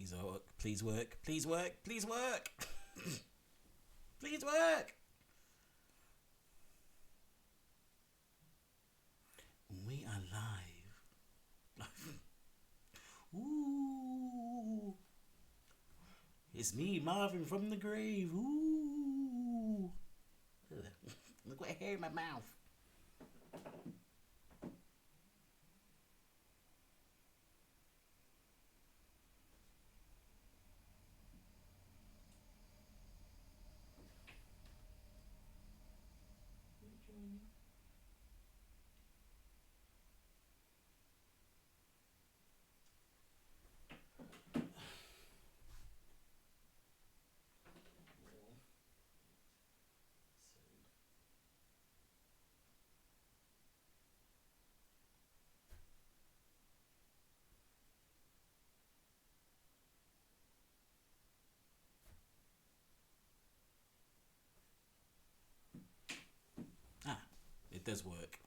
Please work. Please work. Please work. Please work. Please work. We are live. Ooh. It's me, Marvin, from the grave. Ooh. Look what I hear in my mouth. It does work.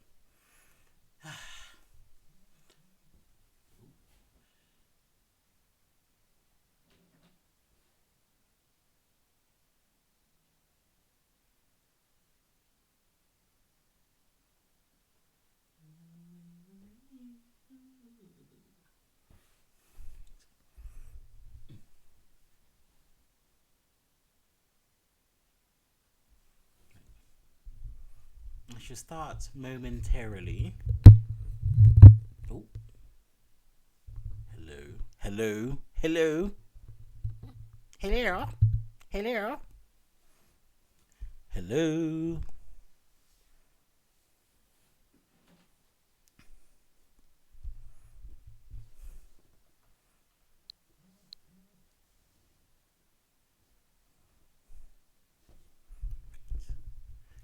I should start momentarily. Oh. Hello. Hello. Hello. Hello. Hello. Hello.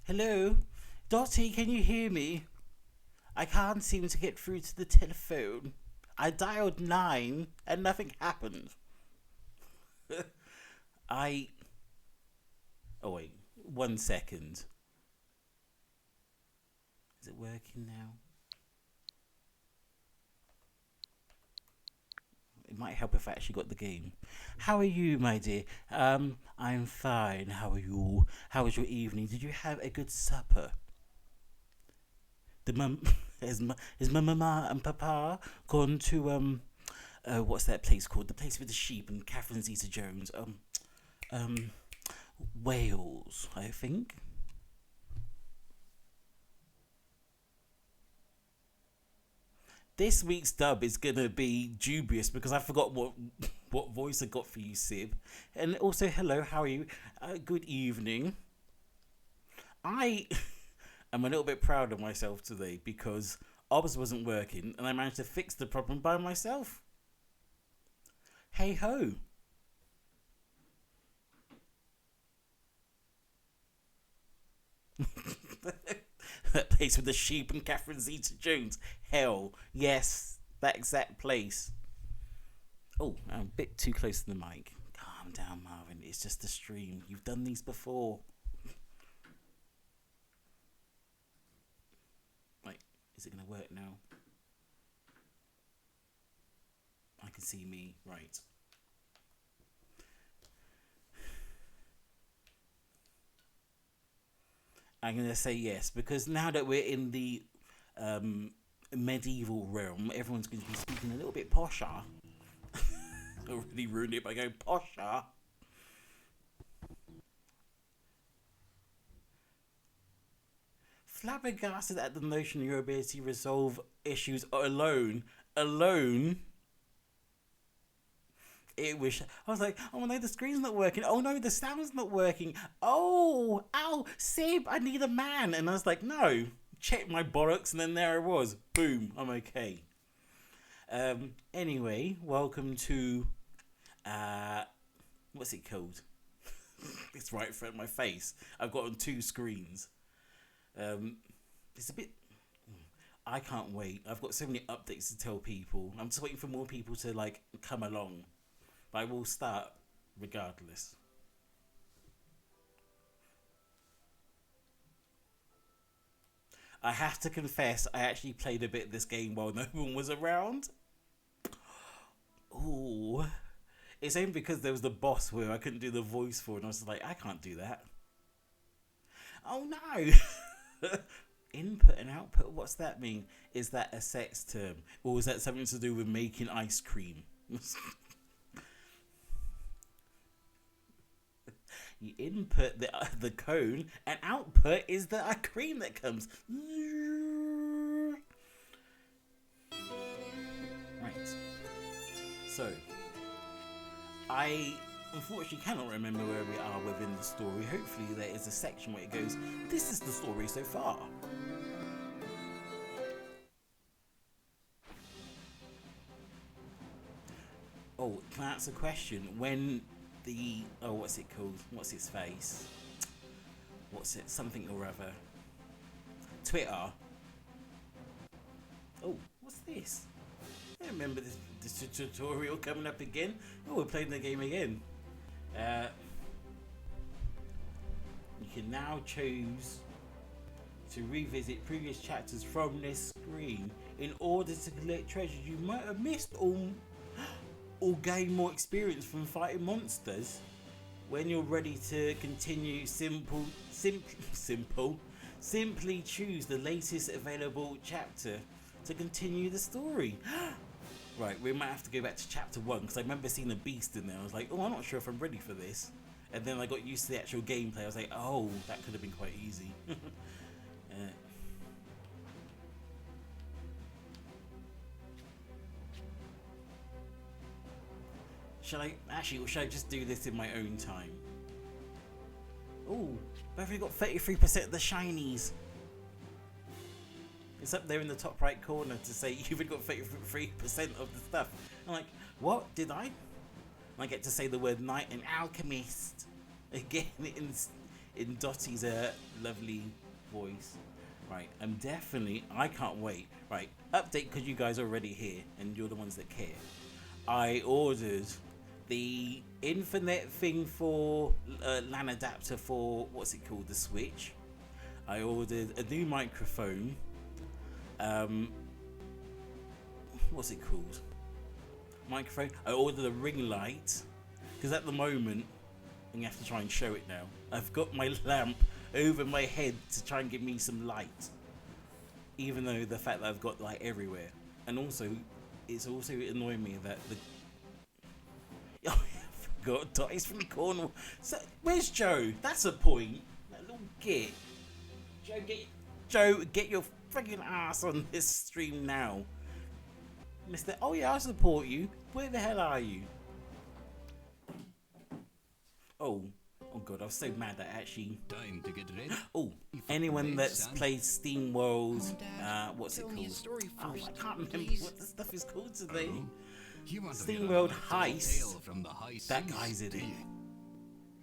Hello. Dottie, can you hear me? I can't seem to get through to the telephone. I dialed 9 and nothing happened. Oh wait, 1 second. Is it working now? It might help if I actually got the game. How are you, my dear? I'm fine. How are you? How was your evening? Did you have a good supper? Is my mama and papa gone to what's that place called? The place with the sheep and Catherine Zeta-Jones. Wales, I think. This week's dub is gonna be dubious because I forgot what voice I got for you, Sib. And also, hello, how are you? Good evening. I am a little bit proud of myself today because OBS wasn't working and I managed to fix the problem by myself. Hey ho. That place with the sheep and Catherine Zeta-Jones. Hell, yes, that exact place. Oh, I'm a bit too close to the mic. Calm down, Marvin. It's just a stream. You've done these before. Right, is it going to work now? I can see me. Right. I'm going to say yes, because now that we're in the medieval realm, everyone's going to be speaking a little bit posher. Already ruined it by going posher. Flabbergasted at the notion of your ability to resolve issues alone. It was. I was like, oh no, the screen's not working. Oh no, the sound's not working. Oh, ow, Sib, I need a man. And I was like, no. Check my bollocks, and then there I was. Boom, I'm okay. Anyway, welcome to what's it called? It's right in front of my face. I've got on 2 screens. It's a bit. I can't wait. I've got so many updates to tell people. I'm just waiting for more people to like come along. But I will start regardless. I have to confess, I actually played a bit of this game while no one was around. Ooh. It's only because there was the boss where I couldn't do the voice for, and I was like, I can't do that. Oh no! Input and output, what's that mean? Is that a sex term? Or is that something to do with making ice cream? You input the cone, and output is the cream that comes. Right. So, I unfortunately cannot remember where we are within the story. Hopefully there is a section where it goes, this is the story so far. Oh, can I ask a question? When the, oh, what's it called? What's his face? What's it? Something or other. Twitter. Oh, what's this? I remember this tutorial coming up again. Oh, we're playing the game again. You can now choose to revisit previous chapters from this screen in order to collect treasures you might have missed or gain more experience from fighting monsters. When you're ready to continue, simply choose the latest available chapter to continue the story. Right, we might have to go back to chapter 1 because I remember seeing a beast in there. I was like, oh, I'm not sure if I'm ready for this. And then I got used to the actual gameplay. I was like, oh, that could have been quite easy. Shall I actually, or should I just do this in my own time? Oh, I've only got 33% of the shinies. It's up there in the top right corner to say you've only got 33% of the stuff. I'm like, what did I? And I get to say the word knight and alchemist again in Dottie's lovely voice. Right, I can't wait. Right, update because you guys are already here and you're the ones that care. I ordered the infinite thing for LAN adapter for, what's it called, the Switch. I ordered a new microphone. What's it called? Microphone. I ordered a ring light because at the moment, and you have to try and show it now, I've got my lamp over my head to try and give me some light, even though the fact that I've got light everywhere. And also, it's also annoying me that the oh, I forgot Dottie's from Cornwall. So where's Joe? That's a point. That little git. Joe, get your friggin' ass on this stream now. Mr. Oh yeah, I support you. Where the hell are you? Oh god, I was so mad that actually. Time to get ready. Oh, anyone that's played SteamWorld, what's it called? Oh, I can't remember what the stuff is called today. SteamWorld Heist. From the heist. That guy's in it.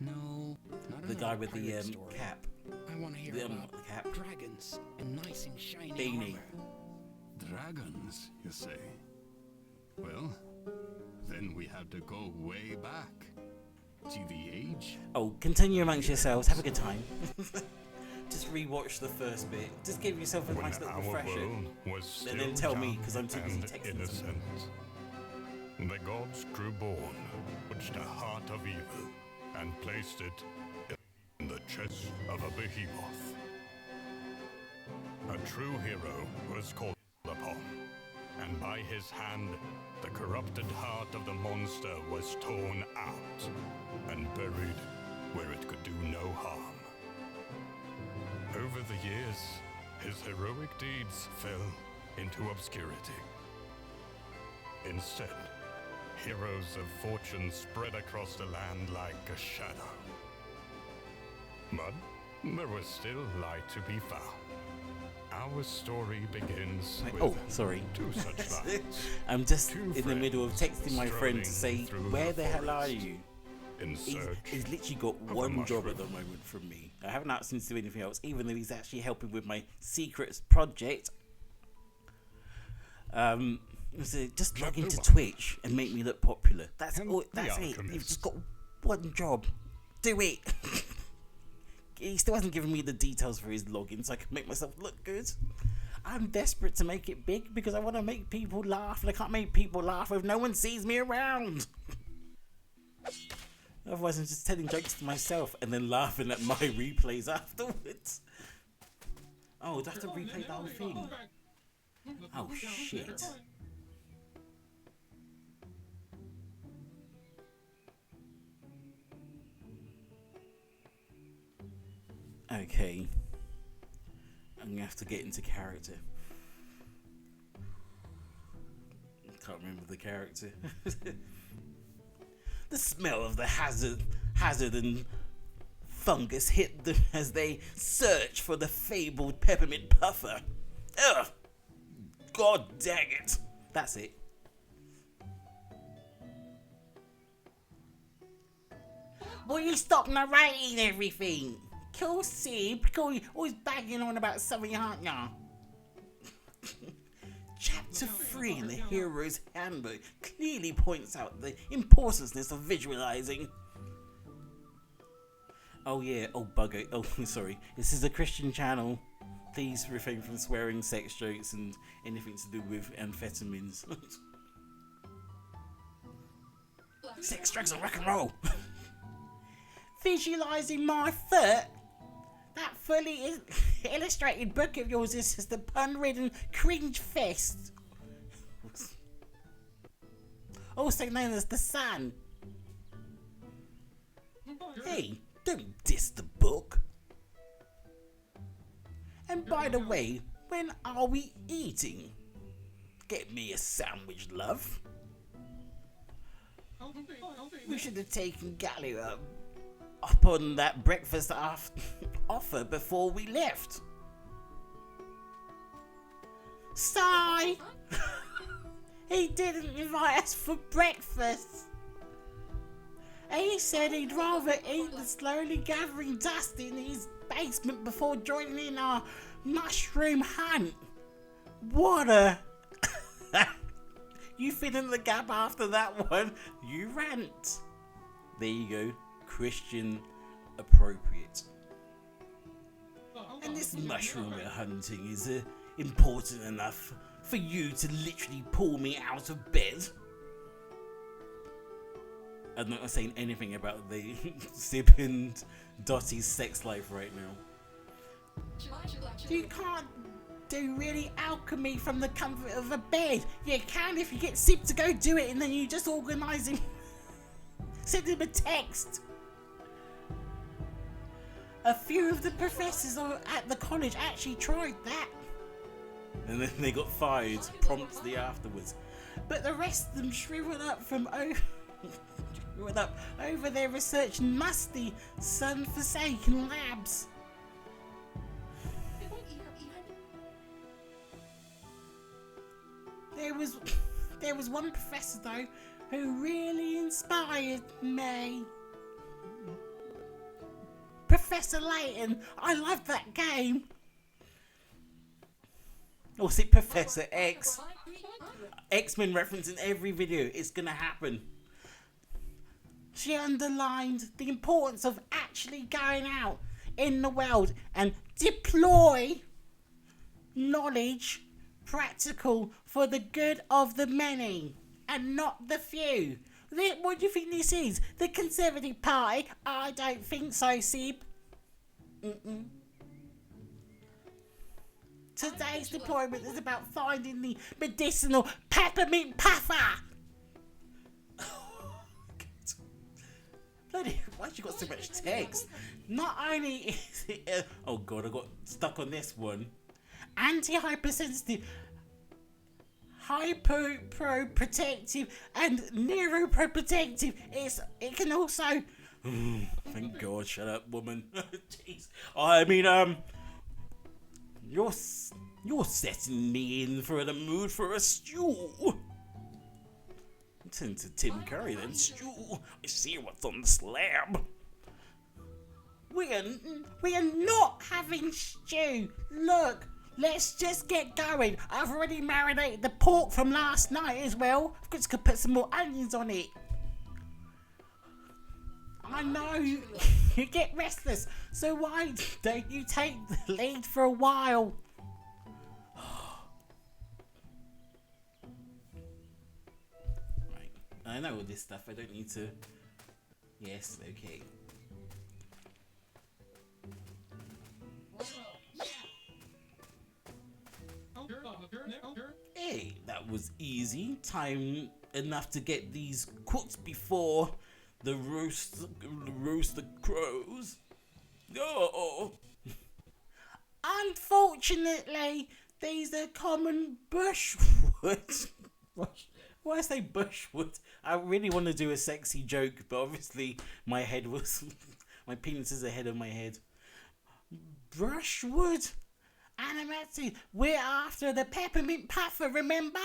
No, not The guy with the cap. I want to hear about the cap. dragons and nice and shiny Beanie. armor. Dragons, you say? Well, then we have to go way back. To the age? Oh, continue amongst yourselves. Have a good time. Just rewatch the first bit. Just give yourself a nice little refresher. And then tell me, because I'm too busy texting innocent. The gods grew born, touched the heart of evil, and placed it in the chest of a behemoth. A true hero was called upon, and by his hand, the corrupted heart of the monster was torn out and buried where it could do no harm. Over the years, his heroic deeds fell into obscurity. Instead, heroes of fortune spread across the land like a shadow. But there was still light to be found. Our story begins with oh, sorry. two such lights. I'm just Two in the middle of friends texting my friend to say, strolling through where the the hell are forest you? in search He's literally got a one job mushroom. at the moment from me. I haven't asked him to do anything else, even though he's actually helping with my secrets project. So just log into Twitch and make me look popular. That's And all. the That's it. You've alchemist. just got one job. Do it. He still hasn't given me the details for his login, so I can make myself look good. I'm desperate to make it big because I want to make people laugh, and I can't make people laugh if no one sees me around. Otherwise, I'm just telling jokes to myself and then laughing at my replays afterwards. Oh, do I have to replay the whole thing? Oh, shit. Okay. I'm gonna have to get into character. Can't remember the character. The smell of the hazard and fungus hit them as they searched for the fabled peppermint puffer. Ugh! God dang it! That's it. Will you stop narrating everything? Cool, Sib. Cool, always bagging on about something, aren't ya? Chapter 3 in the Hero's Handbook clearly points out the importance of visualizing. Oh yeah, oh bugger, oh sorry. This is a Christian channel. Please refrain from swearing, sex jokes and anything to do with amphetamines. Sex, drugs and rock and roll. Visualizing my foot? That fully illustrated book of yours is just a pun-ridden cringe fest. Also known as The Sun. Hey, don't diss the book. And by the way, when are we eating? Get me a sandwich, love. We should have taken Galley up on that breakfast offer before we left. Sigh! He didn't invite us for breakfast. He said he'd rather eat the slowly gathering dust in his basement before joining in our mushroom hunt. What a... You fill in the gap after that one. You rant. There you go. Christian appropriate. And this mushroom hunting is important enough for you to literally pull me out of bed. I'm not saying anything about the Sib and Dottie's sex life right now. You can't do really alchemy from the comfort of a bed. You can if you get Sib to go do it and then you just organise him. Send him a text. A few of the professors at the college actually tried that. And then they got fired promptly afterwards. But the rest of them shriveled up over their research in musty, sun-forsaken labs. There was one professor though who really inspired me. Professor Layton, I love that game. Or is it Professor X? X-Men reference in every video. It's gonna happen. She underlined the importance of actually going out in the world and deploy knowledge practical for the good of the many and not the few. What do you think this is? The Conservative Party? I don't think so, Sib. Today's deployment is about finding the medicinal peppermint puffer. Bloody, why'd you got so much text? Not only is it... oh god, I got stuck on this one. Anti-hypersensitive, hyper-pro-protective and neuroprotective. It can also... thank god, shut up, woman. Jeez. I mean, you're setting me in for the mood for a stew. Turn to Tim Curry then. Stew. I see what's on the slab. We are not having stew. Look, let's just get going. I've already marinated the pork from last night as well. I've just got to put some more onions on it. I know you get restless, so why don't you take the lead for a while? Right, I know all this stuff. I don't need to Yes, okay. Hey, that was easy. Time enough to get these cooked before the roast the crows. Oh. Unfortunately, these are common bushwood. Why I say bushwood? I really want to do a sexy joke, but obviously my head was my penis is ahead of my head. Brushwood. Animated, we're after the peppermint puffer, remember?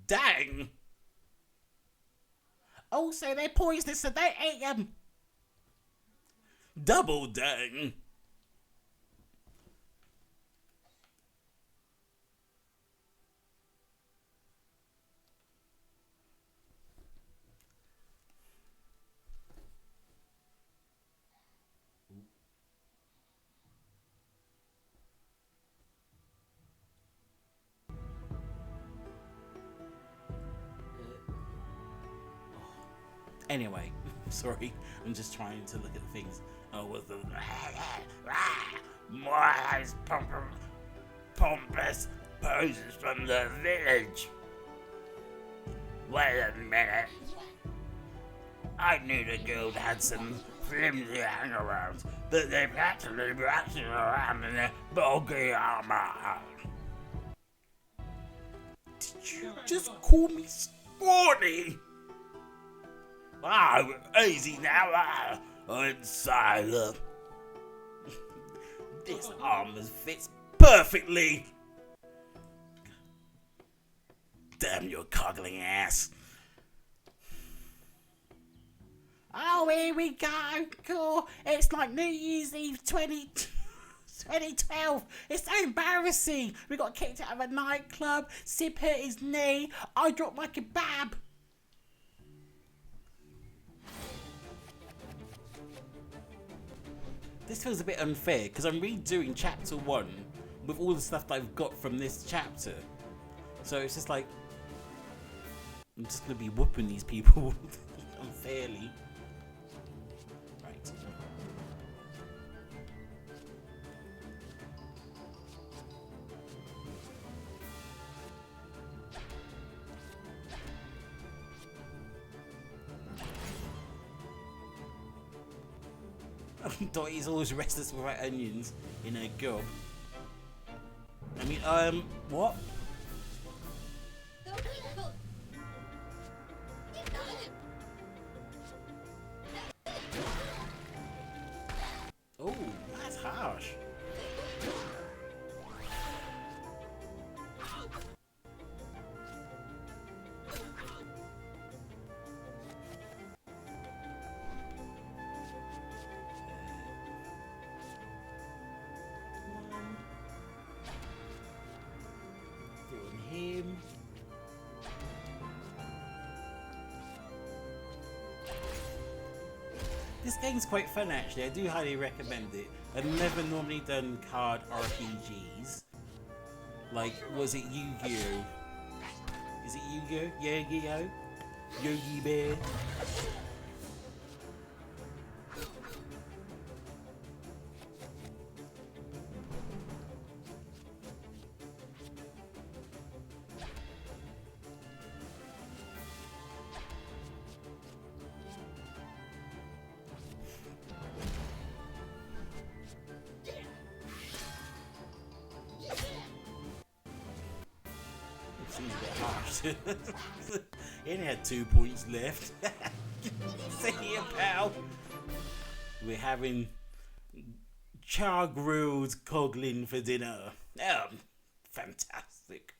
Dang! Also, they're poisonous, so don't eat them. Double dang! Anyway, sorry, I'm just trying to look at things. Oh, with the more pompous poses from the village. Wait a minute. I knew the guild had some flimsy hangarounds, but they've actually ratting around in their bulky armor. Did you just call me sporty? Easy now, I'm silent. This armor fits perfectly. Damn your coggling ass. Oh, here we go. Cool. It's like New Year's Eve 2012. It's so embarrassing. We got kicked out of a nightclub. Sib hurt his knee. I dropped my kebab. This feels a bit unfair because I'm redoing chapter 1 with all the stuff that I've got from this chapter. So it's just like, I'm just going to be whooping these people unfairly. Right. Dotty's always restless without onions in her gob. I mean, what? Oh, that's harsh. Him. This game's quite fun actually, I do highly recommend it. I've never normally done card RPGs. Like, was it Yu-Gi-Oh? Is it Yu-Gi-Oh? Yu-Gi-Oh? Yogi Bear? Seems a bit harsh. He only had 2 points left. See you, pal. We're having char-grilled coglin for dinner. Fantastic.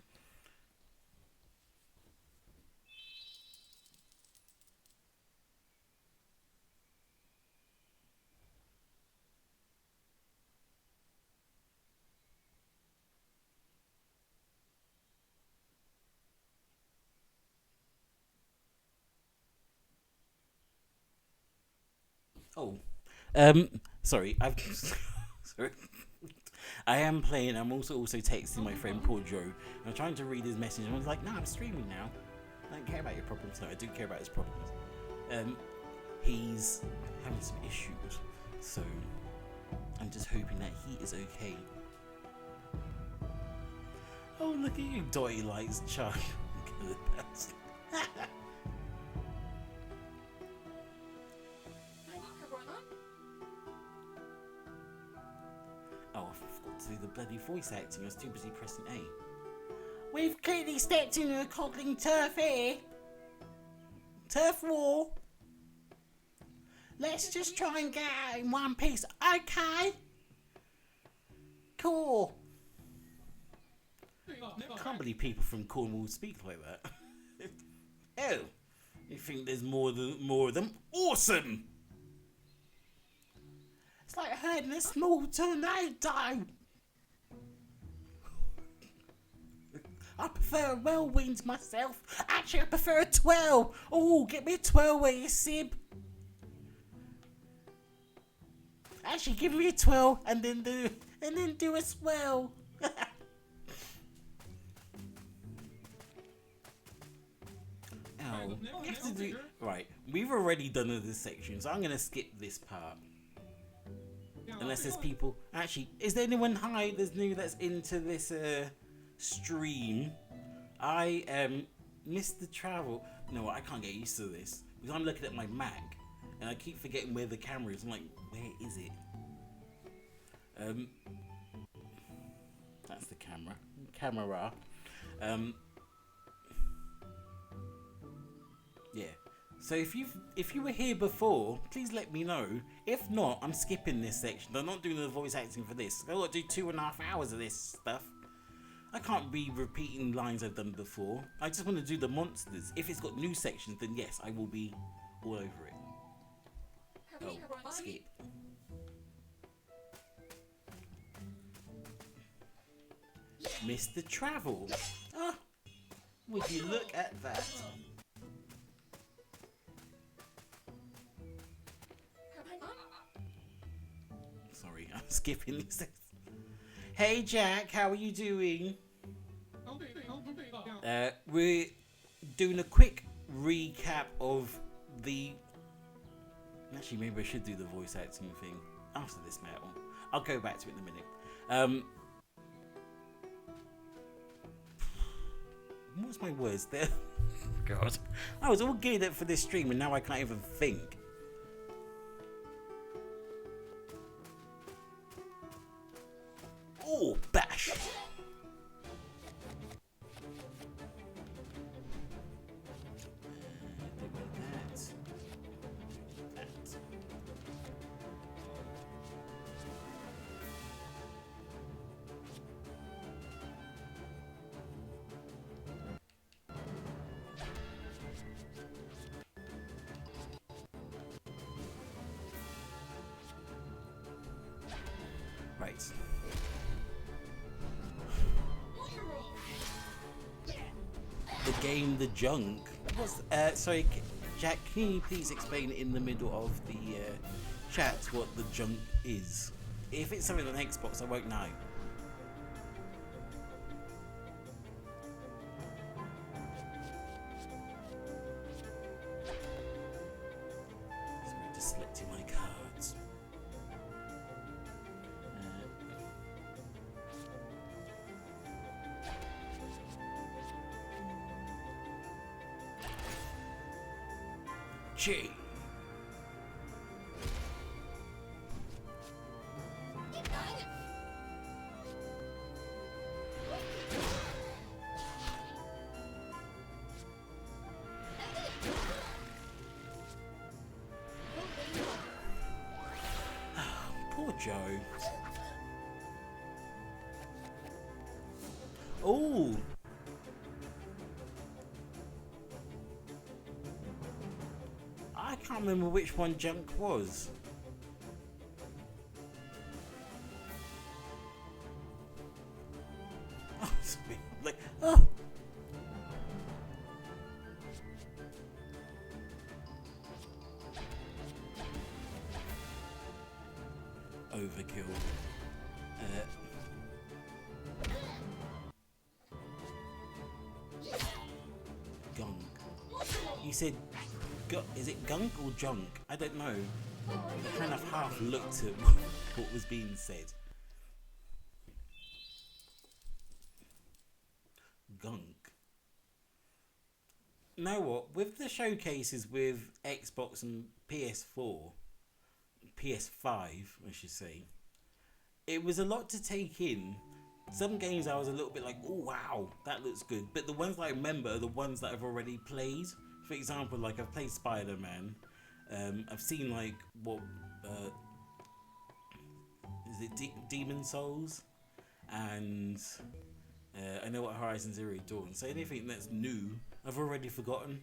Oh, sorry, sorry. I am playing. I'm also texting my friend Paul Joe. I'm trying to read his message, and I was like, "No, I'm streaming now. I don't care about your problems. No, I do care about his problems." He's having some issues, so I'm just hoping that he is okay. Oh, look at you, Dotty likes Chuck. Look at the person. Oh, I forgot to do the bloody voice acting. I was too busy pressing A. We've clearly stepped into a coggling turf here. Turf war. Let's just try and get out in one piece. Okay. Cool. I can't believe people from Cornwall speak like that. Oh, you think there's more of them? Awesome. It's like herding a small tornado. I prefer a whirlwind myself. Actually, I prefer a twirl. Oh, get me a twirl where you sib. Actually, give me a twirl and then do a swirl. Oh, we have to do right. We've already done this section, so I'm gonna skip this part. Unless there's people. Actually, is there anyone that's new that's into this stream? I missed the travel. No, I can't get used to this because I'm looking at my Mac and I keep forgetting where the camera is. I'm like, where is it? That's the camera. Yeah. So if you were here before, please let me know. If not, I'm skipping this section. I'm not doing the voice acting for this. I've got to do 2.5 hours of this stuff. I can't be repeating lines I've done before. I just want to do the monsters. If it's got new sections, then yes, I will be all over it. Oh, skip. Mr. Travel. Ah, would you look at that? Sorry, I'm skipping this. Hey Jack, how are you doing? We're doing a quick recap of the... Actually, maybe I should do the voice acting thing after this battle. I'll go back to it in a minute. What's my words there? God. I was all geared up for this stream and now I can't even think. Oh, bash! Right. The game, The Junk. What's sorry, Jack, can you please explain in the middle of the chat what The Junk is? If it's something on Xbox, I won't know. Sorry, just selecting my cards. G. Poor Joe. Oh. I can't remember which one Junk was. Oh, sorry. Like, oh. Overkill. Gunk. You said Is it gunk or junk? I don't know. I kind of half looked at what was being said. Gunk. You know what? With the showcases with Xbox and PS4, PS5, I should say, it was a lot to take in. Some games I was a little bit like, oh wow, that looks good. But the ones that I remember are the ones that I've already played. For example, like I've played Spider-Man. I've seen like what is it Demon Souls, and I know what Horizon Zero Dawn. So anything that's new, I've already forgotten.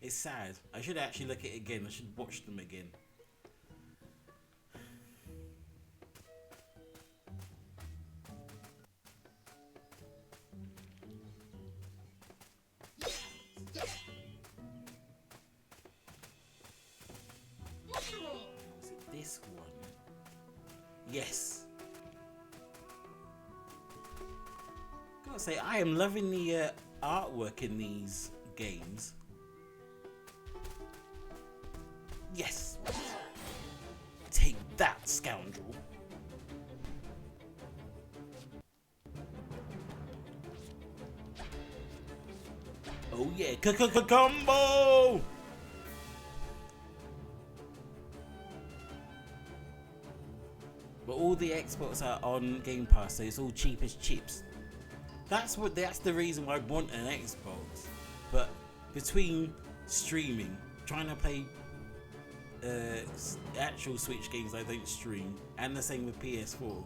It's sad. I should actually look at it again. I should watch them again. Was it this one? Yes. Gotta say, I am loving the artwork in these games. Yes. Take that, scoundrel. Oh yeah, combo! But all the Xbox are on Game Pass, so it's all cheap as chips. That's the reason why I want an Xbox. But between streaming, trying to play actual Switch games I don't stream, and the same with PS4,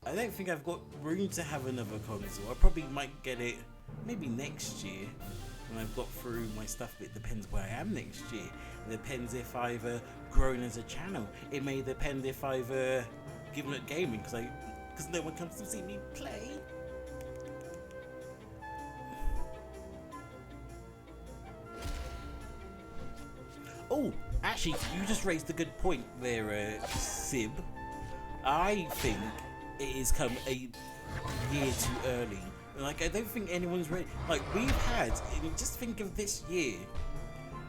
I don't think I've got room to have another console. I probably might get it maybe next year when I've got through my stuff. But it depends where I am next year. It depends if I've grown as a channel. It may depend if I've given up gaming because no one comes to see me play. Oh, actually, you just raised a good point there, Sib. I think it has come a year too early. Like, I don't think anyone's ready. Like, we've had, just think of this year.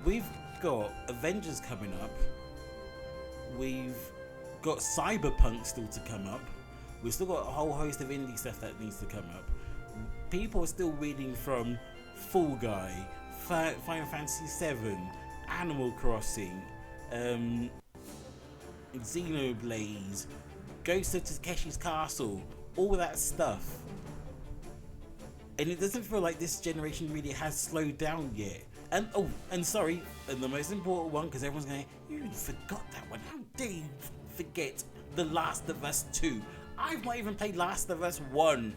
We've got Avengers coming up. We've got Cyberpunk still to come up. We've still got a whole host of indie stuff that needs to come up. People are still reading from Fall Guy, Final Fantasy VII, Animal Crossing, Xenoblade, Ghost of Takeshi's Castle, all that stuff. And it doesn't feel like this generation really has slowed down yet. And sorry, and the most important one, because everyone's going, you forgot that one. How dare you forget The Last of Us 2? I've not even played Last of Us 1.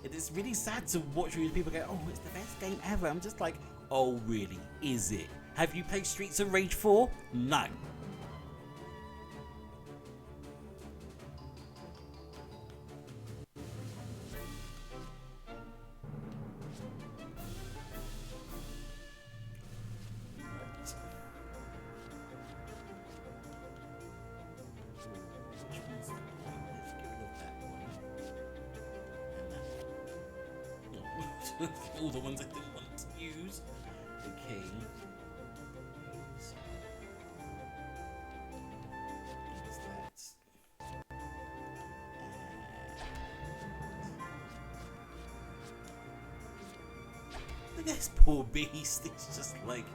It is really sad to watch people go, oh, it's the best game ever. I'm just like, oh, really? Is it? Have you played Streets of Rage 4? No. All the ones I didn't want to use. Okay. What's that? Look at this poor beast. It's just like,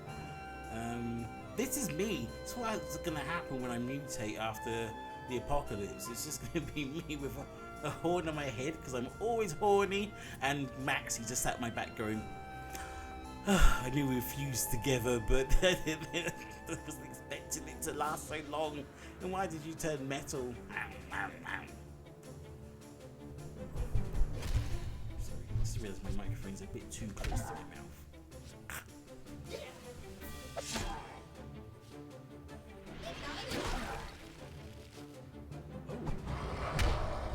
this is me. It's what's gonna happen when I mutate after the apocalypse. It's just gonna be me with a horn on my head because I'm always horny, and Max, he just sat at my back going, I knew we were fused together, but I wasn't expecting it to last so long. And why did you turn metal? Sorry, I just realised my microphone's a bit too close to my mouth.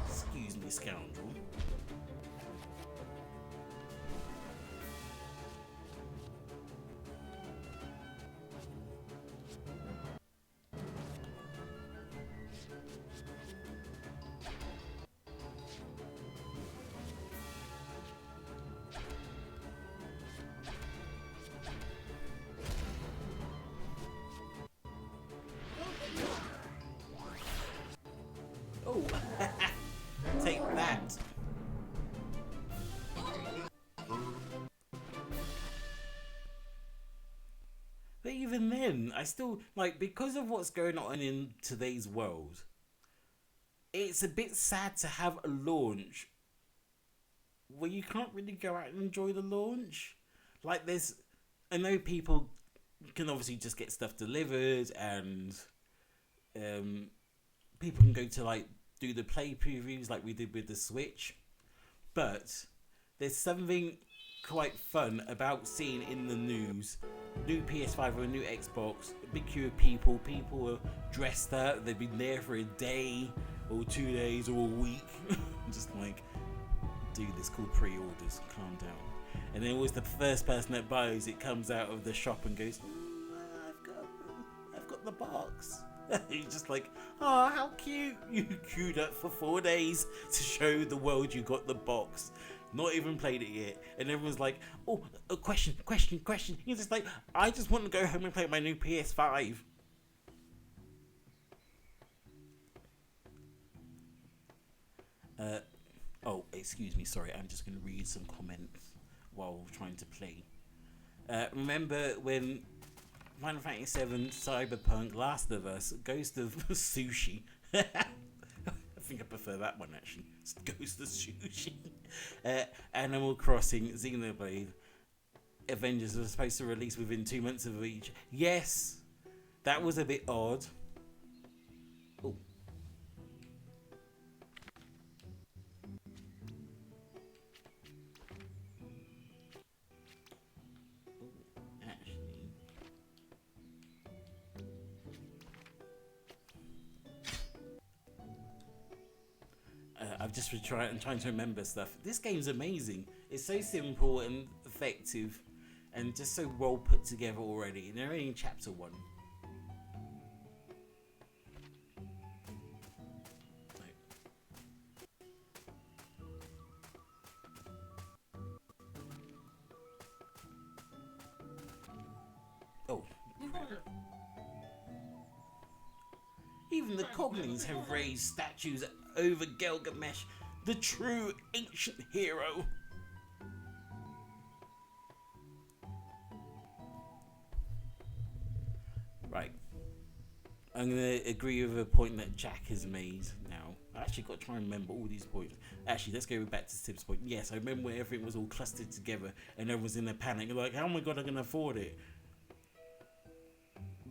Excuse me, scoundrel. Oh, take that. But even then, I still, like, because of what's going on in today's world, it's a bit sad to have a launch where you can't really go out and enjoy the launch. Like, I know people can obviously just get stuff delivered, and people can go to, like, do the play previews like we did with the Switch. But there's something quite fun about seeing in the news new PS5 or a new Xbox, a big queue of people are dressed up, they've been there for a day or 2 days or a week. Just like, dude, it's called pre-orders, calm down. And then always the first person that buys it comes out of the shop and goes, I've got the box. You're just like, oh, how cute. You queued up for 4 days to show the world you got the box. Not even played it yet. And everyone's like, oh, a question. You're just like, I just want to go home and play my new PS5. Oh, excuse me, sorry. I'm just going to read some comments while trying to play. Remember when Final Fantasy VII, Cyberpunk, Last of Us, Ghost of Sushi. I think I prefer that one actually. It's Ghost of Sushi. Animal Crossing, Xenoblade, Avengers were supposed to release within 2 months of each. Yes, that was a bit odd. Oh. I've just been trying to remember stuff. This game's amazing. It's so simple and effective, and just so well put together already. And they're only in chapter 1. Oh. Even the Coglins have raised statues over Gilgamesh, the true ancient hero. Right. I'm going to agree with a point that Jack has made now. I actually got to try and remember all these points. Actually, let's go back to Sib's point. Yes, I remember where everything was all clustered together and everyone was in a panic. You're like, oh my god, I'm going to afford it.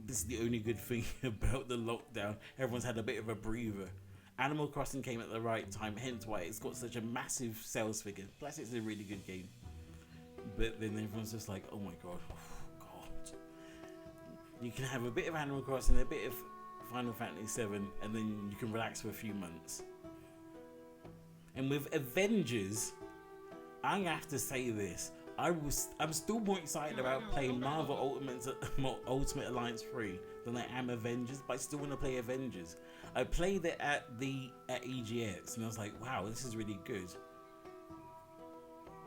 This is the only good thing about the lockdown. Everyone's had a bit of a breather. Animal Crossing came at the right time, hence why it's got such a massive sales figure. Plus, it's a really good game. But then everyone's just like, oh my god, oh god. You can have a bit of Animal Crossing, a bit of Final Fantasy VII, and then you can relax for a few months. And with Avengers, I have to say this. I'm still more excited about playing Marvel Ultimate Alliance 3 than I am Avengers, but I still want to play Avengers. I played it at EGX and I was like, wow, this is really good.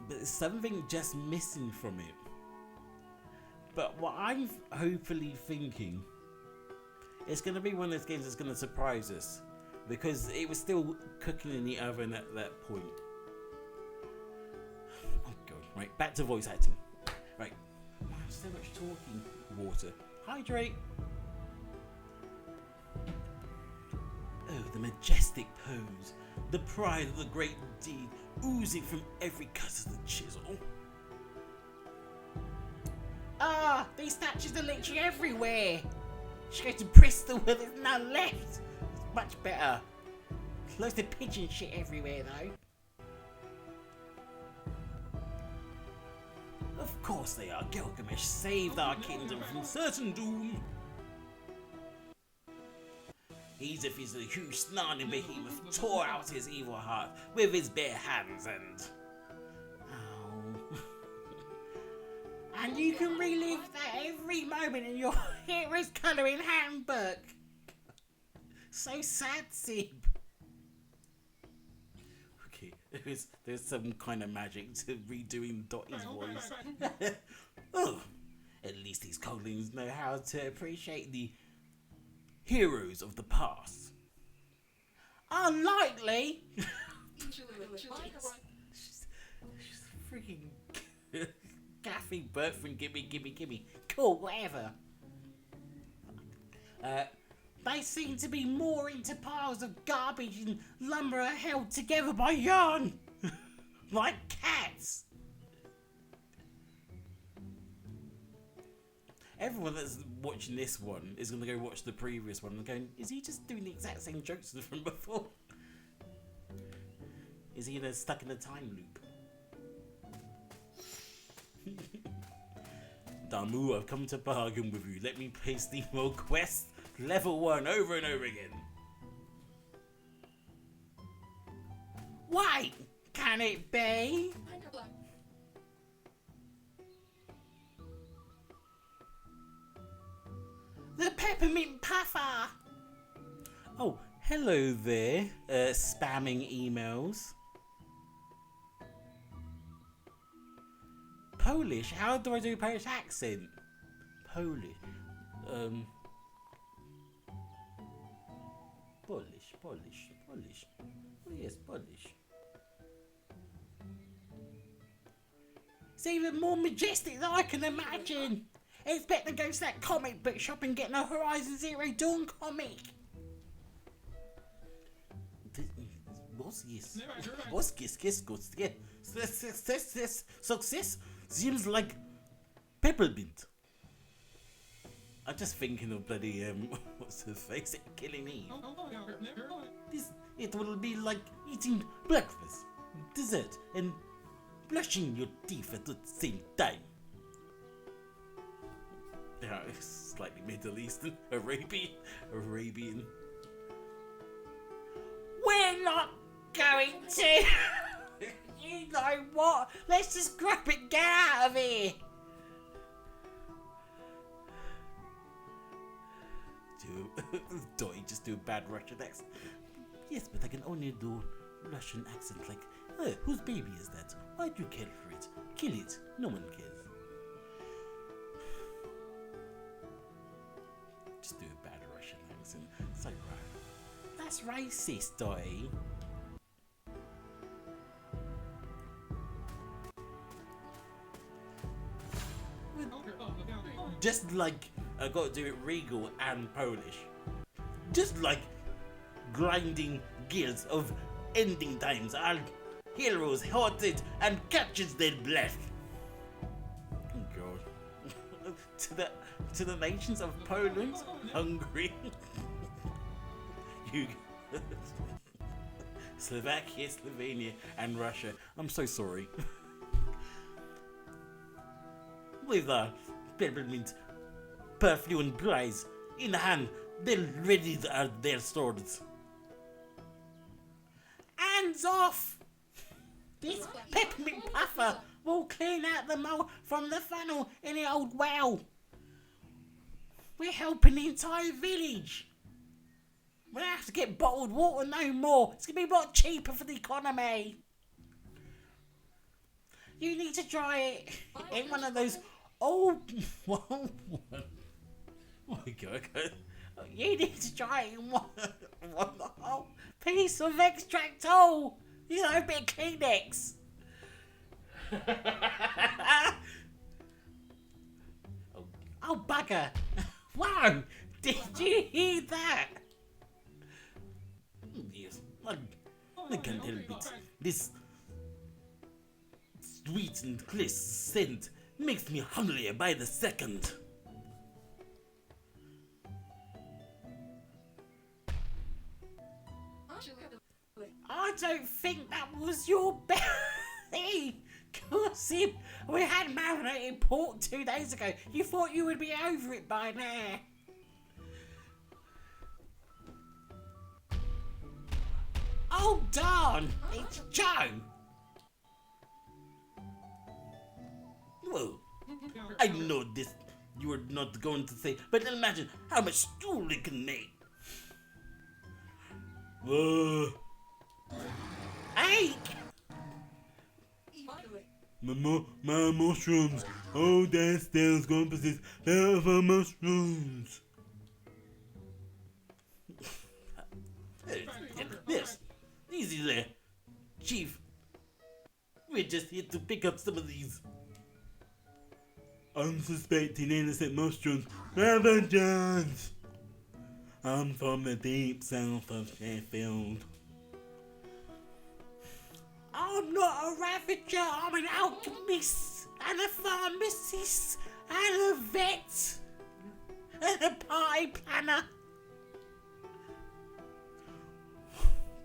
But there's something just missing from it. But what I'm hopefully thinking, it's going to be one of those games that's going to surprise us, because it was still cooking in the oven at that point. Right, back to voice acting. Right, wow, so much talking. Water. Hydrate. Oh, the majestic pose. The pride of the great deed oozing from every cut of the chisel. Ah, these statues are literally everywhere. Should go to Bristol where there's none left. It's much better. Loads of pigeon shit everywhere though. Of course they are. Gilgamesh saved our kingdom from certain doom. Edith is a huge snarling behemoth, tore out his evil heart with his bare hands and... Oh. And you can relive that every moment in your hero's colouring handbook. So sad, Sib. There's some kind of magic to redoing Dotty's voice. Oh, at least these Coglins know how to appreciate the heroes of the past. Unlikely. She's freaking Kathy Bertram, gimme. Cool, whatever. They seem to be more into piles of garbage and lumber are held together by yarn. Like cats. Everyone that's watching this one is going to go watch the previous one and going, is he just doing the exact same jokes from before? Is he stuck in a time loop? Damu, I've come to bargain with you. Let me play SteamWorld Quest level 1 over and over again. Wait, can it be? The peppermint puffer! Oh, hello there, spamming emails. Polish? How do I do a Polish accent? Polish. Polish. Oh yes, Polish. It's even more majestic than I can imagine. It's better than going to that comic book shop and getting a Horizon Zero Dawn comic. What's success seems like peppermint. I'm just thinking of bloody what's her face? Killing Eve. It will be like eating breakfast, dessert, and brushing your teeth at the same time. Yeah, it's slightly Middle Eastern, Arabian. We're not going to. You know what? Let's just grab it, get out of here. Dotty just do a bad Russian accent. Yes, but I can only do Russian accent like, whose baby is that? Why'd you care for it? Kill it. No one cares. Just do a bad Russian accent. So right. That's racist, Dotty. Just like I got to do it regal and Polish. Just like grinding gears of ending times. Our heroes haunted and captures their breath. Oh God. to the nations of Poland, Hungary, Slovakia, Slovenia, and Russia. I'm so sorry. With peppermint perfume prize in hand, they're ready their swords. Hands off! This peppermint puffer will clean out the mold from the funnel in the old well. We're helping the entire village. We don't have to get bottled water no more. It's going to be a lot cheaper for the economy. You need to try it in one of those old... Oh my God. You need to try it in one whole piece of extract oil. You know, a bit of Kleenex. Oh, bugger. Wow, did you hear that? Yes, I can't help it. This sweet and crisp scent makes me hungrier by the second. I don't think that was your belly. Gossip, we had marinated pork 2 days ago. You thought you would be over it by now. Oh darn, it's Joe. Well, I know this you were not going to say, but imagine how much stool it can make. Hey! My mushrooms. Oh, that stairs going to persist. There are mushrooms. Yes. busy there. Chief, we're just here to pick up some of these unsuspecting innocent mushrooms. Ravages! I'm from the deep south of Sheffield. I'm not a ravager, I'm an alchemist, and a pharmacist, and a vet, and a party planner.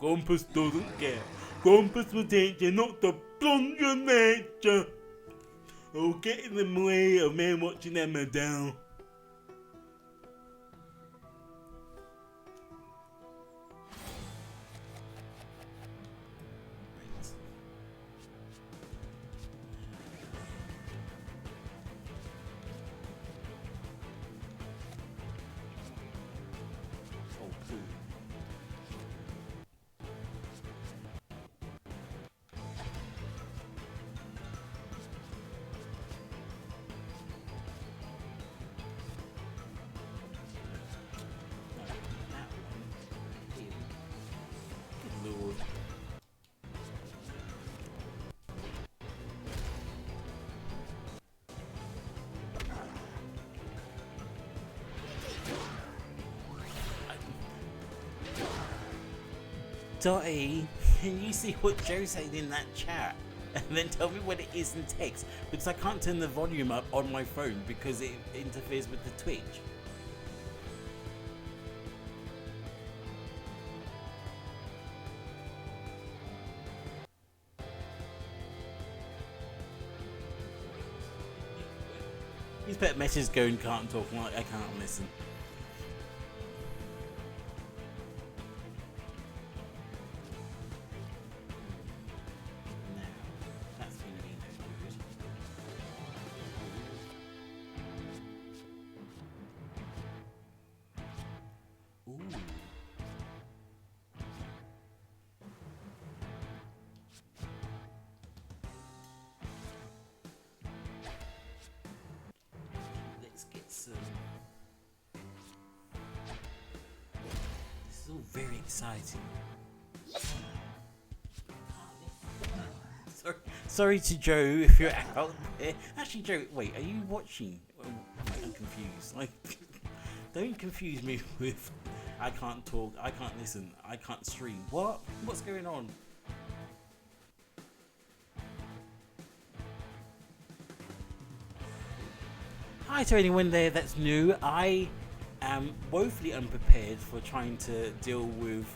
Compass doesn't care. Compass will take you not to plunge your nature, or get in the way of men watching them down. Lord. Dottie, can you see what Joe said in that chat? And then tell me what it is in text, because I can't turn the volume up on my phone because it interferes with the Twitch. He's put message going, can't talk, like I can't listen. Now, that's gonna be no good. Ooh. Let's get some. This is all very exciting. Sorry to Joe if you're out there. Actually, Joe, wait, are you watching? I'm confused. Like, don't confuse me with I can't talk, I can't listen, I can't stream. What? What's going on? Hi to anyone there that's new. I am woefully unprepared for trying to deal with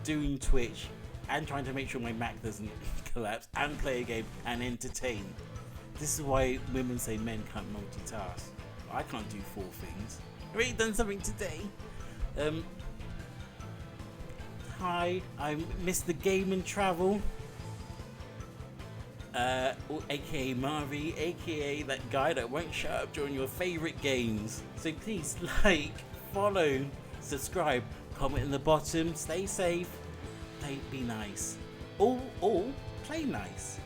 doing Twitch and trying to make sure my Mac doesn't collapse and play a game and entertain. This is why women say men can't multitask. I can't do 4 things. I've already done something today. Hi, I missed the game and travel. AKA Marvy, AKA that guy that won't shut up during your favourite games. So please like, follow, subscribe, comment in the bottom, stay safe, be nice. Or play nice.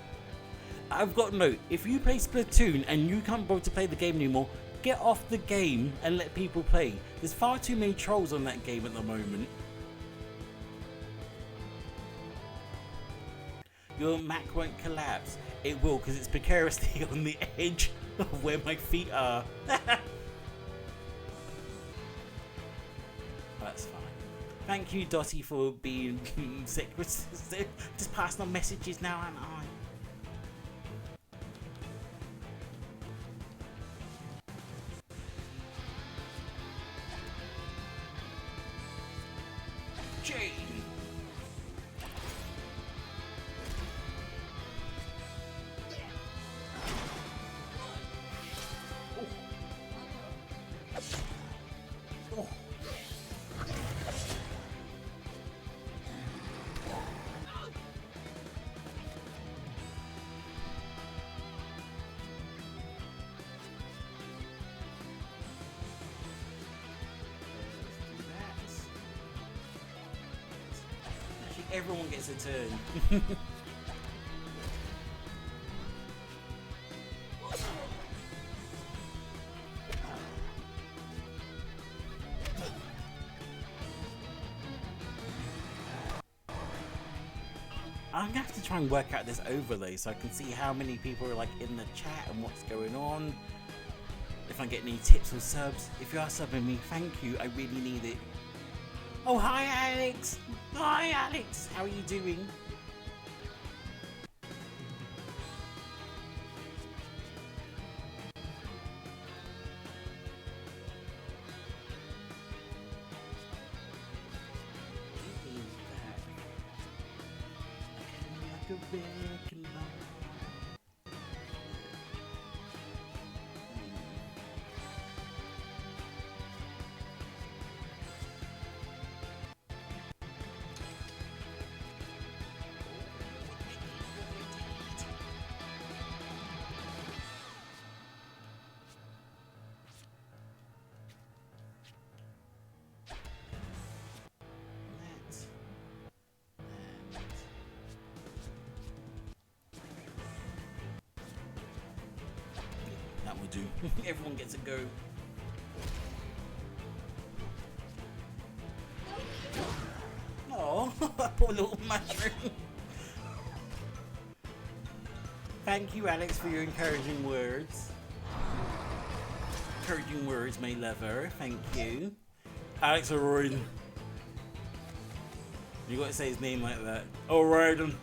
I've got a note, if you play Splatoon and you can't bother to play the game anymore, get off the game and let people play. There's far too many trolls on that game at the moment. Your Mac won't collapse. It will, because it's precariously on the edge of where my feet are. That's fine. Thank you, Dottie, for being secret. Just passing on messages now, aren't I? Jane. Everyone gets a turn. I'm gonna have to try and work out this overlay so I can see how many people are like in the chat and what's going on. If I get any tips or subs. If you are subbing me, thank you. I really need it. Oh, hi Alex! Hi Alex! How are you doing? That will do. Everyone gets a go. Oh, poor little mushroom. Thank you, Alex, for your encouraging words. Encouraging words, my lover. Thank you. Alex O'Royden. You got to say his name like that. O'Royden.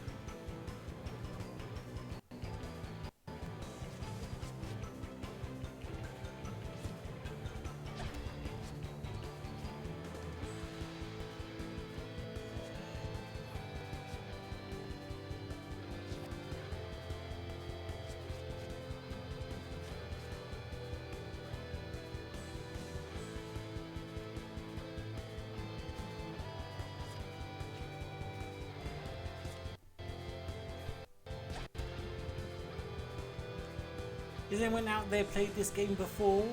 Has anyone out there played this game before?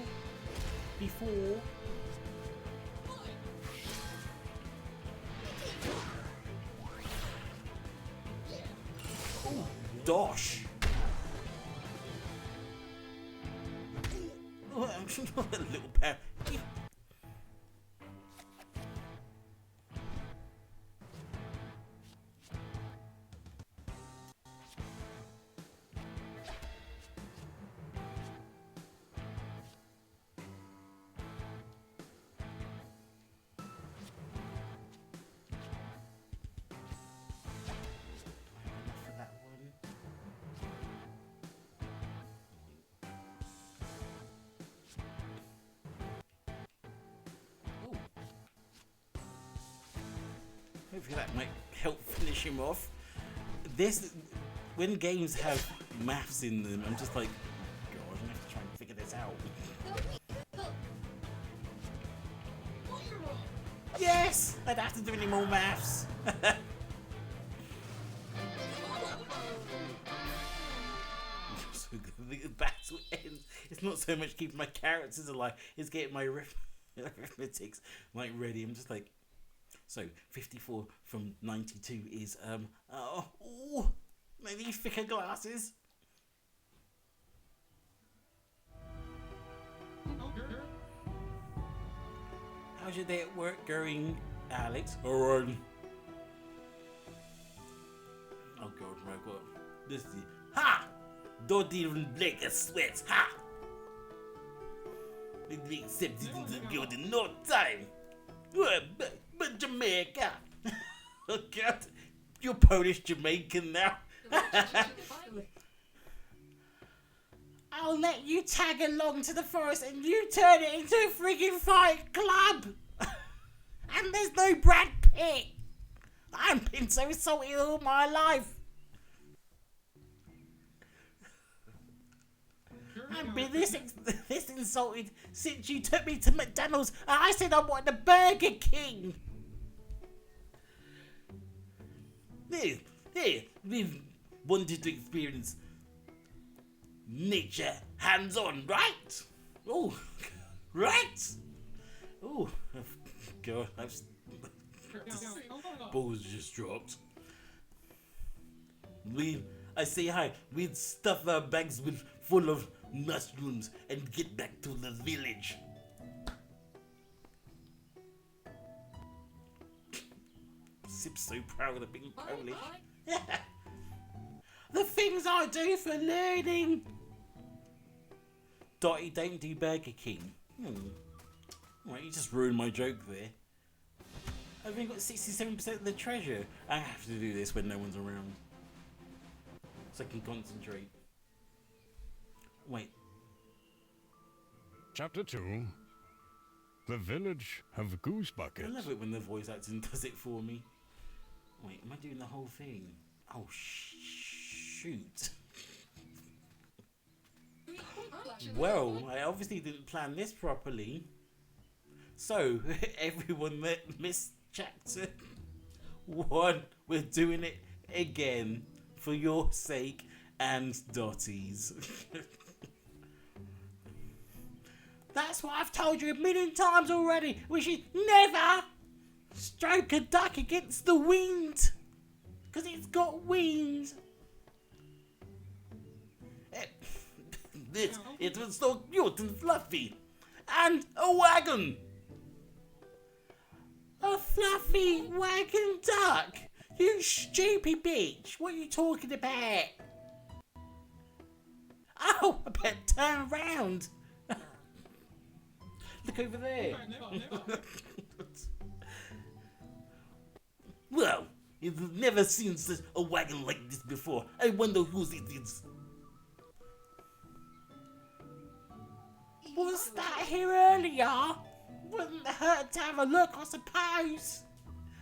Oh, dosh. Oh, a little pair. Hopefully that might help finish him off. When games have maths in them, I'm just like, God, I'm gonna have to try and figure this out. Yes! I don't have to do any more maths. So the battle ends. It's not so much keeping my characters alive, it's getting my arithmetics like ready. I'm just like, so 54 from 92 is maybe thicker glasses. How's your day at work going, Alex? Alright. Oh God, my God. This is ha! Don't even blink a sweat, ha! It be accepted into the guild in no time. But Jamaica. Oh God, you're Polish Jamaican now. I'll let you tag along to the forest and you turn it into a freaking fight club. And there's no Brad Pitt. I've been so salty all my life. I've been this insulted since you took me to McDonald's and I said I wanted a Burger King. We've wanted to experience nature hands-on, right? Oh, right? Oh, God, balls just dropped. I say hi. We'd stuff our bags full of mushrooms and get back to the village. Sip's so proud of being Polish. The things I do for learning. Dotty, don't do Burger King. Right, you just ruined my joke there. I've only got 67% of the treasure. I have to do this when no one's around. So I can concentrate. Wait. Chapter 2. The Village of Goose I Buckets. love it when the voice acting does it for me. Wait, am I doing the whole thing? Oh, shoot. Well, I obviously didn't plan this properly. So, everyone that missed chapter 1, we're doing it again for your sake and Dottie's. That's what I've told you a million times already. We should never stroke a duck against the wind. Because it's got wings. It was so cute and fluffy. And a wagon. A fluffy wagon duck. You stupid bitch. What are you talking about? Oh, I better turn around. Look over there. Well, you've never seen such a wagon like this before. I wonder whose it is. Was that here earlier? Wouldn't hurt to have a look, I suppose.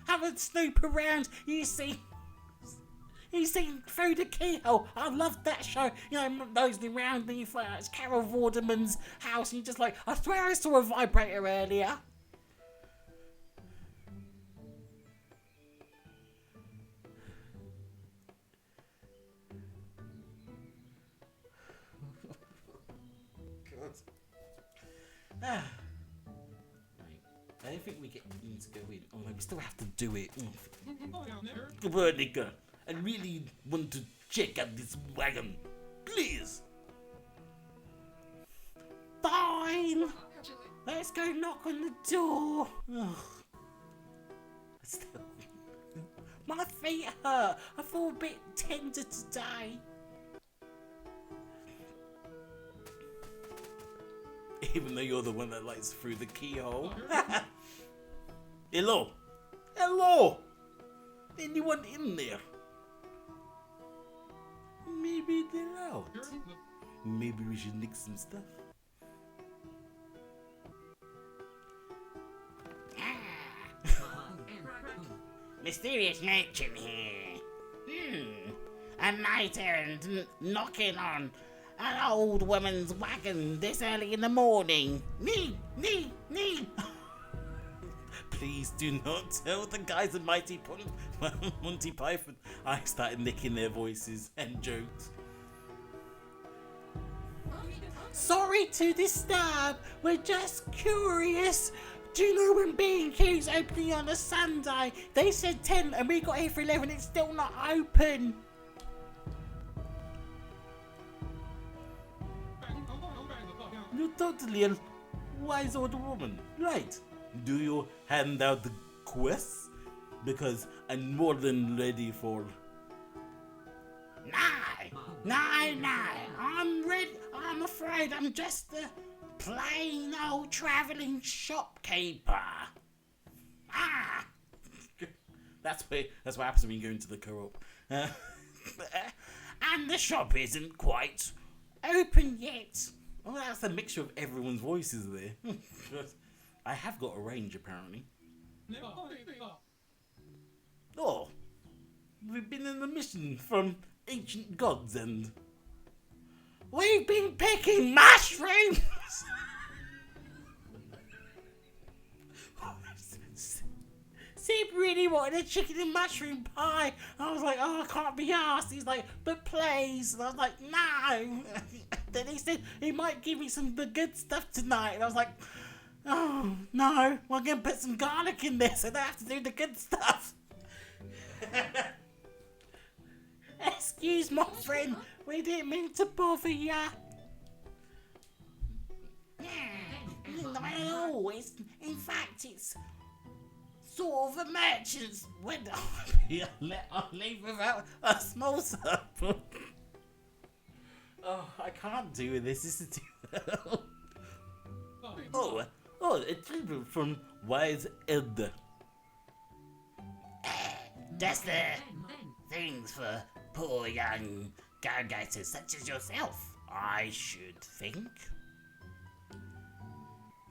Have a snoop around. You see through the keyhole. I love that show. You know, nosing around the it's Carol Vorderman's house, and you're just like, I swear I saw a vibrator earlier. God. I don't think we need to go in. Oh no, we still have to do it. Come on, nigga. I really want to check out this wagon. Please. Fine. Let's go knock on the door. My feet hurt. I feel a bit tender today. Even though you're the one that lights through the keyhole. Hello? Hello? Anyone in there? Maybe they're out. Maybe we should nick some stuff. Mysterious mansion here. A knight errant knocking on an old woman's wagon this early in the morning. Me. Please do not tell the guys at Monty Python. I started nicking their voices and jokes. Sorry to disturb. We're just curious. Do you know when B&Q's opening on a Sunday? They said 10 and we got here for 11. It's still not open. You're totally a wise old woman. Right. Do you hand out the quests? Because I'm more than ready for... No. I'm ready. I'm afraid I'm just a plain old travelling shopkeeper. That's what happens when you go into the co-op. And the shop isn't quite open yet. Oh, that's a mixture of everyone's voices there. I have got a range, apparently. Oh, we've been in a mission from ancient gods and we've been picking mushrooms. Sib really wanted a chicken and mushroom pie. I was like, oh, I can't be arsed. He's like, but please. And I was like, no. Then he said he might give me some of the good stuff tonight. And I was like, oh, no. We're going to put some garlic in this so they have to do the good stuff. Excuse my friend. We didn't mean to bother ya. No, in fact, it's sort of a merchants when I'll leave without a small sample. Oh, I can't do this. This is too. Oh, it's from Wise Elder. That's the things for poor young go-getters such as yourself, I should think.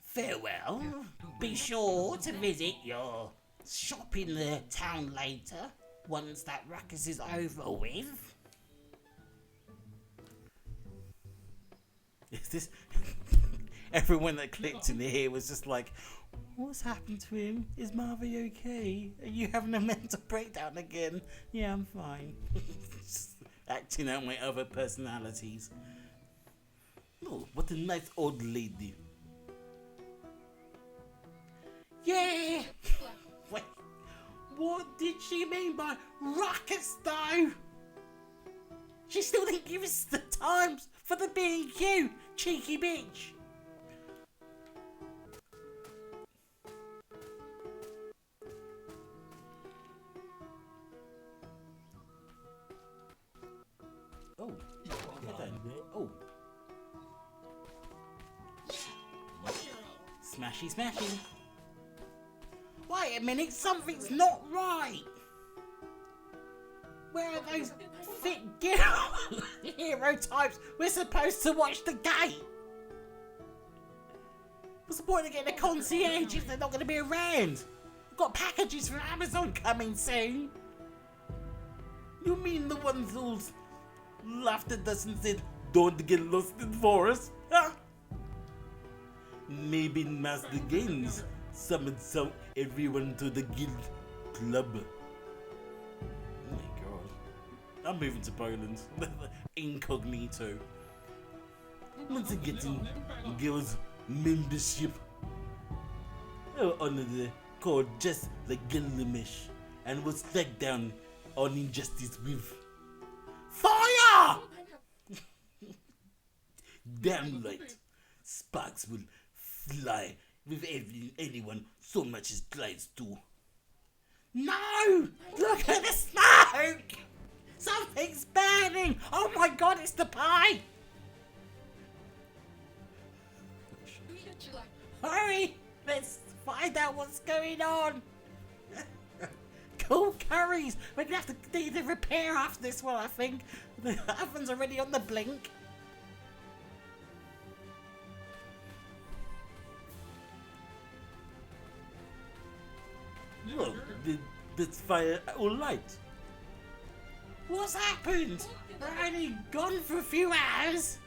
Farewell. Be sure to visit your shop in the town later, once that ruckus is over with. Is this... Everyone that clicked in here was just like, what's happened to him? Is Marvy okay? Are you having a mental breakdown again? Yeah, I'm fine. Just acting out my other personalities. Oh, what a nice old lady. Yeah! Wait, what did she mean by ruckus though? She still didn't give us the times for the B&Q, cheeky bitch. Oh, get down there. Oh. Smashy, smashy. Wait a minute, something's not right. Where are those fit hero types? We're supposed to watch the gate. What's the point of getting a concierge if they're not going to be around? We've got packages from Amazon coming soon. You mean the ones who's laughed at us and said, don't get lost in the forest? Huh? Maybe Master Gaines summoned everyone to the guild club. Oh my god. I'm moving to Poland. Incognito. Once I get in guild membership, I'll honor the code just like Gilgamesh and will strike down on injustice with fire! Damn right. Sparks will fly with anyone so much as tries to. No! Look at the smoke! Something's burning! Oh my god, it's the pie! Hurry! Let's find out what's going on! Cool curries! We're gonna have to do the repair after this one, I think. The oven's already on the blink. Look, this fire all light. What's happened? We're only gone for a few hours.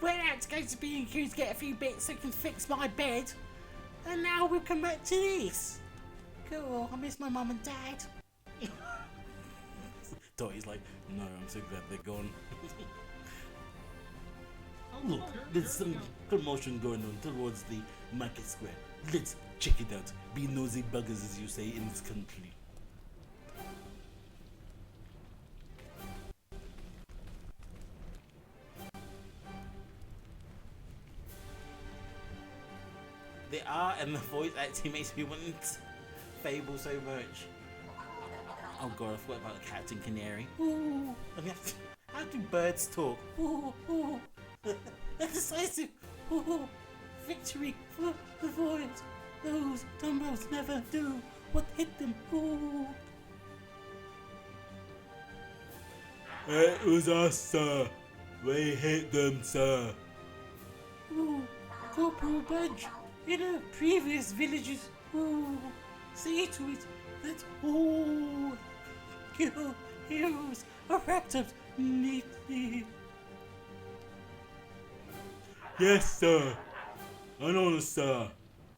We're out to go to B&Q to get a few bits so I can fix my bed. And now we've come back to this. Cool, I miss my mum and dad. Dotty's like, no, I'm so glad they're gone. Look, there's some commotion going on towards the market square. Let's check it out. Be nosy buggers, as you say in this country. They are, and the voice acting makes me want Fable so much. Oh god, I forgot about the Captain Canary. Ooh, how do birds talk? Ooh, ooh. Decisive. Ooh, victory for the void. Those dumbbells never do what hit them. Ooh. It was us, sir. We hit them, sir. Ooh, Corporal Budge. In a previous villages, see to it that all your heroes are wrapped up neatly. Yes, sir. An honor, sir.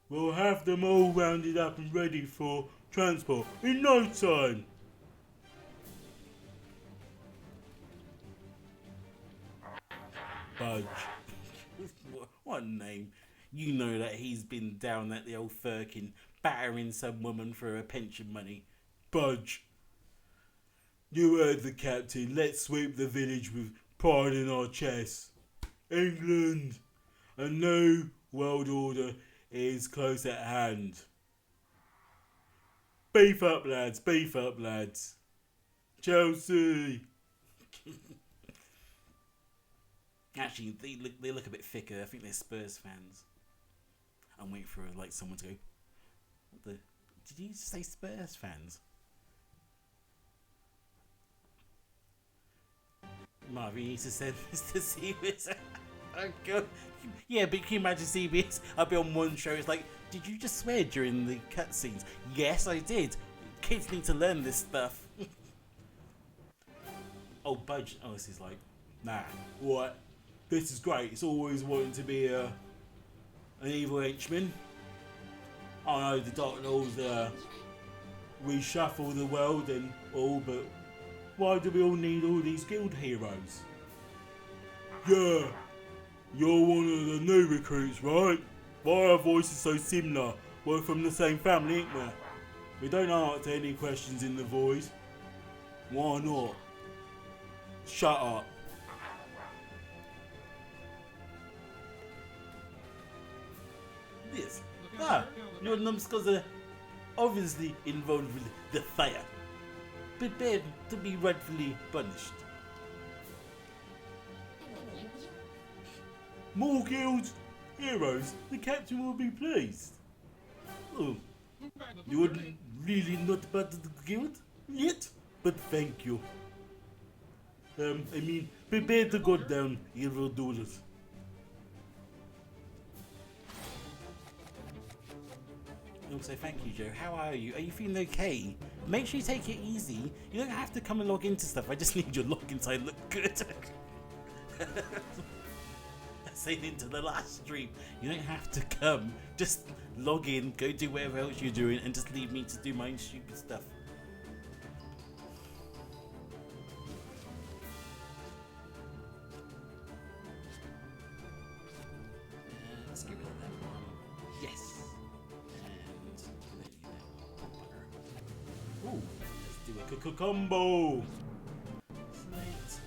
We'll have them all rounded up and ready for transport in no time. Budge. What a name. You know that he's been down at the old Firkin, battering some woman for her pension money. Budge. You heard the captain. Let's sweep the village with pride in our chests. England, a new world order is close at hand. Beef up, lads. Beef up, lads. Chelsea. Actually, they look a bit thicker. I think they're Spurs fans. I'm waiting for like someone to go. What the? Did you say Spurs fans? Marvin, you need to send this to CBS. Oh God. Yeah, but can you imagine CBS? I'll be on one show. It's like, did you just swear during the cutscenes? Yes, I did. Kids need to learn this stuff. Oh, Budge. Oh, this is like, nah. What? This is great. It's always wanting to be an evil henchman. I know the Dark Lords reshuffle the world and all, but why do we all need all these guild heroes? Yeah, you're one of the new recruits, right? Why are our voices so similar? We're from the same family, ain't we? We don't answer any questions in the voice. Why not? Shut up. This. Your numbskulls are obviously involved with the fire. Prepared to be rightfully punished. More guilds, heroes, the captain will be pleased. Oh, you are really not part of the guild yet? But thank you. I mean, prepare to go down, evil doers. Also, thank you, Joe. How are you? Are you feeling okay? Make sure you take it easy. You don't have to come and log into stuff. I just need your login so I look good. I said into the last stream. You don't have to come. Just log in, go do whatever else you're doing, and just leave me to do my stupid stuff. Let's get rid of that one. Yes. Ooh, let's do a combo. Select.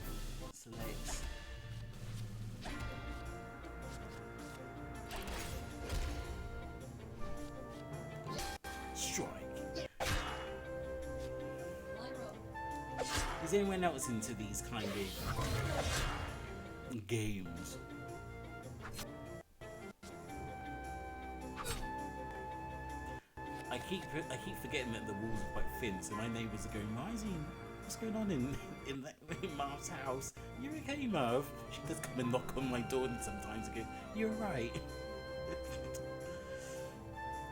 Strike. Is anyone else into these kind of games? I keep forgetting that the walls are quite thin, so my neighbours are going, what's going on in Marv's house? You okay, Marv? She does come and knock on my door and sometimes and go, you're right.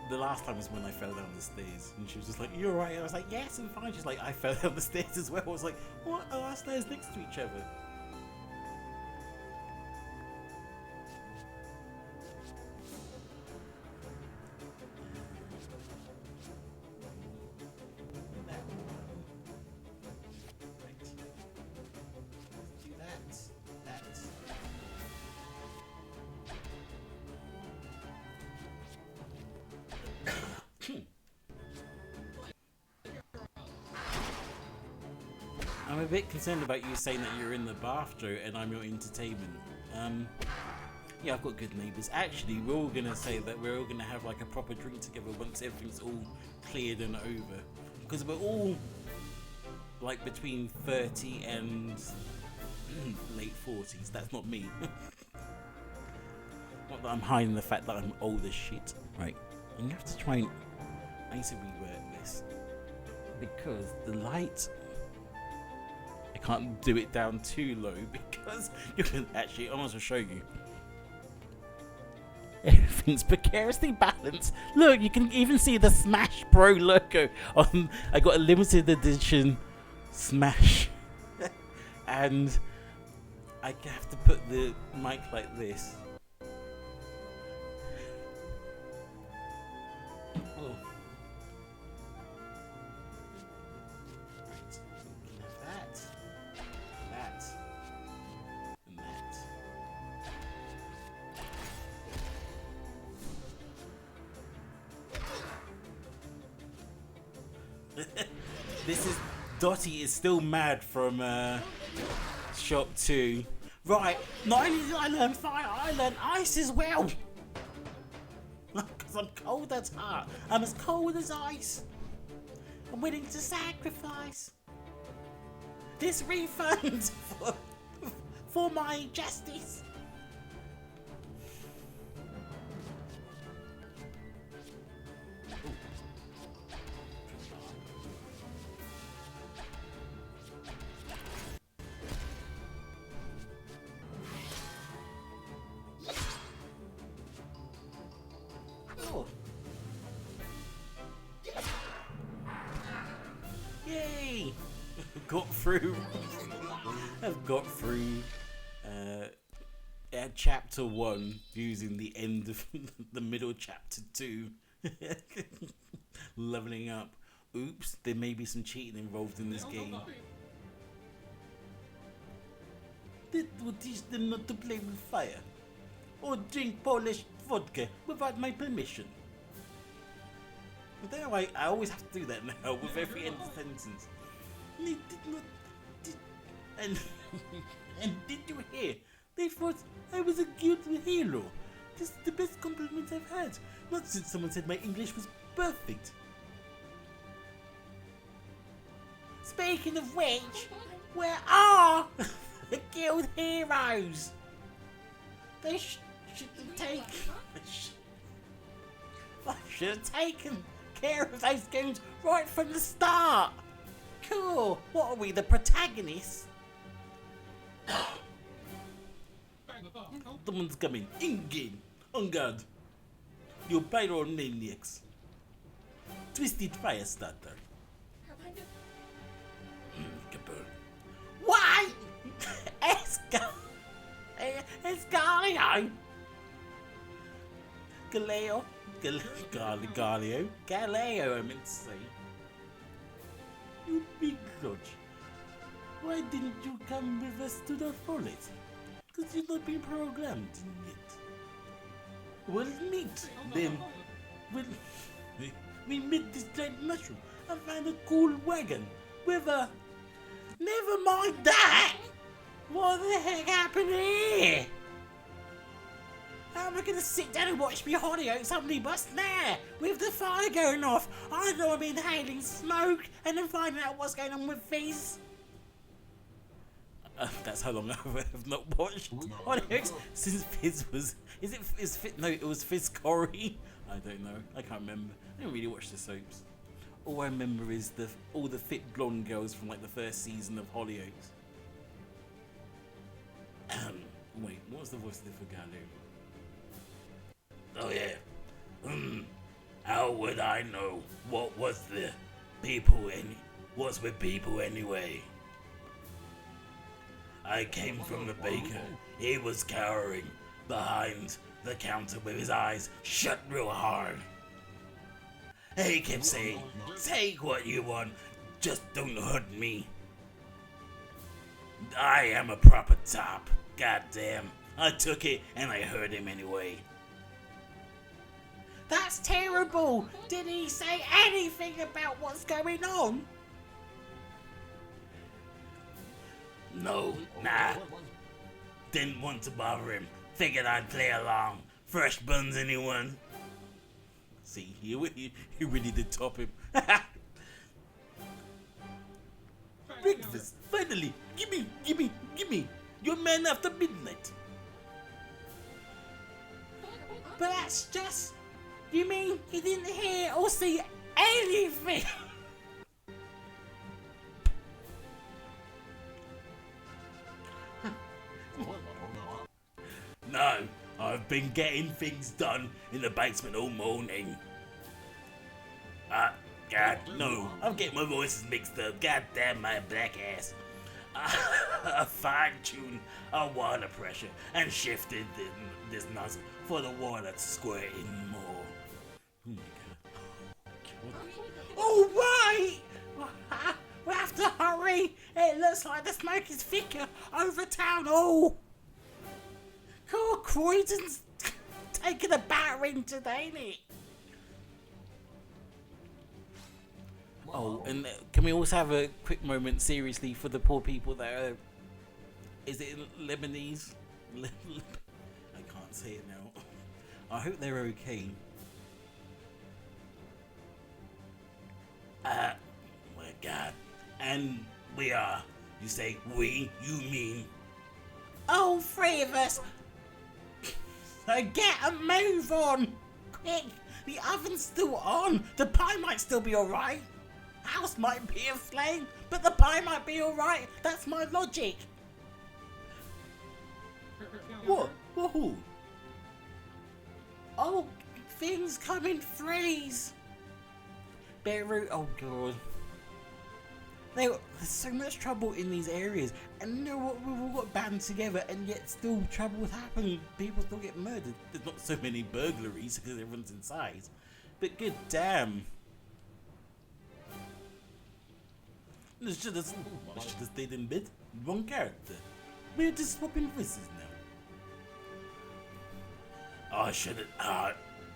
The last time was when I fell down the stairs and she was just like, you're right. I was like, yes, I'm fine. She's like, I fell down the stairs as well. I was like, what? Oh, our stairs next to each other. I'm a bit concerned about you saying that you're in the bath, Joe, and I'm your entertainment. Yeah, I've got good neighbours. Actually, we're all going to say that we're all going to have like a proper drink together once everything's all cleared and over. Because we're all like between 30 and late 40s. That's not me. Not that I'm hiding the fact that I'm old as shit. Right, and you have to try and... I need to rework this. Because the light... I can't do it down too low because you can actually, I want to show you. Everything's precariously balanced. Look, you can even see the Smash Bro logo on. I got a limited edition Smash, and I have to put the mic like this. Oh. This is Dottie is still mad from shop 2. Right, not only did I learn fire, I learned ice as well. Because I'm cold as heart. I'm as cold as ice. I'm willing to sacrifice this refund for my justice. Oh. Yay! Got through. I've got through chapter 1 using the end of the middle chapter 2. Leveling up. Oops, there may be some cheating involved in this game. That will teach them not to play with fire or drink Polish vodka without my permission. But then I always have to do that now with every end sentence. They did not. And did you hear? They thought I was a guilty hero. This is the best compliment I've had. Not since someone said my English was perfect. Speaking of which, where are the guild heroes? They should have taken. I should have taken care of those goons right from the start. Cool. What are we, the protagonists? Someone's coming. In-game. On guard. You pyromaniacs. Twisted fire starter. Kaboom. Why? Escalio. Galileo, I meant to say. You big grudge. Why didn't you come with us to the forest? Because you've not been programmed yet. We'll meet them. We met this giant mushroom and found a cool wagon with a... Never mind that! What the heck happened here? How am I going to sit down and watch me Hollyoaks omnibus there with the fire going off? I know I'm inhaling smoke and then finding out what's going on with Fizz. That's how long I've not watched Hollyoaks since Fizz was... No, it was Fizz Corey. I don't know. I can't remember. I didn't really watch the soaps. All I remember is all the fit blonde girls from like the first season of Hollyoaks. Wait, what was the voice of the Fugalu? Oh yeah. How would I know what was the what's with people anyway? I came from the baker. He was cowering behind the counter with his eyes shut real hard. He kept saying, take what you want, just don't hurt me. I am a proper top. Goddamn. I took it and I hurt him anyway. That's terrible! Did he say anything about what's going on? No, nah. Didn't want to bother him. Figured I'd play along. Fresh buns, anyone? See, you really did top him. Breakfast, finally! Gimme! Your man after midnight. But that's just... You mean he didn't hear or see anything? No, I've been getting things done in the basement all morning. God, no, I'm getting my voices mixed up. God damn my black ass. I fine-tuned our water pressure and shifted this nozzle for the water to squirt in more. Oh my god. All right! We have to hurry! It looks like the smoke is thicker over town hall. Cool, Croydon's taking a battering today, ain't it? Oh, and can we also have a quick moment, seriously, for the poor people that are... Is it Lebanese? I can't say it now. I hope they're okay. God. And we are. You say we, you mean. All three of us. So get a move on. Quick. The oven's still on. The pie might still be alright. House might be a flame, but the pie might be alright. That's my logic. What? Whoa. Oh, things come in threes. Beetroot, oh god. There's so much trouble in these areas, and you know what? We've all got band together, and yet still trouble's happening. People still get murdered. There's not so many burglaries because everyone's inside, but good damn. I should have stayed in bed. Wrong character. We're just swapping voices now. Oh, I should have. Oh,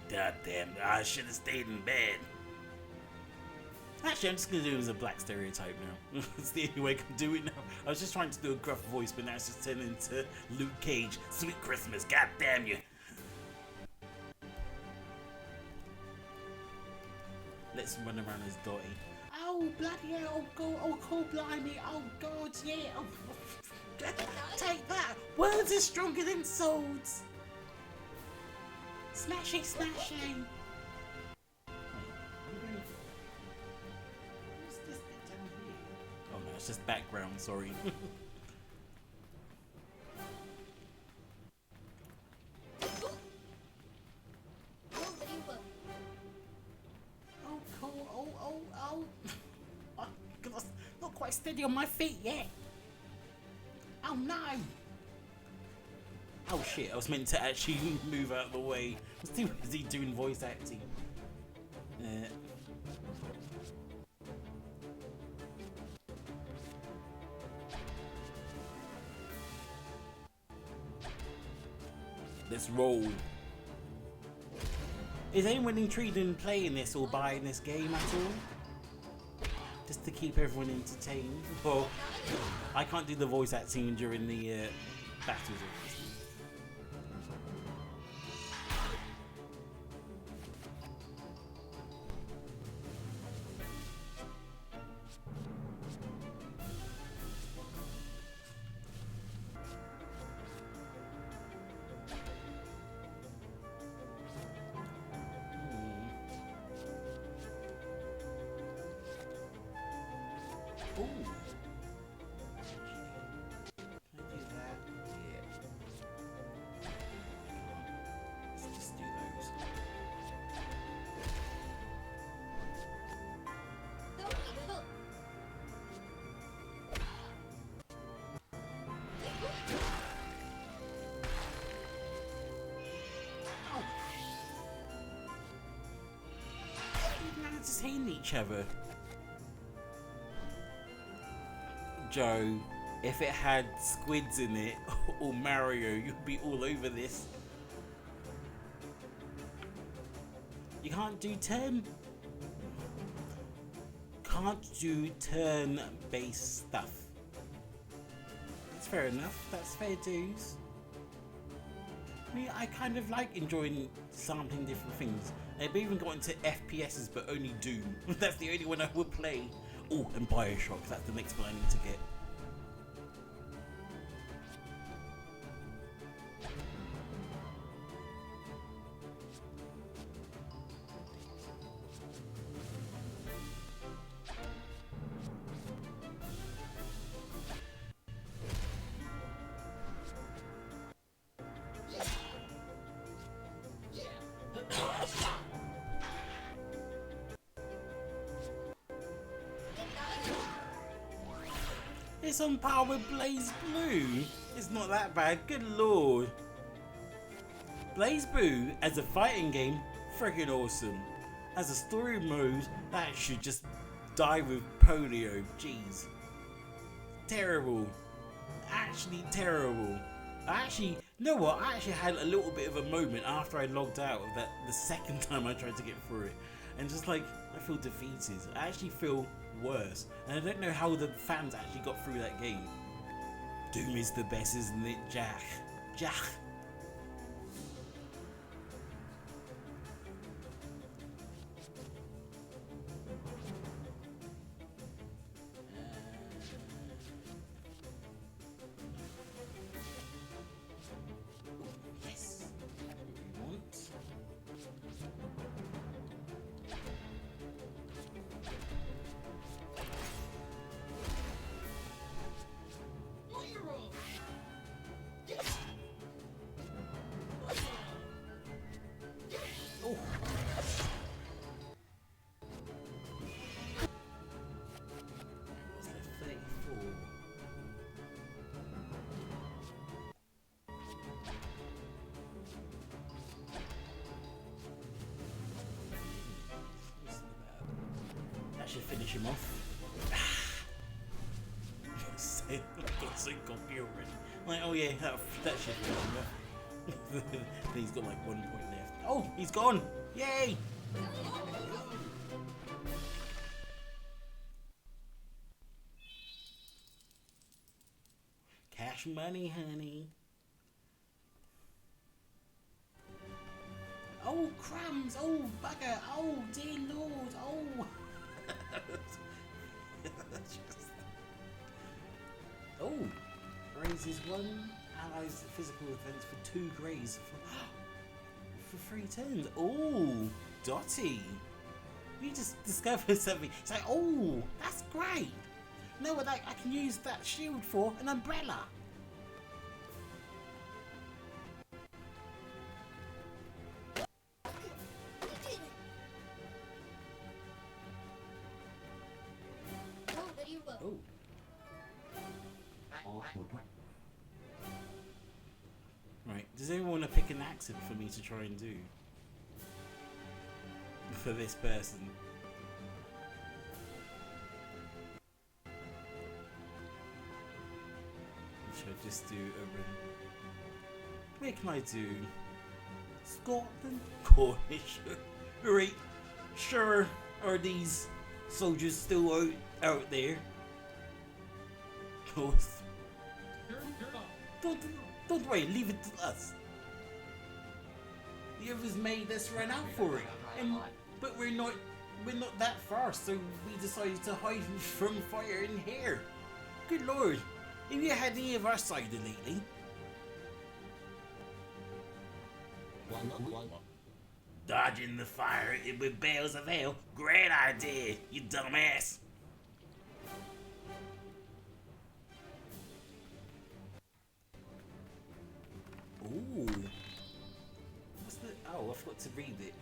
goddamn! I should have stayed in bed. Actually, I'm just gonna do it as a black stereotype now. It's the only way I can do it now. I was just trying to do a gruff voice, but now it's just turned into Luke Cage. Sweet Christmas, god damn you. Let's run around as Dottie. Oh, bloody hell, oh, cool, blimey, oh, God, yeah, oh, take that. Words are stronger than swords. Smashing, smashing. Oh no, it's just background, sorry. Oh, cool, oh. I'm not quite steady on my feet yet. Oh no. Oh shit, I was meant to actually move out of the way. I was too busy doing voice acting. Let's roll. Is anyone intrigued in playing this or buying this game at all? Just to keep everyone entertained? Well, I can't do the voice acting during the battles, obviously. Ooh. Can I do that? Yeah. Let's just do those. Oh. They're just hitting each other. Joe, if it had squids in it or Mario, you'd be all over this. You can't do turn based stuff. That's fair enough. That's fair dues. I mean, I kind of like enjoying sampling different things. I've even got into FPSs, but only Doom. That's the only one I would play. Oh, and Bioshock, that's the next one I need to get. It's on par with Blaze Blue. It's not that bad, good lord. Blaze Blue as a fighting game, freaking awesome. As a story mode, that should just die with polio. Jeez. Terrible. Actually terrible. You know what? I actually had a little bit of a moment after I logged out of that the second time I tried to get through it. And just like, I feel defeated. I actually feel worse. And I don't know how the fans actually got through that game. Doom is the best, isn't it? Jack. him off. I got so cocky already. Like, oh yeah, that should finish him off. He's got like 1 point left. Oh, he's gone! Yay! Cash money, honey. Oh, crumbs! Oh, bugger! Oh, dear lord! Oh! Oh! Raises 1 ally's physical defense for 2 grays for 3 turns. Oh! Dotty! You just discovered something. It's like, oh! That's great! Know what I can use that shield for? An umbrella! Oh. Right, does anyone want to pick an accent for me to try and do? For this person. Should I just do a where can I do? Scotland? Cornish? Right, sure, are these soldiers still out there? Don't worry, leave it to us. The others made us run out for it, but we're not that far, so we decided to hide from fire in here. Good lord, have you had any of our cider lately? Dodging the fire with bales of ale? Great idea, you dumbass. Ooh. What's the... Oh, I forgot to read it.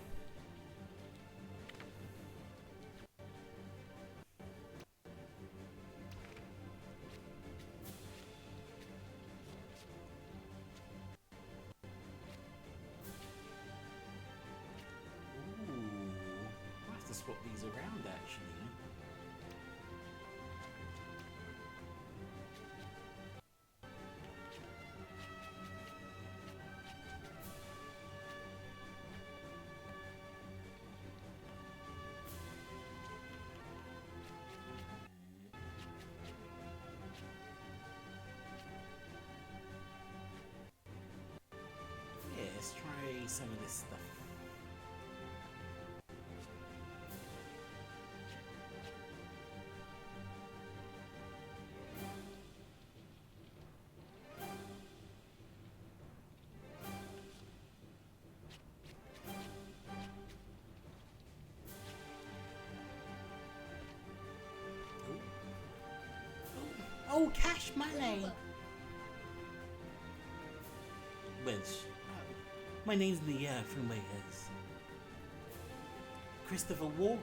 Ooh. I have to swap these around, actually. Let's try some of this stuff. Oh, cash money! Which? My name's Nia from Wales. Christopher Wall.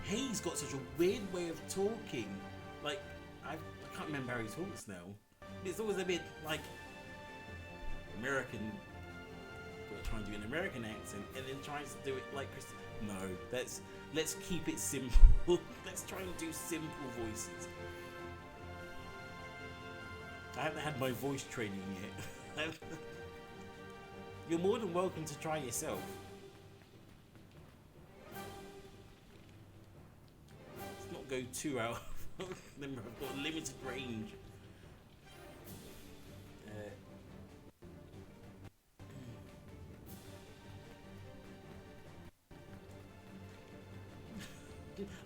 He's got such a weird way of talking. Like, I can't remember how he talks now. It's always a bit like American. Got to try and do an American accent, and then tries to do it like Chris. No, let's keep it simple. Let's try and do simple voices. I haven't had my voice training yet. You're more than welcome to try yourself. Let's not go too out. Remember, I've got a limited range.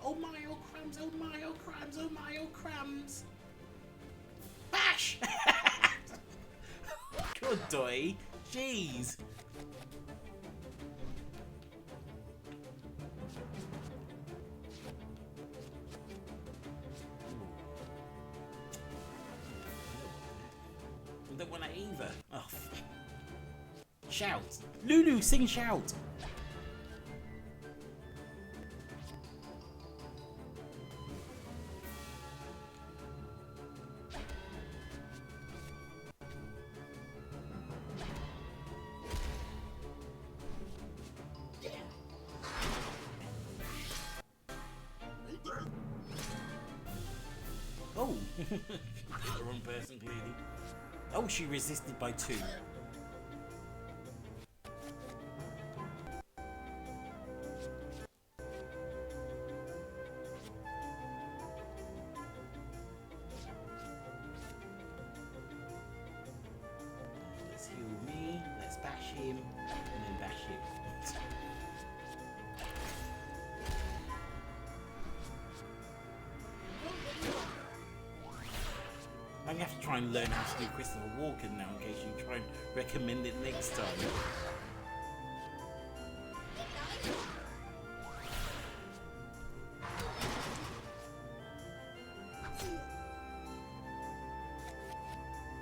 Oh my, oh crumbs, oh my, oh crumbs, oh my, oh crumbs. Bash! Good boy. Jeez. I don't want to either. Oh. Shout. Lulu, sing shout. Oh, the wrong person clearly. Oh, she resisted by 2. Let's heal me. Let's bash him, and then bash him. I'm gonna have to try and learn how to do Christopher Walken now in case you try and recommend it next time.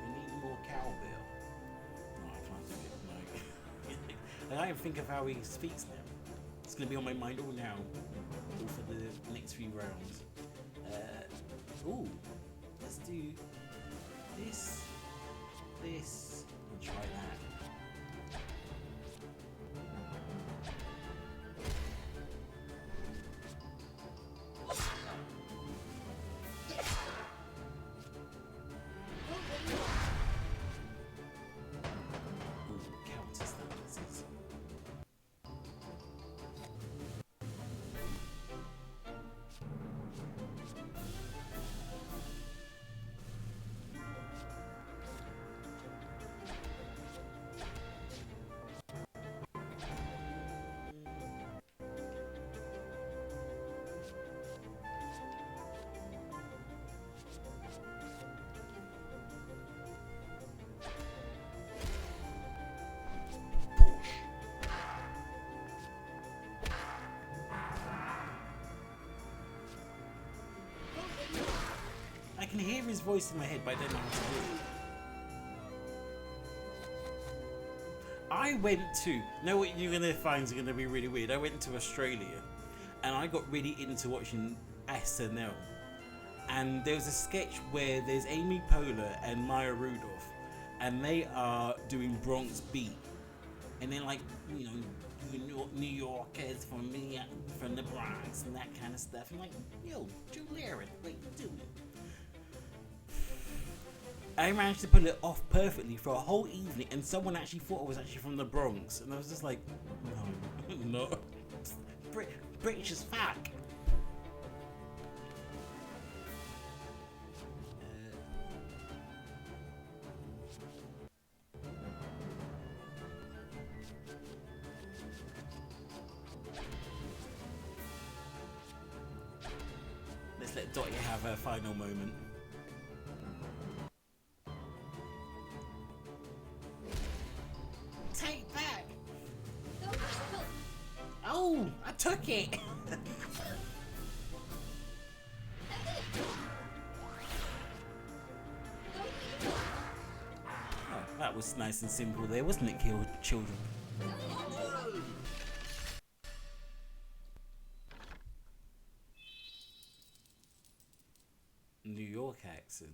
We need more cowbell. No, I can't do it. No. I can't even think of how he speaks now. It's gonna be on my mind all now. All for the next few rounds. Ooh, let's do this, and try that. Ooh, counter stances. I can hear his voice in my head, but I don't know how to do it. I went to, know what you're gonna find is gonna be really weird. I went to Australia, and I got really into watching SNL. And there was a sketch where there's Amy Poehler and Maya Rudolph, and they are doing Bronx Beat, and they're like, you know, New Yorkers from me, from the Bronx, and that kind of stuff. I'm like, yo, Julia, what you doing? I managed to pull it off perfectly for a whole evening, and someone actually thought I was actually from the Bronx, and I was just like, no, no, British as fuck. Let's let Dottie have her final moment. Take that! Oh, I took it! Oh, that was nice and simple there, wasn't it, kill children? New York accent.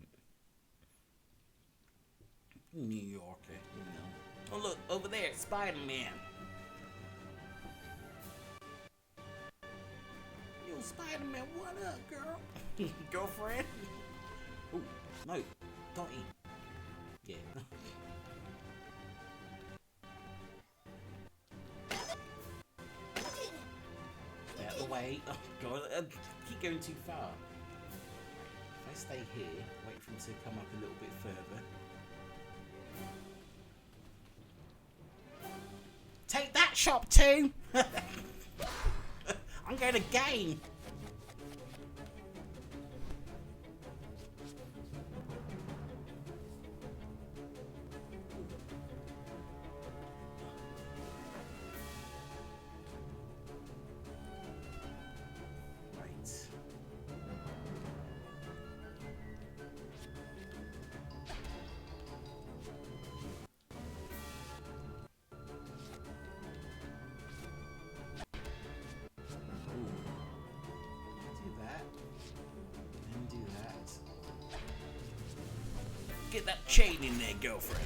New Yorker, you know. Oh look, over there, Spider-Man. Yo, Spider-Man, what up, girl? Girlfriend? Ooh, no, Dottie. Yeah. Out of the way. Oh god, I keep going too far. If I stay here, wait for him to come up a little bit further. Take that, Shop 2! I'm going to game! Get that chain in there, girlfriend.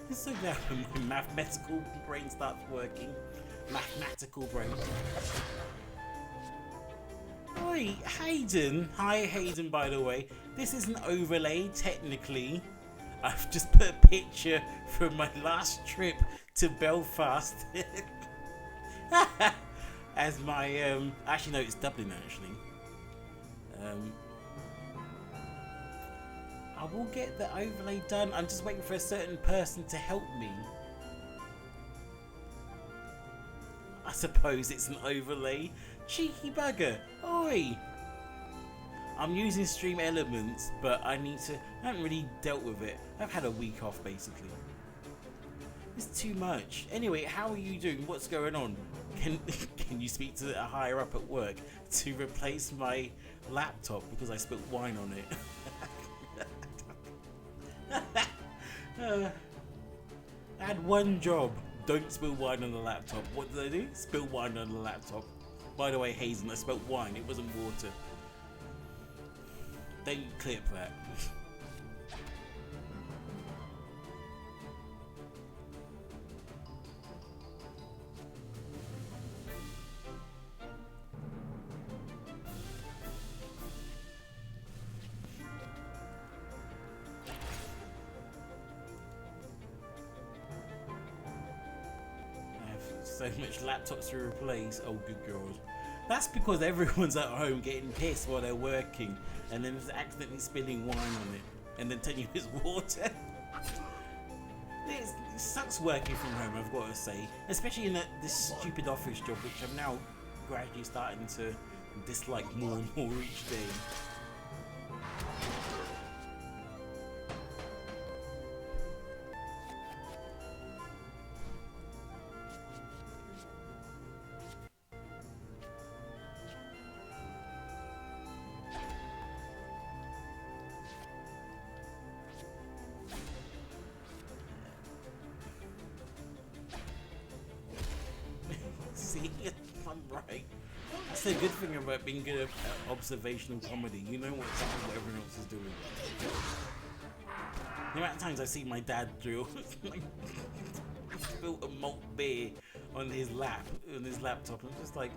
I'm so glad now my mathematical brain starts working. Mathematical brain. Oi, Hayden. Hi, Hayden, by the way. This is an overlay, technically. I've just put a picture from my last trip to Belfast. As my, actually no, it's Dublin, actually. I will get the overlay done. I'm just waiting for a certain person to help me. I suppose it's an overlay. Cheeky bugger. Oi! I'm using Stream Elements, but I haven't really dealt with it. I've had a week off, basically. It's too much. Anyway, how are you doing? What's going on? Can you speak to a higher up at work to replace my laptop because I spilled wine on it? I had one job. Don't spill wine on the laptop. What did I do? Spill wine on the laptop. By the way, Hazen, I spilled wine. It wasn't water. Don't clip that. So much laptops to replace. Oh, good God. That's because everyone's at home getting pissed while they're working and then it's accidentally spilling wine on it and then telling you it's water. It sucks working from home, I've got to say. Especially in this stupid office job, which I'm now gradually starting to dislike more and more each day. See, I'm right. That's the good thing about being good at observational comedy. You know what everyone else is doing. The amount of times I see my dad drill, spilt a malt beer on his laptop. I'm just like,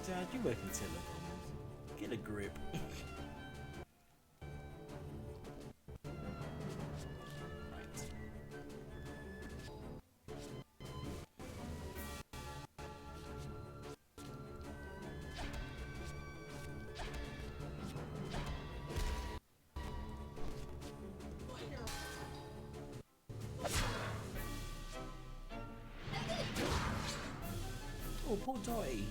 Dad, you work in telecoms. Get a grip. Oh, poor Dottie.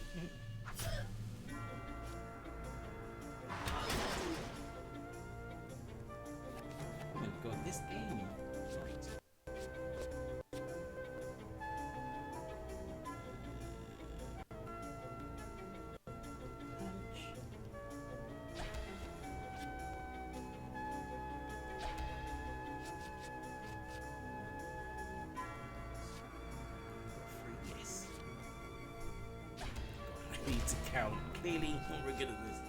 Oh my God, this game. Need to count. Clearly, not very good at this.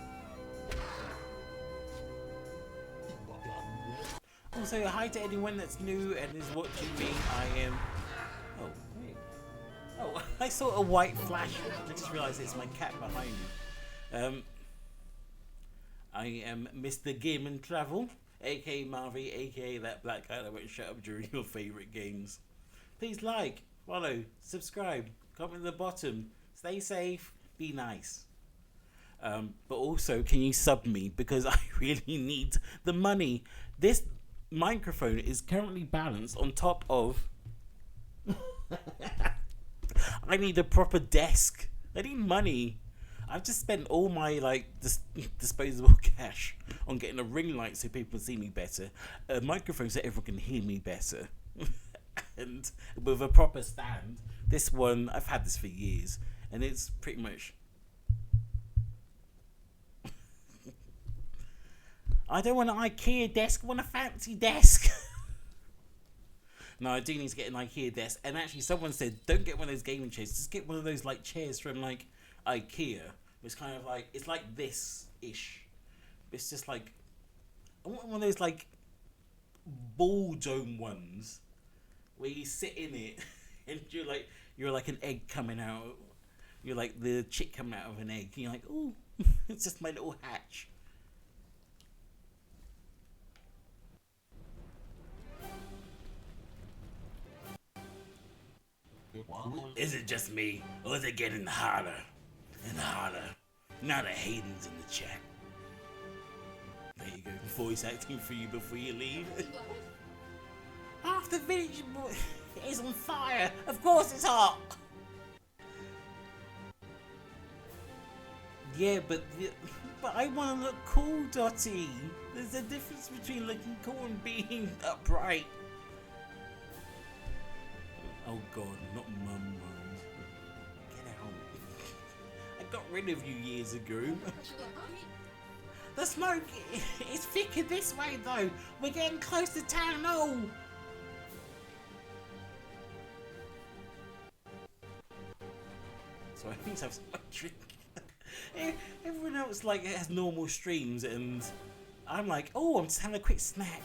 Also, hi to anyone that's new and is watching me. I am. Oh, wait. Oh, I saw a white flash. I just realised it's my cat behind me. I am Mr. Game and Travel, aka Marvy, aka that black guy that won't shut up during your favourite games. Please like, follow, subscribe, comment at the bottom. Stay safe. Be nice. But also, can you sub me? Because I really need the money. This microphone is currently balanced on top of... I need a proper desk. I need money. I've just spent all my disposable cash on getting a ring light so people can see me better, a microphone so everyone can hear me better, and with a proper stand. This one, I've had this for years. And it's pretty much... I don't want an IKEA desk, I want a fancy desk. No, I do need to get an IKEA desk. And actually someone said, don't get one of those gaming chairs, just get one of those chairs from IKEA. It's kind of it's like this-ish. It's just I want one of those ball dome ones where you sit in it and you're like an egg coming out. You're like the chick coming out of an egg. And you're like, oh, it's just my little hatch. Is it just me, or is it getting harder and harder? Now that Hayden's in the chat. There you go, voice acting for you before you leave. Half the village is on fire. Of course it's hot. Yeah, but I want to look cool, Dottie. There's a difference between looking cool and being upright. Oh God, not mum mode. Get out. I got rid of you years ago. The smoke is thicker this way though. We're getting close to town hall. So I need to have some drink. Everyone else like has normal streams and I'm like, oh, I'm just having a quick snack.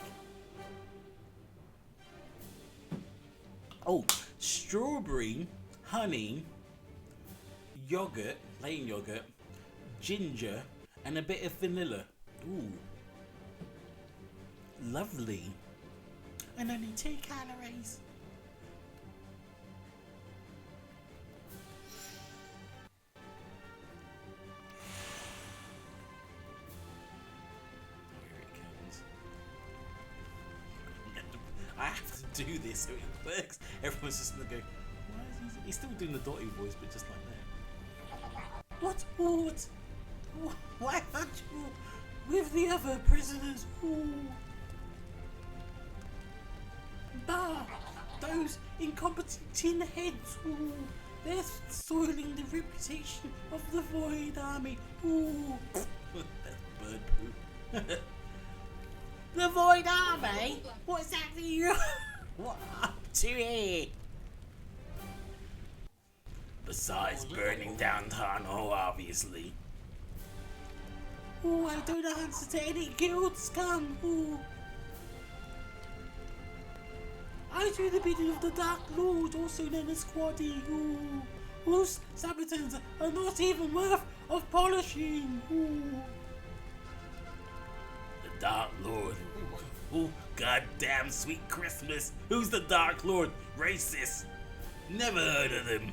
Oh, strawberry, honey, yogurt, plain yogurt, ginger, and a bit of vanilla. Ooh. Lovely. And only 2 calories. Here it comes. I have to do this so it works. Everyone's just gonna go, why is he's still doing the Dottie voice, but just like that. What? What? Why aren't you with the other prisoners? Ooh. Bah! Those incompetent tin heads! Ooh. They're soiling the reputation of the Void Army! Ooh. That's bird poo. The Void Army? What exactly you what up to here? Besides burning down town hall, obviously. Ooh, I don't answer to any guild scum. Ooh. I do the bidding of the Dark Lord, also known as Squaddy. Ooh. Whose saboteurs are not even worth of polishing. Ooh. The Dark Lord. Ooh, goddamn sweet Christmas. Who's the Dark Lord? Racist. Never heard of them.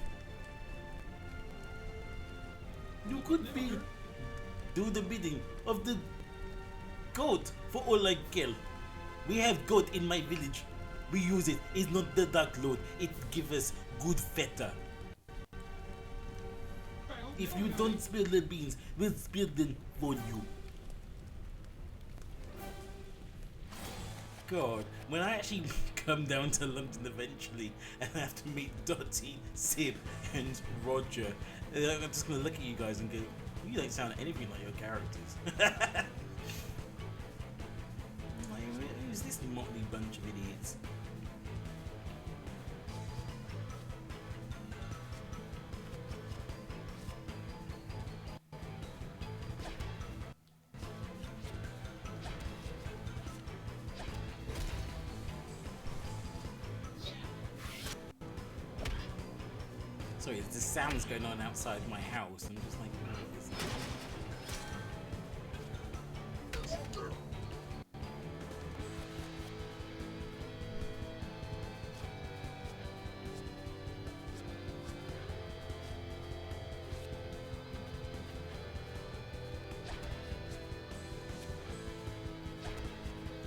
You could be do the bidding of the God for all I kill. We have God in my village. We use it. It's not the Dark Lord. It gives us good feta. If you don't spill the beans, we'll spill them for you. God, when I actually come down to London eventually and I have to meet Dottie, Sib, and Roger, I'm just gonna look at you guys and go, you don't sound anything like your characters. Like, who's this motley bunch of idiots? Sorry, there's sounds going on outside my house, and I'm just like, what is that?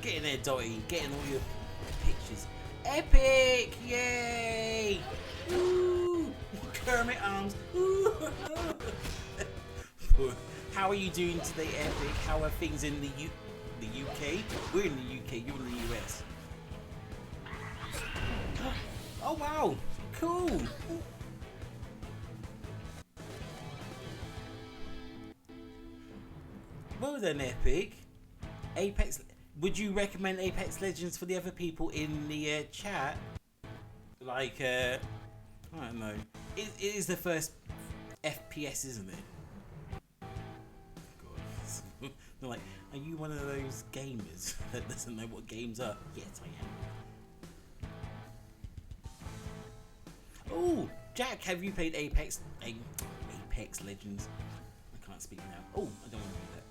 Get in there, Dottie. Get in all your pictures. Epic! Yay! Woo! Kermit arms. Woo! How are you doing today, Epic? How are things in the UK? We're in the UK. You're in the US. Oh wow! Cool. Well then, Epic. Apex. Would you recommend Apex Legends for the other people in the chat? Like, I don't know. It is the first FPS, isn't it? God. They're like, are you one of those gamers that doesn't know what games are? Yes, I am. Oh, Jack, have you played Apex Legends? I can't speak now. Oh, I don't want to do that.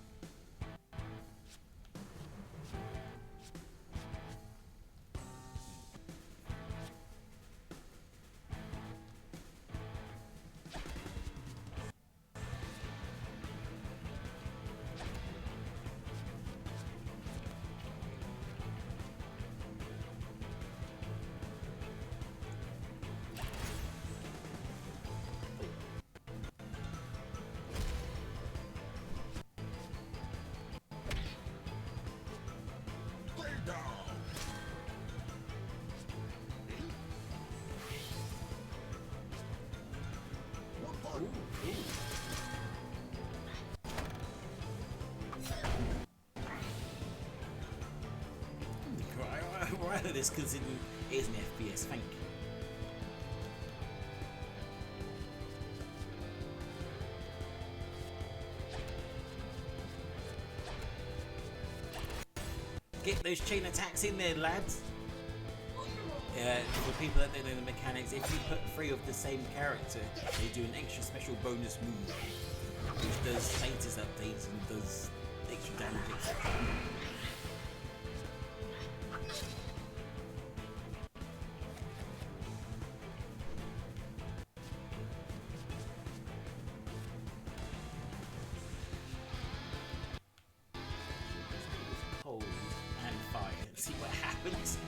Right, this considering it is an FPS. Thank you. Get those chain attacks in there, lads. For people that don't know the mechanics, if you put 3 of the same character, they do an extra special bonus move, which does status updates and does extra damage, etc. Hold and fire and see what happens.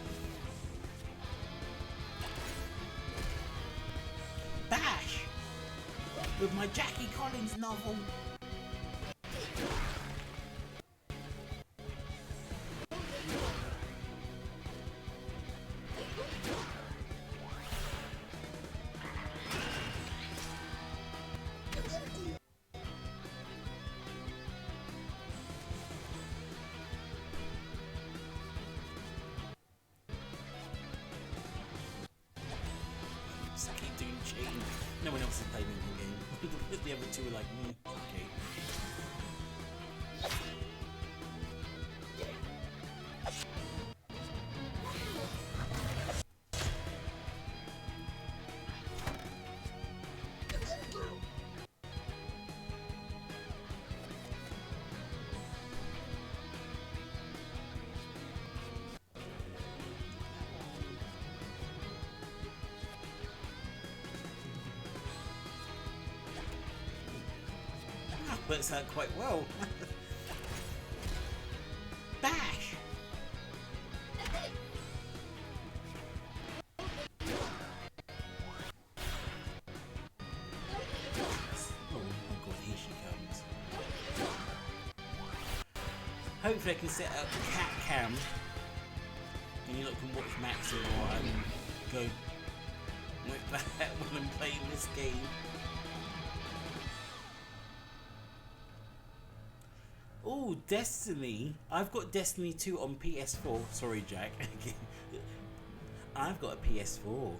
Bash! With my Jackie Collins novel. Keep doing chain. No one else is playing the game. The other two are like, okay. Works out quite well. Bash! Oh my god, here she comes. Hopefully I can set up cat cam and you lot can watch Maxim or go with that when I'm playing this game. Oh, Destiny. I've got Destiny 2 on PS4. Sorry, Jack. I've got a PS4.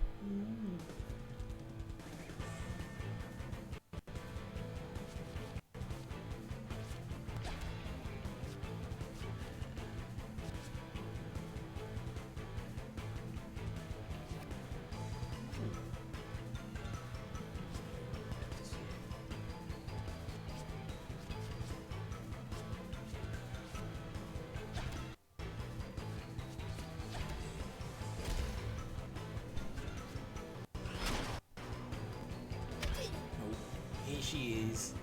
Here she is.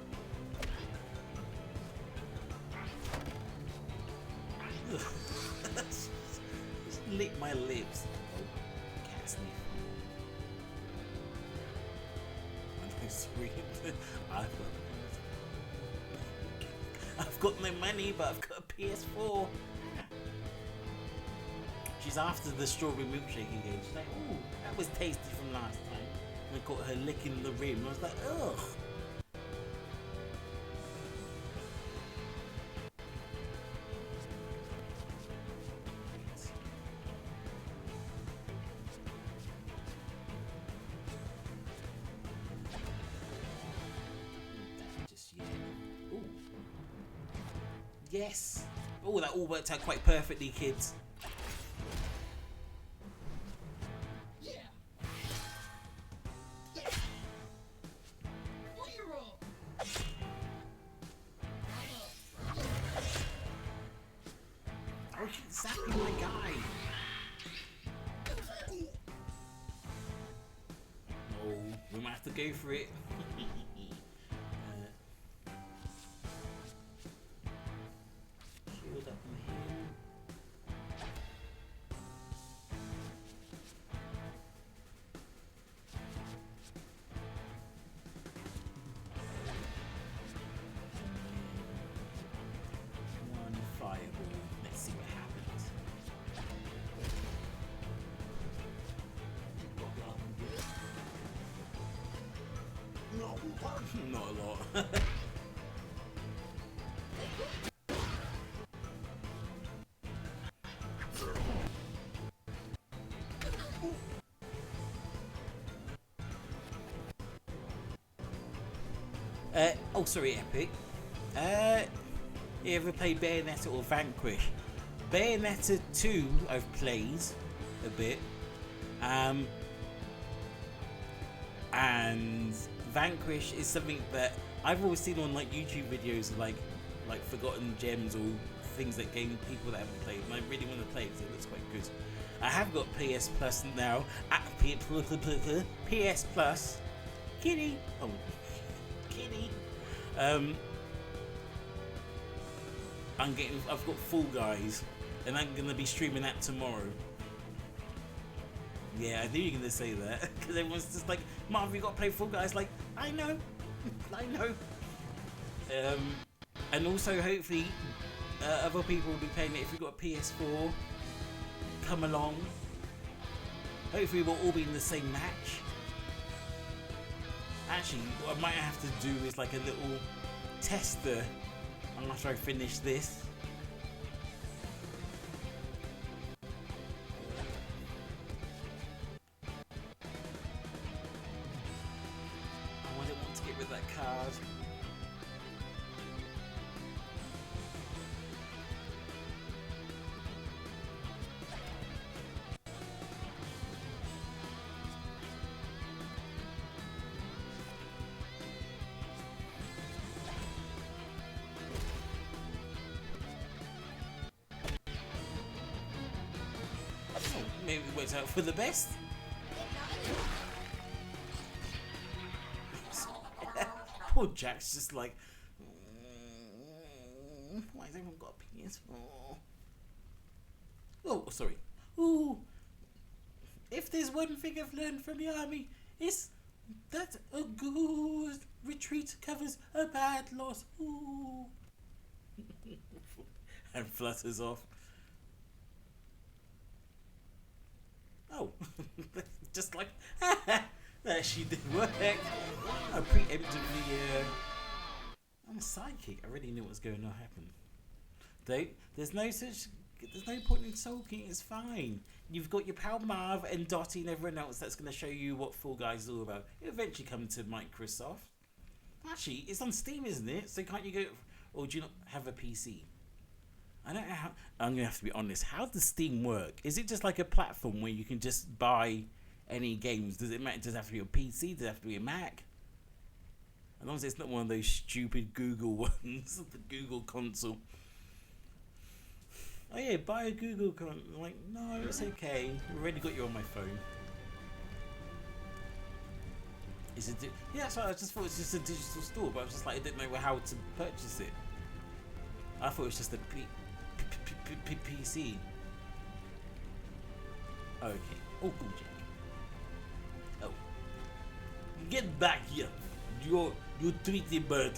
Just lick my lips. Oh, cat sniff. I'm sorry. I've got no money, but I've got a PS4. She's after the strawberry milkshake again. She's like, ooh, that was tasty from last time. And I got her licking the rim. I was like, ugh. Just yet. Ooh. Yes. Oh, that all worked out quite perfectly, kids. guy. Oh, we might have to go for it. Shield up on him. One fireball. Let's see what happens. Not a lot. Oh, sorry, Epic. You ever play Bayonetta or Vanquish? Bayonetta 2 I've played a bit. And Vanquish is something that I've always seen on like YouTube videos, like forgotten gems or things that game people that haven't played, and I really want to play it because it looks quite good. I have got PS Plus now. PS Plus. Kitty. Oh, kitty. I've got Fall Guys, and I'm gonna be streaming that tomorrow. Yeah, I knew you were gonna say that because everyone's just like, "Marv, you got to play Fall Guys." Like, I know, I know. And also, hopefully, other people will be playing it. If you've got a PS4, come along. Hopefully, we'll all be in the same match. Actually, what I might have to do is like a little tester after I finish this. Oh, I didn't want to get rid of that card. Maybe it works out for the best. Poor Jack's just like, why has everyone got a PS4? Oh, sorry. Ooh, if there's one thing I've learned from the army, it's that a good retreat covers a bad loss. Ooh. And flutters off. Oh, just like that, she did work. I preemptively. I'm a psychic. I already knew what was going to happen. There's no point in sulking. It's fine. You've got your pal Marv and Dottie and everyone else that's going to show you what Fall Guys is all about. It'll eventually come to Microsoft. Actually, it's on Steam, isn't it? So can't you go? Or do you not have a PC? I don't know how. I'm gonna have to be honest. How does Steam work? Is it just like a platform where you can just buy any games? Does it matter? Does it have to be a PC? Does it have to be a Mac? As long as it's not one of those stupid Google ones, the Google console. Oh yeah, buy a Google console. I'm like, no, it's okay. I've already got you on my phone. Is it? Yeah, that's right. I just thought it was just a digital store, but I was just like, I didn't know how to purchase it. I thought it was just a PC. Okay. Oh, cool, Jack. Oh. Get back here, you tricky bird.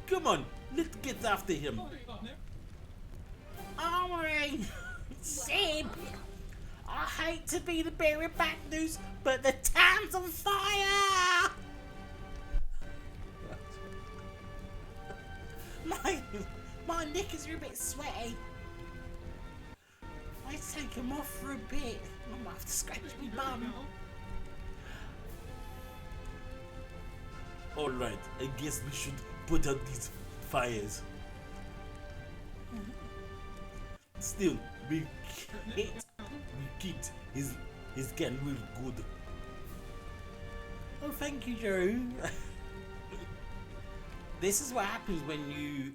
Come on, let's get after him. Alright, Sib. I hate to be the bearer of bad news, but the town's on fire. My knickers are a bit sweaty. I take them off for a bit. I might have to scratch me bum. Alright, I guess we should put out these fires. Still, we kicked his gun real good. Oh, thank you, Joe. This is what happens when you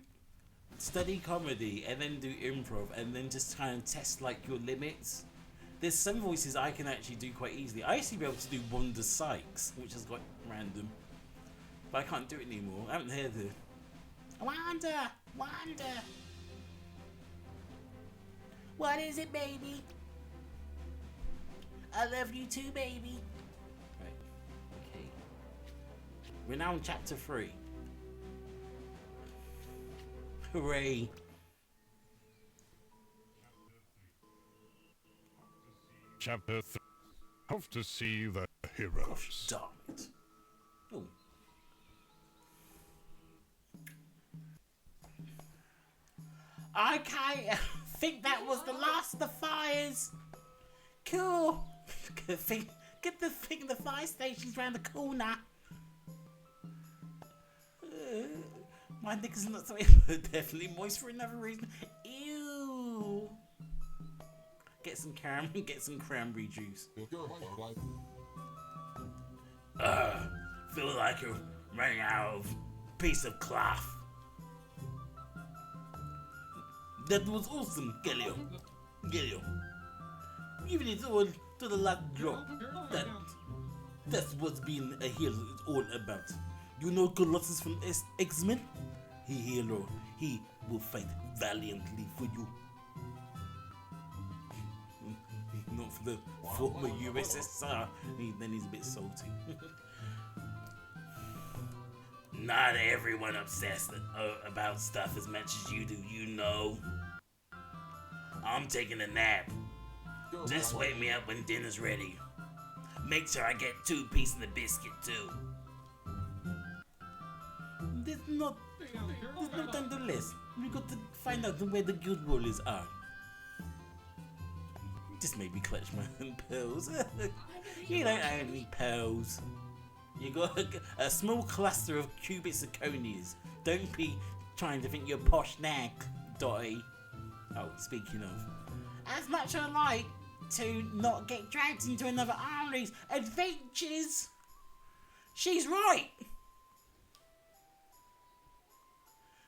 study comedy and then do improv and then just kind of test like your limits. There's some voices I can actually do quite easily. I used to be able to do Wanda Sykes, which is quite random, but I can't do it anymore. I haven't heard it. Wanda, what is it, baby? I love you too, baby. Right, okay. We're now in chapter 3. Hooray! Chapter 3. Off to see the Gosh, heroes. darn it. Oh. Okay, I think that was the last of the fires. Cool. Get the thing, the fire station's round the corner. My knickers are not so definitely moist for another reason. Ew. Get some cranberry juice. Feel like you're running out of piece of cloth. That was awesome, Galileo. Even it's all to the last drop. That's what's being a hero is all about. You know Colossus from X-Men? Hero. He will fight valiantly for you. Not for the former USSR. Then he's a bit salty. Not everyone obsessed about stuff as much as you do, you know. I'm taking a nap. Just wake me up when dinner's ready. Make sure I get 2 pieces of the biscuit too. There's no time to list. We got to find out where the guild rollers are. Just made me clutch my pearls. You don't own any pearls. You got a small cluster of cubic zirconias. Don't be trying to think you're posh now, Dottie. Oh, speaking of. As much as I like to not get dragged into another Ari's adventures, she's right.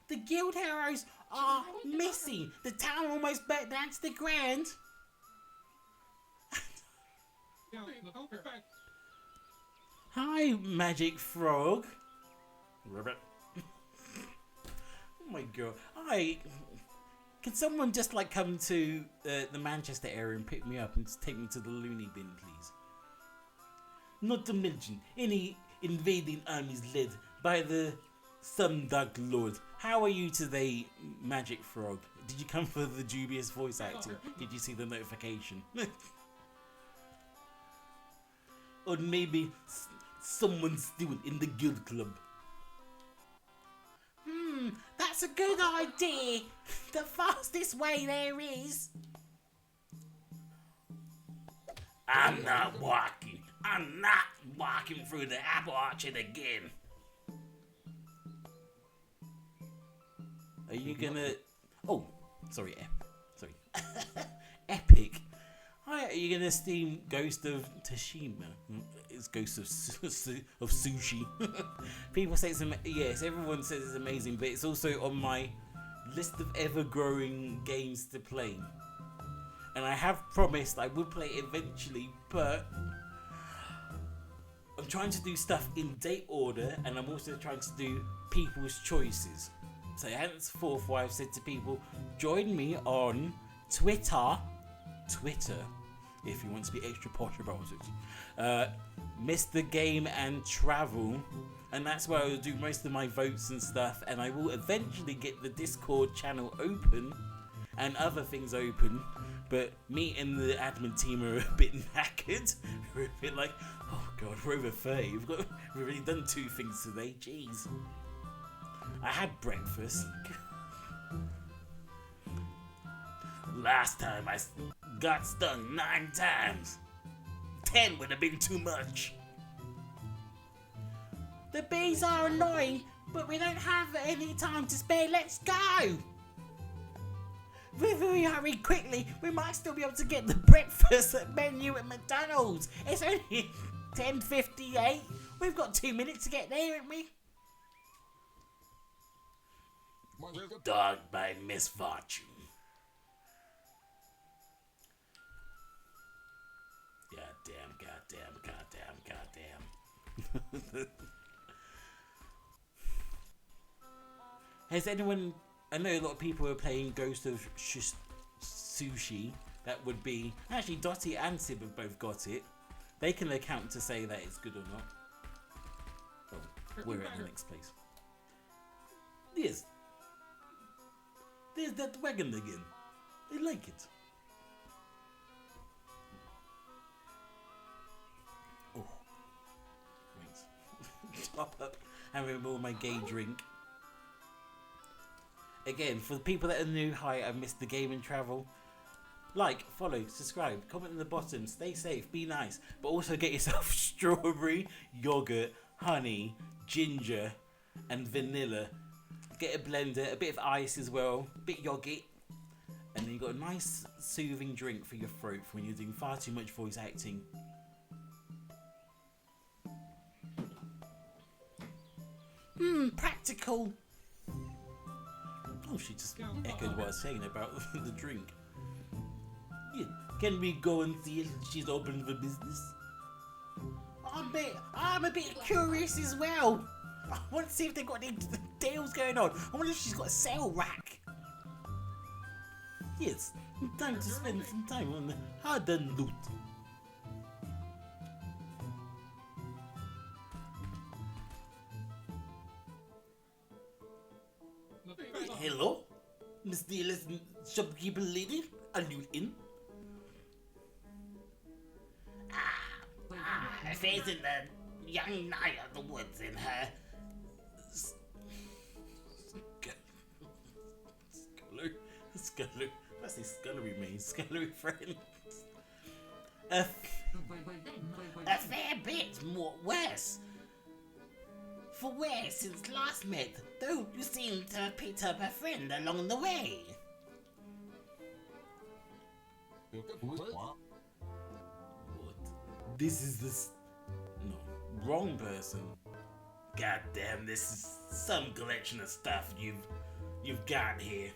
The guild heroes are missing. The town almost burnt down to the ground. Hi, Magic Frog. Ribbit. Oh my god. Hi. Can someone just like come to the Manchester area and pick me up and just take me to the loony bin, please? Not to mention any invading armies led by the Sun Dark Lord. How are you today, Magic Frog? Did you come for the dubious voice acting? Did you see the notification? Or maybe someone's still in the guild club. That's a good idea. The fastest way there is. I'm not walking through the apple orchard again. Are you gonna... Oh, sorry, Epic. Hi, are you gonna steam Ghost of Tsushima? It's Ghost of Sushi. People say it's yes, everyone says it's amazing, but it's also on my list of ever-growing games to play. And I have promised I will play it eventually, but I'm trying to do stuff in date order, and I'm also trying to do people's choices. So henceforth, why I've said to people, join me on Twitter, if you want to be extra posh about it. Mr. Game and Travel, and that's where I'll do most of my votes and stuff, and I will eventually get the Discord channel open and other things open, but me and the admin team are a bit knackered. We're a bit like, oh god, we're over 30, we've already done 2 things today, jeez. I had breakfast. Last time I got stung 9 times. 10 would have been too much. The bees are annoying, but we don't have any time to spare. Let's go! If we hurry quickly, we might still be able to get the breakfast menu at McDonald's. It's only 10:58. We've got 2 minutes to get there, haven't we? Dogged by misfortune. Goddamn. Has anyone... I know a lot of people are playing Ghost of Sushi. That would be... Actually, Dottie and Sib have both got it. They can account to say that it's good or not. Oh, we're at the next place. Yes. There's that wagon again. I like it. Oh. Thanks. Top up and remember my gay drink. Again, for the people that are new, hi, I missed the game and travel. Like, follow, subscribe, comment in the bottom, stay safe, be nice, but also get yourself strawberry, yogurt, honey, ginger, and vanilla. Get a blender, a bit of ice as well, a bit yogurt, and then you've got a nice soothing drink for your throat for when you're doing far too much voice acting. Practical. Oh, she just echoed what I was saying about the drink. Yeah, can we go and see if she's open for business? I'm a bit curious as well. I want to see if they've got any deals going on. I wonder if she's got a sale rack. Yes, time to spend some time on the hard-done loot. Hello, Miss Dealer's shopkeeper lady. Are you in? Her face in the young knight of the woods in her scullery. What's this scullery mean? Scullery friends. A fair bit more worse. For where since last met, though you seem to have picked up a friend along the way. What? This is this... No, wrong person. God damn, this is some collection of stuff you've got here.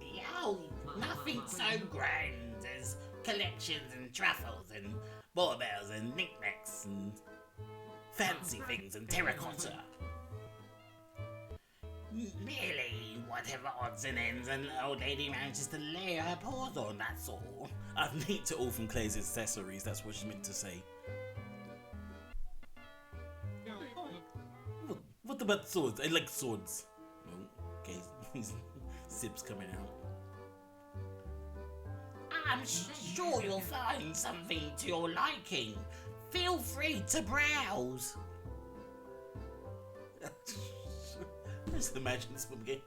Yo, nothing so grand as collections and truffles and baubles and knickknacks and fancy things and terracotta. Merely whatever odds and ends an old lady manages to lay her paws on, that's all. I've nicked it all from Clay's accessories, that's what she meant to say. What about swords? I like swords. Oh, okay, Sib's coming out. I'm sure you'll find something to your liking. Feel free to browse. Just imagine this one again.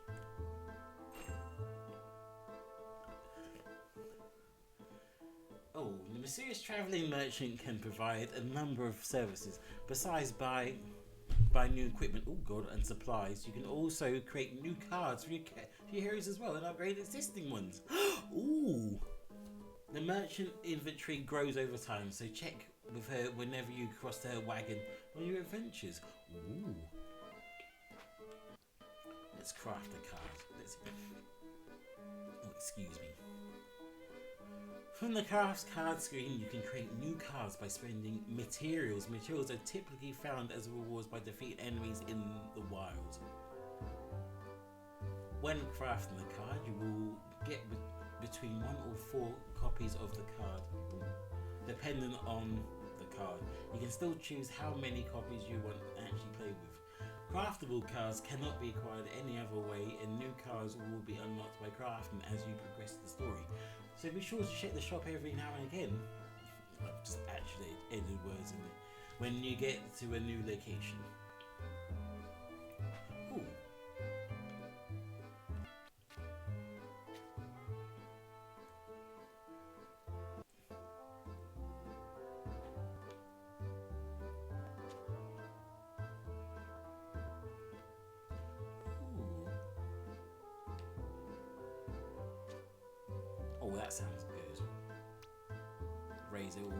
Oh, the mysterious traveling merchant can provide a number of services. Besides buy new equipment, oh god, and supplies, you can also create new cards for your heroes as well and upgrade existing ones. Ooh! The merchant inventory grows over time, so check with her whenever you cross her wagon on your adventures. Ooh. Let's craft a card. Oh, excuse me. From the craft card screen, you can create new cards by spending materials. Materials are typically found as rewards by defeating enemies in the wild. When crafting the card, you will get between 1 or 4 copies of the card, depending on the card. You can still choose how many copies you want to actually play with. Craftable cards cannot be acquired any other way, and new cards will be unlocked by crafting as you progress the story. So be sure to check the shop every now and again. I've just actually added words in there. When you get to a new location. Ooh. Oh, that sounds good. Raise it all.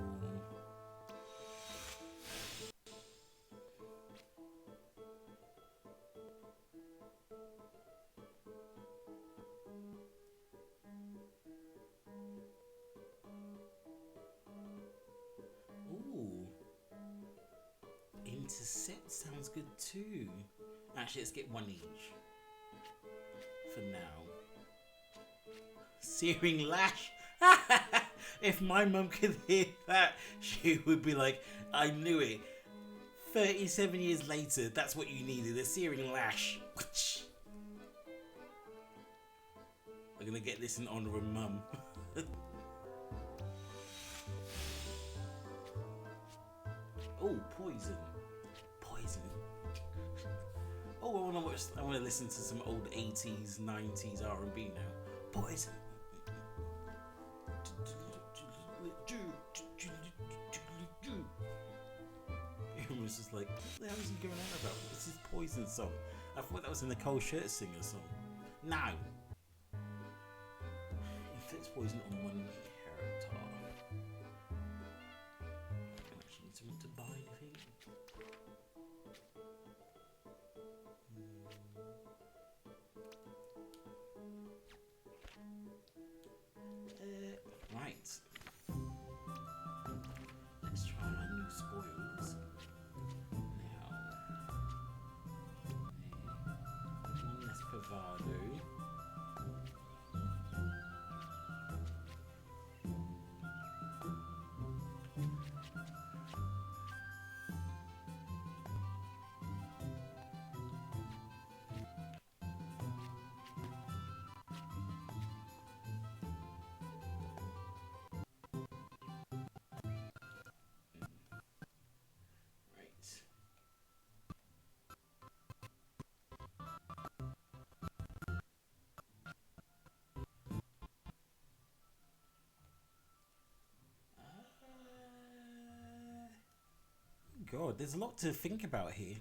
Intercept sounds good too. Actually, let's get one each. For now. Searing lash. If my mum could hear that, she would be like, I knew it. 37 years later, that's what you needed, a searing lash. We're gonna get this in honor of mum. Oh, poison. Poison. Oh, I want to listen to some old 80s, 90s R&B now. Poison. It was just like, what the hell is he going on about? It's his Poison song. I thought that was in the Cold Shirt Singer song. Now, inflicts poison on one character. I actually need someone to buy anything. Right. Let's try our new spoils. Now, one less bravado. God, there's a lot to think about here.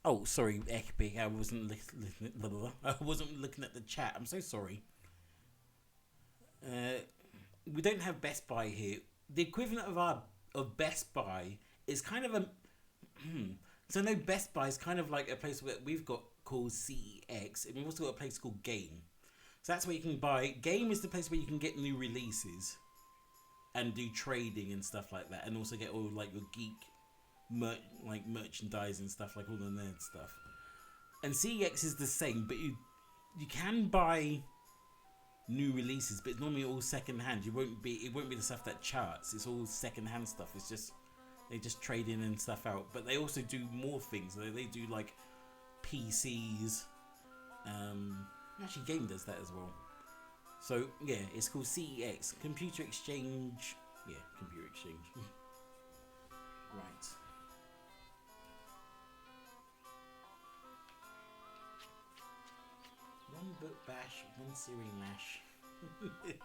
Oh, sorry, Ekbig. I wasn't looking at the chat. I'm so sorry. We don't have Best Buy here. The equivalent of Best Buy is kind of a. So no, Best Buy is kind of like a place where we've got called CEX, and we've also got a place called Game. So that's where you can buy. Game is the place where you can get new releases and do trading and stuff like that, and also get all like your geek merchandise and stuff, like all the nerd stuff. And CEX is the same, but you can buy new releases, but it's normally all second hand. It won't be the stuff that charts. It's all second hand stuff. It's just they just trade in and stuff out. But they also do more things. They do like PCs. Actually, Game does that as well. So yeah, it's called CEX, Computer Exchange. Yeah, Computer Exchange. Right. One book bash, one searing lash. Right,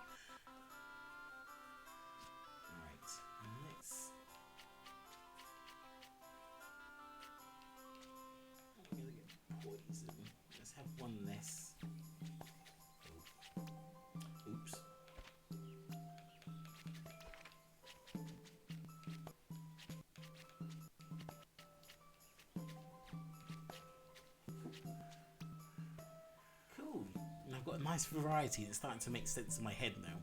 and let's. I'm gonna get poison. Let's have one less. Oops. Cool. And I've got a nice variety. It's starting to make sense in my head now.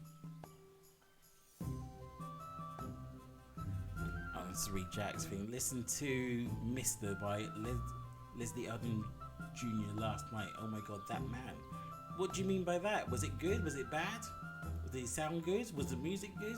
Let's read Jack's thing. Listen to Mr. by Leslie Odom Jr. last night. Oh my god, that man. What do you mean by that? Was it good? Was it bad? Did it sound good? Was the music good?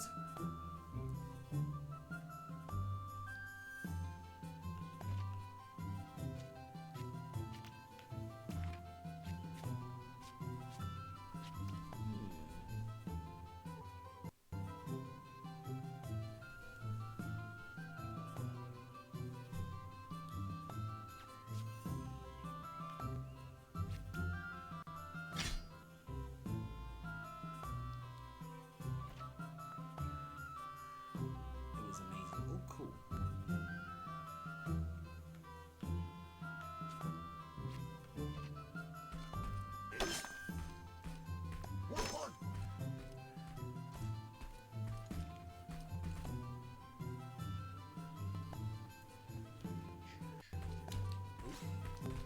It was amazing. Oh, cool.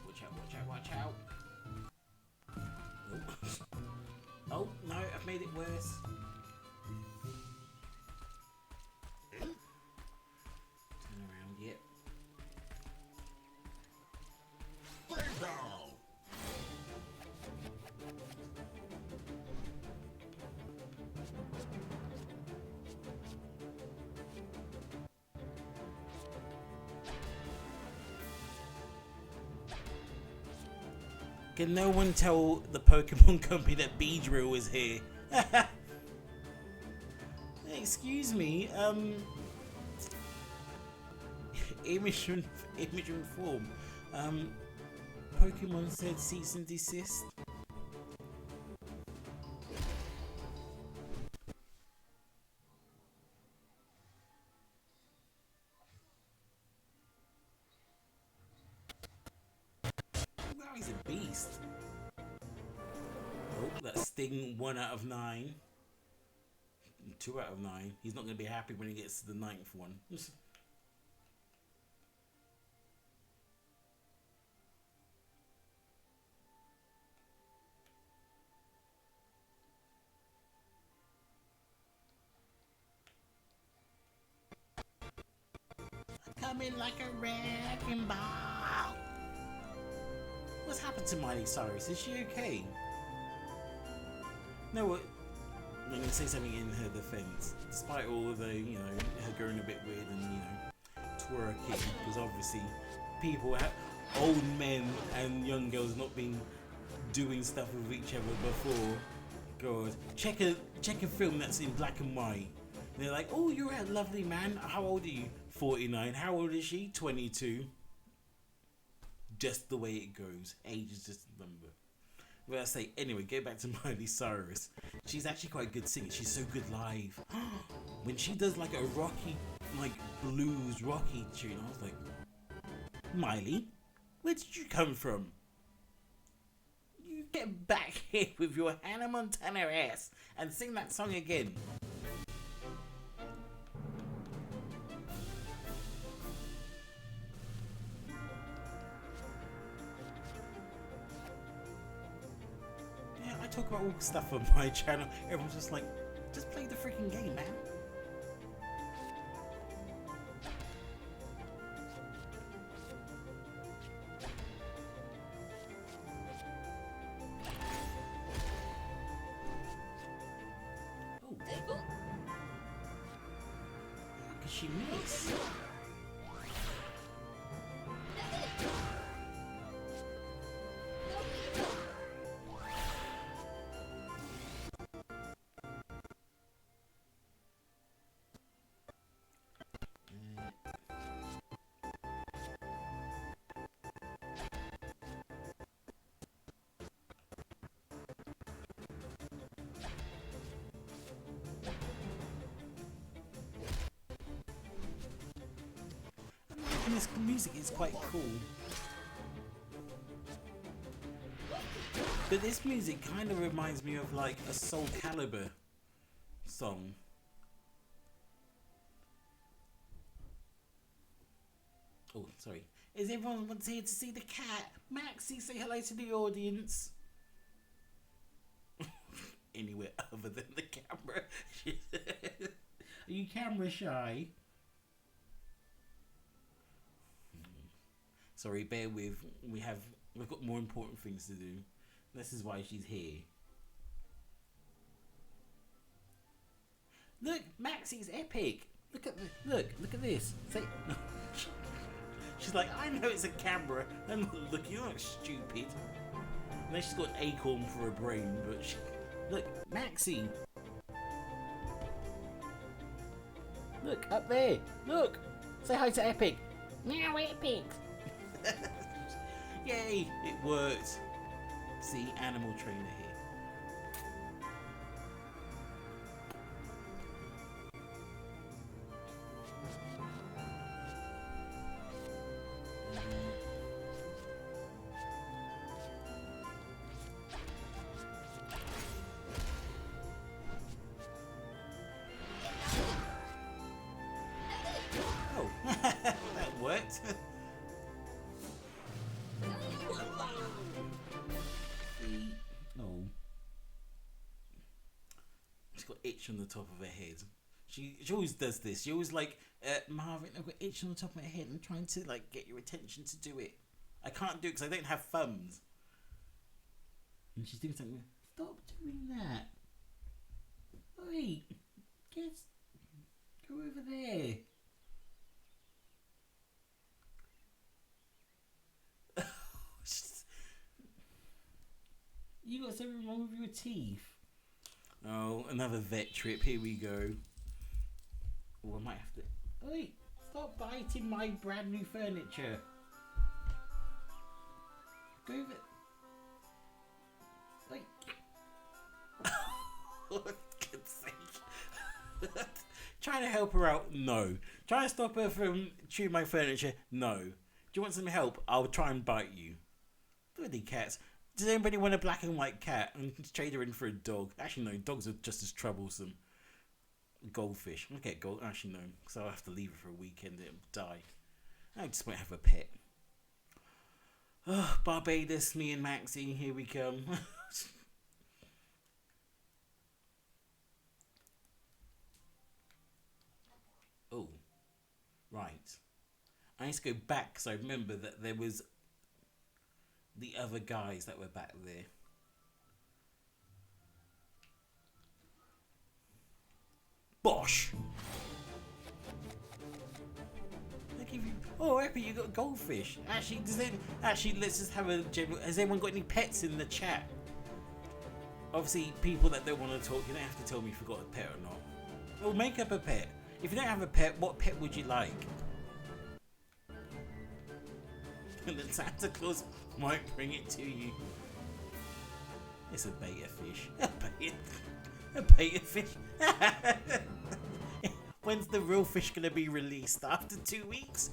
Watch out, watch out, watch out. Oh, no, I've made it worse. Can no one tell the Pokemon company that Beedrill is here? Excuse me, image and form. Pokemon said cease and desist. Wow, he's a beast. Oh, that's Sting 1 out of 9. 2 out of 9. He's not going to be happy when he gets to the 9th one. Coming like a wrecking ball. What's happened to Miley Cyrus? Is she okay? No, what? I'm going to say something in her defense. Despite all of the, you know, her going a bit weird and, you know, twerking, because obviously people, old men and young girls not been doing stuff with each other before. God, check a film that's in black and white. And they're like, oh, you're a lovely man. How old are you? 49. How old is she? 22. Just the way it goes. Age is just a number. Well, I say, anyway, go back to Miley Cyrus. She's actually quite a good singer. She's so good live. When she does like a rocky, like blues rocky tune, I was like, Miley, where did you come from? You get back here with your Hannah Montana ass and sing that song again. Talk about all stuff on my channel. Everyone's just like, just play the freaking game, man. Oh, how could she miss? This music is quite cool, but this music kind of reminds me of like a Soul Calibur song. Oh, sorry. Is everyone here to see the cat? Maxie, say hello to the audience. Anywhere other than the camera. Are you camera shy? Sorry, bear with. We've got more important things to do. This is why she's here. Look, Maxie's epic. Look at this. Say, she's like, I know it's a camera. I'm not looking. You're not stupid. And then she's got an acorn for a brain, but look, Maxie. Look up there. Look. Say hi to Epic. Meow, Epic. Yay! It worked. See, animal trainer here. Oh, that worked. Itch on the top of her head. She always does this. She always like, Marvin, I've got itch on the top of my head. I'm trying to like get your attention to do it. I can't do it because I don't have thumbs. And she's doing something. Stop doing that. Wait, go over there. something wrong with your teeth? Oh, another vet trip. Here we go. Oh, I might have to. Wait, stop biting my brand new furniture. Go over. Wait. For God's sake. Trying to help her out? No. Trying to stop her from chewing my furniture? No. Do you want some help? I'll try and bite you. Bloody cats. Does anybody want a black and white cat and trade her in for a dog? Actually, no. Dogs are just as troublesome. Goldfish. I'll get gold. Actually, no. Because I'll have to leave it for a weekend and it'll die. I just might have a pet. Oh, Barbados, me and Maxie. Here we come. Oh. Right. I need to go back because I remember that there was the other guys that were back there. Bosh! They give you. Oh, happy you got goldfish. Actually, let's just have a general. Has anyone got any pets in the chat? Obviously, people that don't want to talk, you don't have to tell me if you've got a pet or not. Well, make up a pet. If you don't have a pet, what pet would you like? And then Santa Claus might bring it to you. It's a beta fish. A beta fish. When's the real fish gonna be released? After 2 weeks?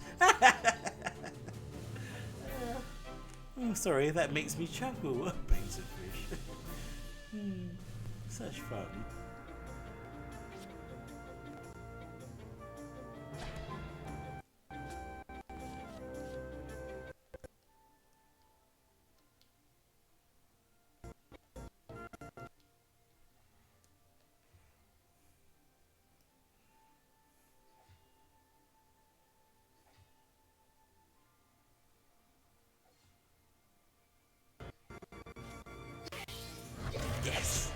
Oh, sorry, that makes me chuckle. A beta fish. Such fun. Yes!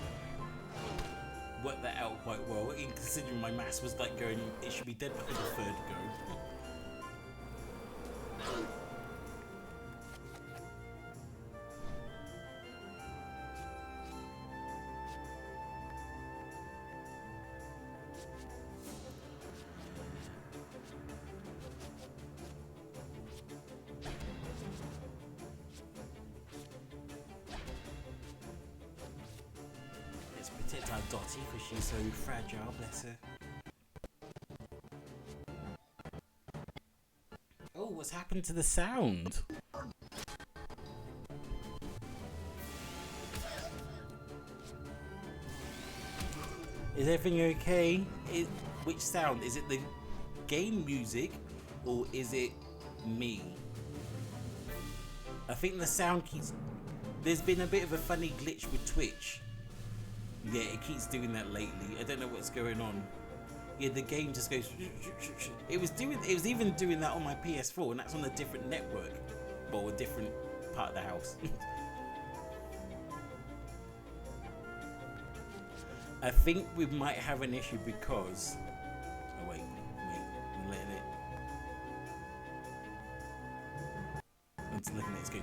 Worked that out quite well, considering my maths was like going, it should be dead by the third go. Let's protect our Dottie because she's so fragile, bless her. Oh, what's happened to the sound? Is everything okay? Which sound? Is it the game music or is it me? I think the sound keeps... There's been a bit of a funny glitch with Twitch. Yeah, it keeps doing that lately. I don't know what's going on. Yeah, the game just goes... It was even doing that on my PS4, and that's on a different network. Well, a different part of the house. I think we might have an issue because... Oh, wait. I'm letting it... I'm just letting it go...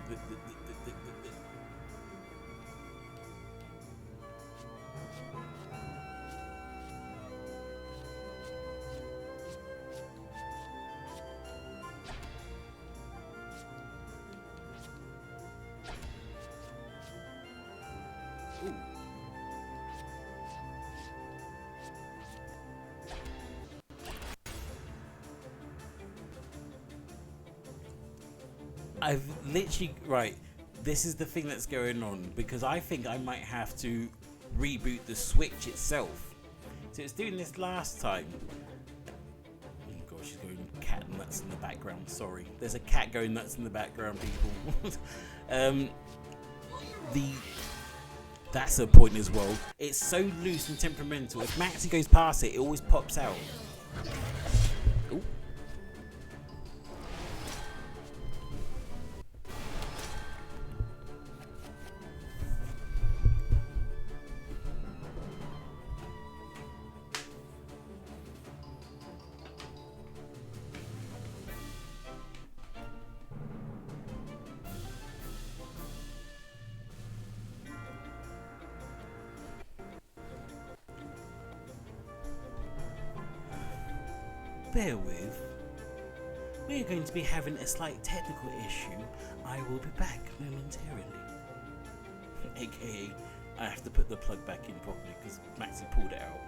Ooh. I've literally... Right, this is the thing that's going on, because I think I might have to reboot the Switch itself. So it's doing this last time. Oh gosh, she's going cat nuts in the background, sorry. There's a cat going nuts in the background, people. That's a point as well. It's so loose and temperamental. If Maxie goes past it, it always pops out. Ooh. bear with. We're going to be having a slight technical issue. I will be back momentarily. AKA, I have to put the plug back in properly because Maxie pulled it out.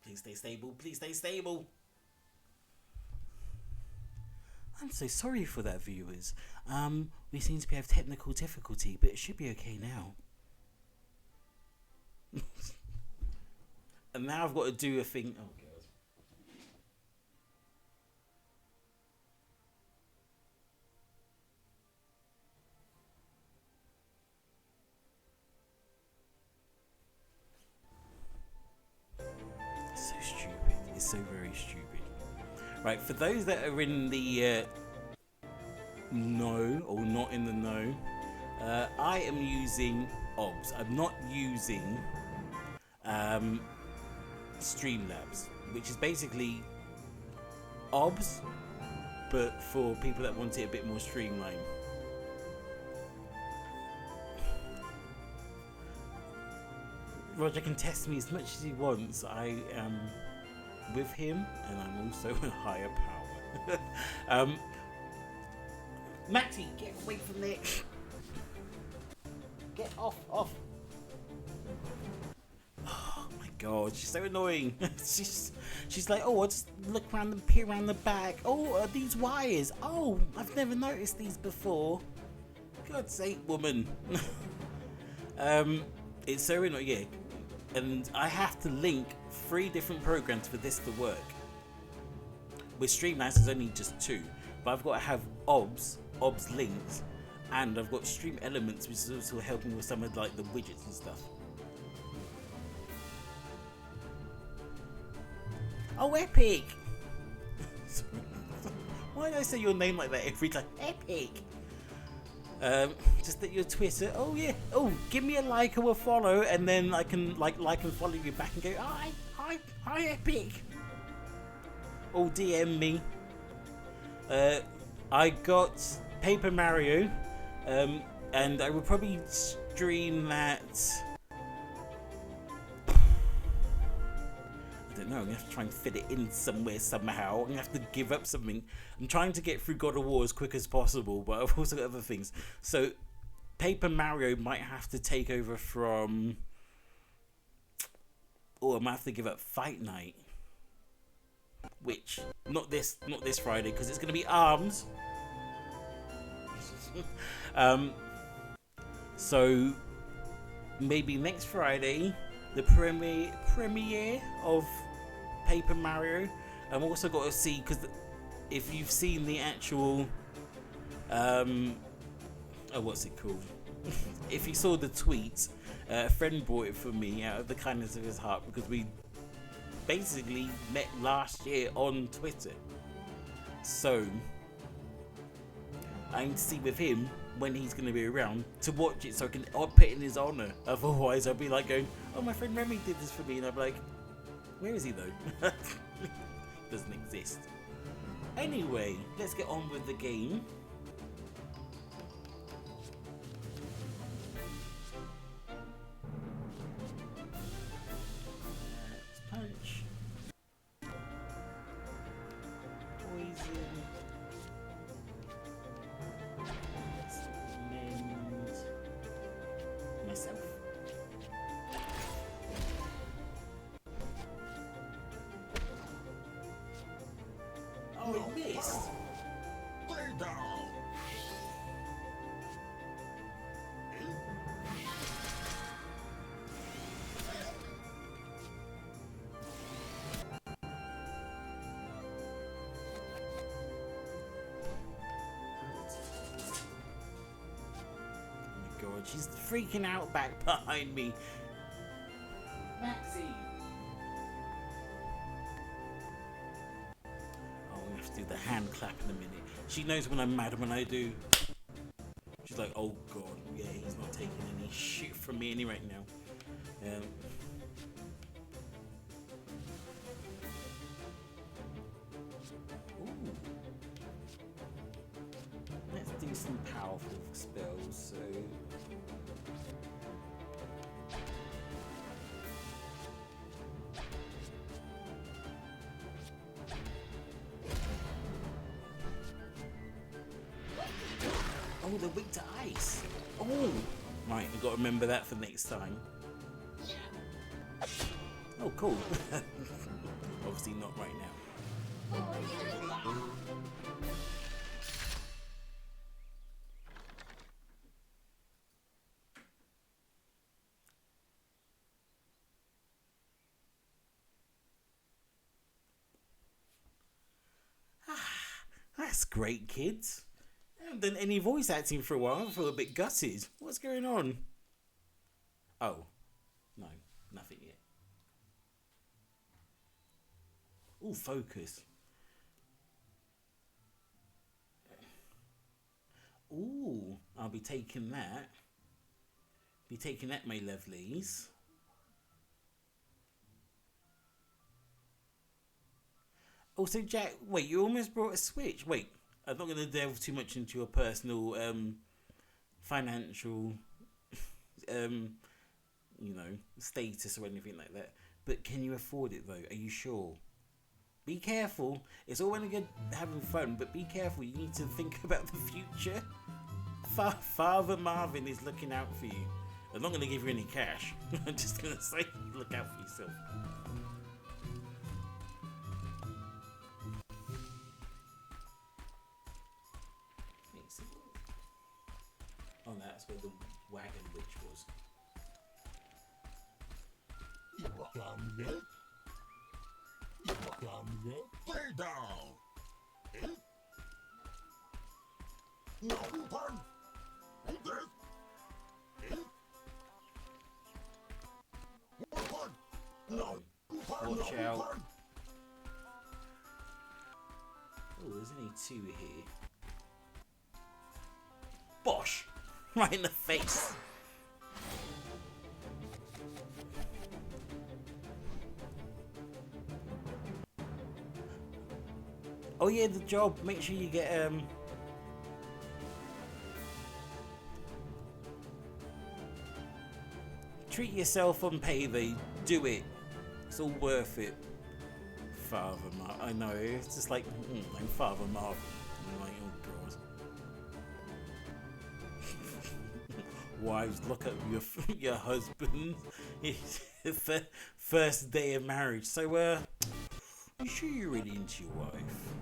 Please stay stable. Please stay stable. I'm so sorry for that, viewers. We seem to have technical difficulty, but it should be okay now. And now I've got to do a thing. Oh god. So stupid. It's so very stupid. Right, for those that are in the know or not in the know, I am using OBS. I'm not using Streamlabs, which is basically OBS, but for people that want it a bit more streamlined. Roger can test me as much as he wants. I am with him, and I'm also a higher power. Matty, get away from there! Get off! Oh my god, she's so annoying. she's like, oh, I'll just look around and peer around the back. Oh, are these wires? Oh, I've never noticed these before. God's sake, woman. It's so annoying, yeah. And I have to link 3 different programs for this to work. With Streamlabs, there's only just 2, but I've got to have OBS linked, and I've got Stream Elements, which is also helping with some of like the widgets and stuff. Oh, Epic! Why do I say your name like that every time? Epic! Just at your Twitter. Oh yeah. Oh, give me a like or a follow, and then I can like and follow you back and go, hi Epic. Oh, DM me. I got Paper Mario, and I will probably stream that. I don't know, I'm gonna have to try and fit it in somewhere somehow. I'm gonna have to give up something. I'm trying to get through God of War as quick as possible, but I've also got other things. So Paper Mario might have to take over from, or I might have to give up Fight Night, which not this Friday, because it's gonna be ARMS. So maybe next Friday, the premiere of Paper Mario. I've also got to see, because if you've seen the actual what's it called? If you saw the tweet, a friend bought it for me out of the kindness of his heart, because we basically met last year on Twitter. So I need to see with him when he's going to be around to watch it, so I can put it in his honor. Otherwise I'll be like going, oh, my friend Remy did this for me, and I'm like, where is he though? Doesn't exist. Anyway, let's get on with the game. Let's punch. Poison. Let's mend myself. Oh, it missed. Lay down. She's freaking out back behind me. Maxie! Oh, we have to do the hand clap in a minute. She knows when I'm mad when I do. She's like, oh god, yeah, he's not taking any shit from me any right now. Ooh. Let's do some powerful spells, so... Oh, they're weak to ice. Oh, right, I've got to remember that for next time. Oh, cool. Obviously not right now. That's great, kids. I haven't done any voice acting for a while. I feel a bit gutted. What's going on? Oh, no, nothing yet. Ooh, focus. Ooh, I'll be taking that. Be taking that, my lovelies. Also, Jack, wait, you almost brought a Switch. Wait, I'm not going to delve too much into your personal, financial, you know, status or anything like that. But can you afford it, though? Are you sure? Be careful. It's all well and good having fun, but be careful. You need to think about the future. Father Marvin is looking out for you. I'm not going to give you any cash. I'm just going to say, look out for yourself. Oh, no, that's where the wagon witch was. Stay down. No, pardon. No. Watch out. Oh, there's only two here. Bosh! Right in the face. Oh yeah, the job. Make sure you get treat yourself on payday. Do it. It's all worth it. Father Marvin. I know. It's just like I'm Father Marvin. I'm like, oh god. Wives, look at your husband. It's the first day of marriage. So you sure you're really into your wife?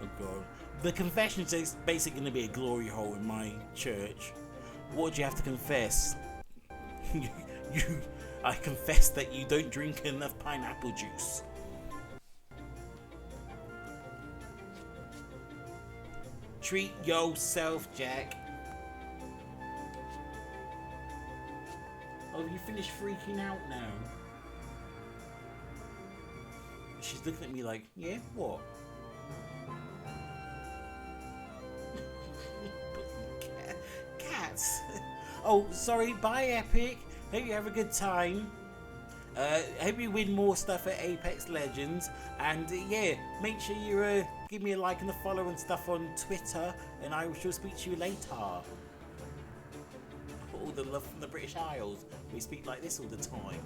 Oh god. The confession is basically going to be a glory hole in my church. What do you have to confess? I confess that you don't drink enough pineapple juice. Treat yourself, Jack. Oh, you finished freaking out now? She's looking at me like, yeah, what? Cats. Oh, sorry. Bye, Epic. Hope you have a good time. Hope you win more stuff at Apex Legends. And yeah, make sure you give me a like and a follow and stuff on Twitter. And I shall speak to you later. All the love from the British Isles. We speak like this all the time.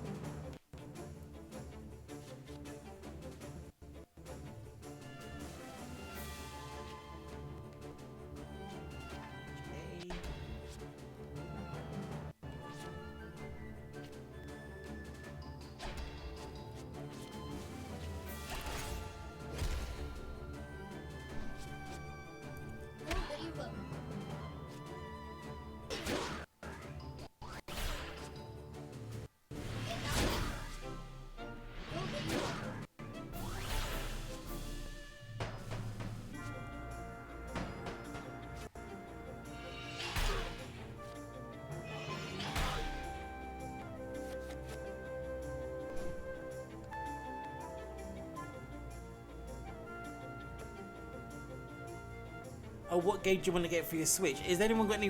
Oh, what game do you want to get for your Switch? Is anyone got any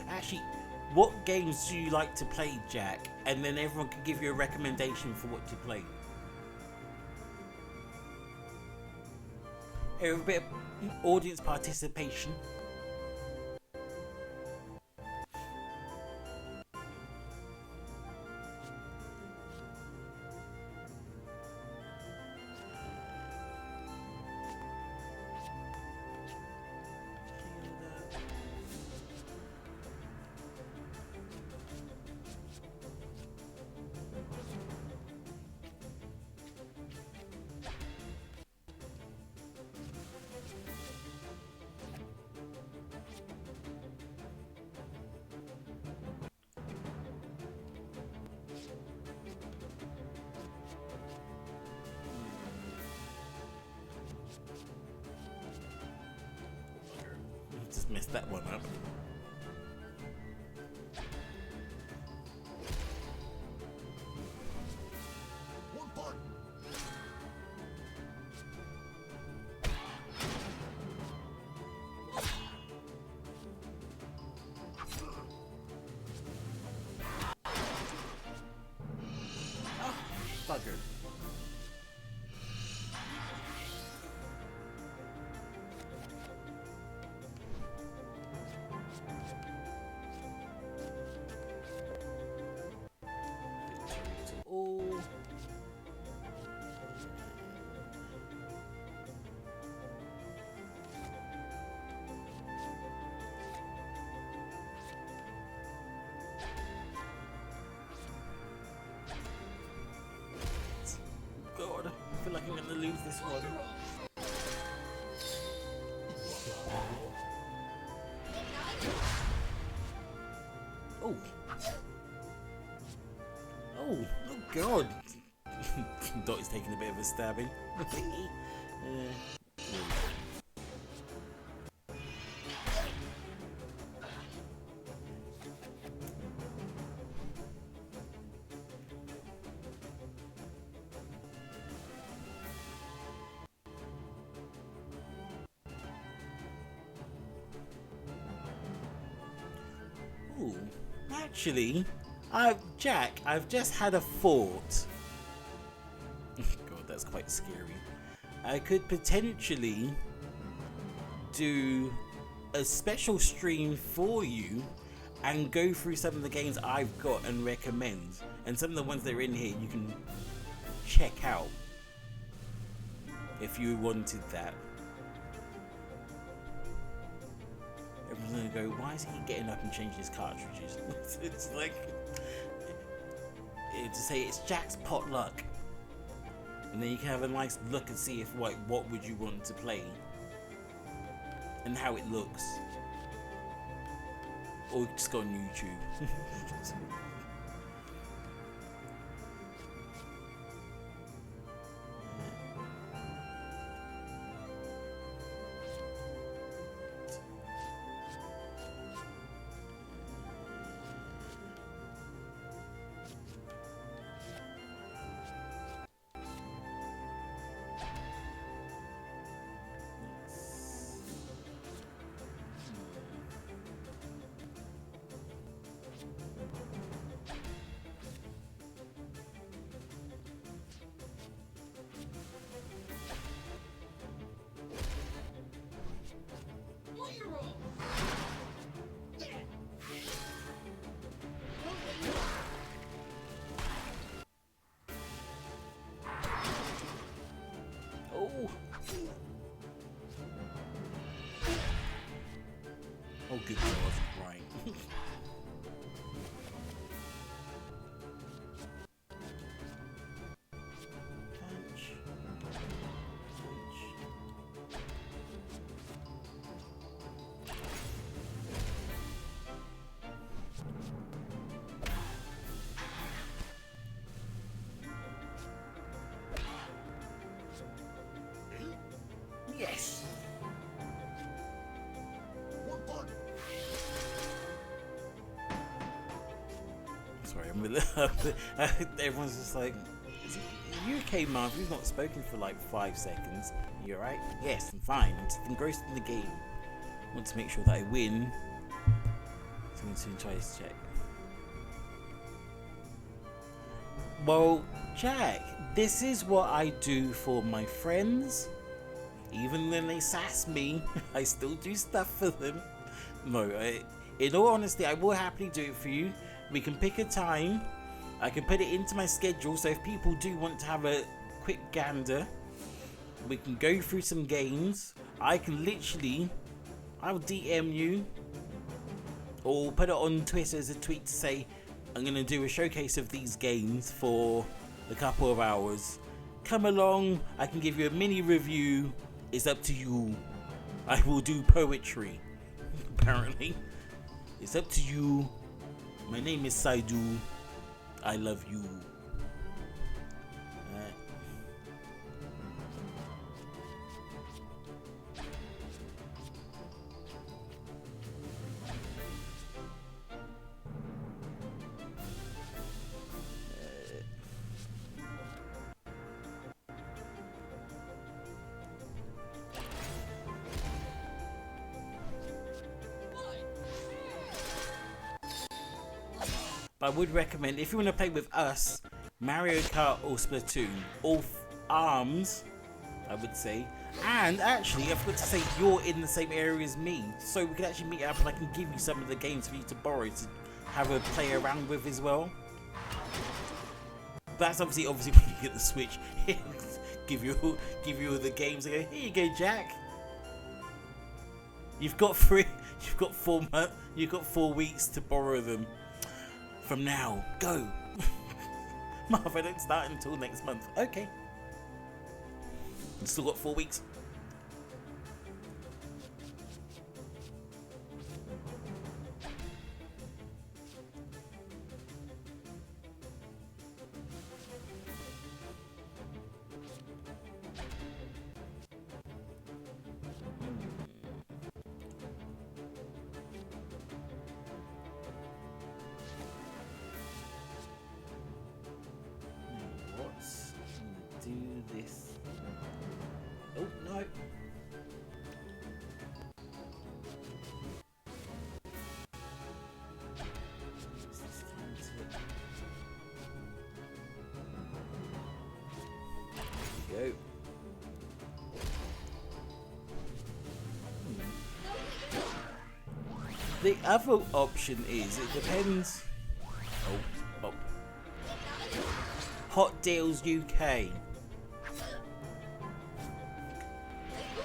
Actually, what games do you like to play, Jack? And then everyone can give you a recommendation for what to play. A bit of audience participation. Just messed that one up. Oh, bugger. Oh. God, I feel like I'm gonna lose this one. Oh. Oh, oh God. Dot is taking a bit of a stabbing. Ooh, actually, Jack, I've just had a thought. God, that's quite scary. I could potentially do a special stream for you and go through some of the games I've got and recommend. And some of the ones that are in here you can check out if you wanted that. Everyone's gonna go, why is he getting up and changing his cartridges? It's like, to say it's Jack's potluck. And then you can have a nice look and see if what would you want to play and how it looks. Or just go on YouTube. Oh, good God, right. Punch. Yes. Sorry, I'm with everyone's just like, are you okay, Marv? We've not spoken for like 5 seconds. You alright? Yes, I'm fine. I'm just engrossed in the game. want to make sure that I win. So I'm going to try this check. Well, Jack, this is what I do for my friends. Even when they sass me, I still do stuff for them. No, in all honesty, I will happily do it for you. We can pick a time. I can put it into my schedule, so if people do want to have a quick gander, we can go through some games. I can literally, I'll DM you or put it on Twitter as a tweet to say I'm going to do a showcase of these games for a couple of hours. Come along, I can give you a mini review. It's up to you. I will do poetry, apparently. It's up to you. My name is Saidu. I love you. But I would recommend, if you want to play with us, Mario Kart or Splatoon, or ARMS, I would say. And actually, I forgot to say, you're in the same area as me, so we can actually meet up and I can give you some of the games for you to borrow to have a play around with as well. That's obviously when you get the Switch, give you all the games. I go, here you go, Jack. You've got 4 months. You've got 4 weeks to borrow them. From now, go. Marv, I don't start until next month. Okay. Still got 4 weeks. Oh, no. Go. The other option is, it depends. Oh. Hot Deals UK.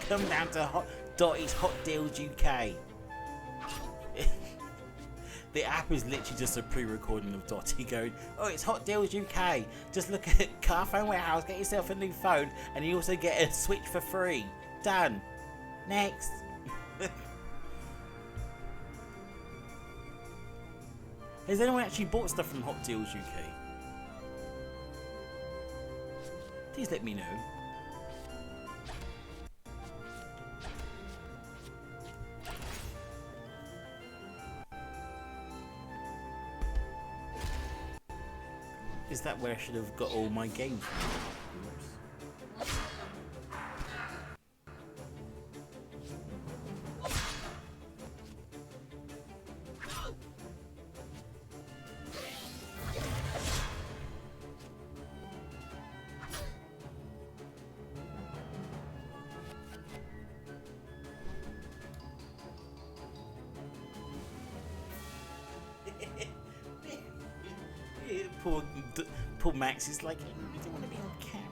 Come down to Dotty's Hot Deals UK. The app is literally just a pre-recording of Dotty going, oh, it's Hot Deals UK. Just look at Car Phone Warehouse, get yourself a new phone, and you also get a Switch for free. Done. Next. Has anyone actually bought stuff from Hot Deals UK? Please let me know. Is that where I should have got all my games from? Oops. Poor Max is like, I don't want to be on camera.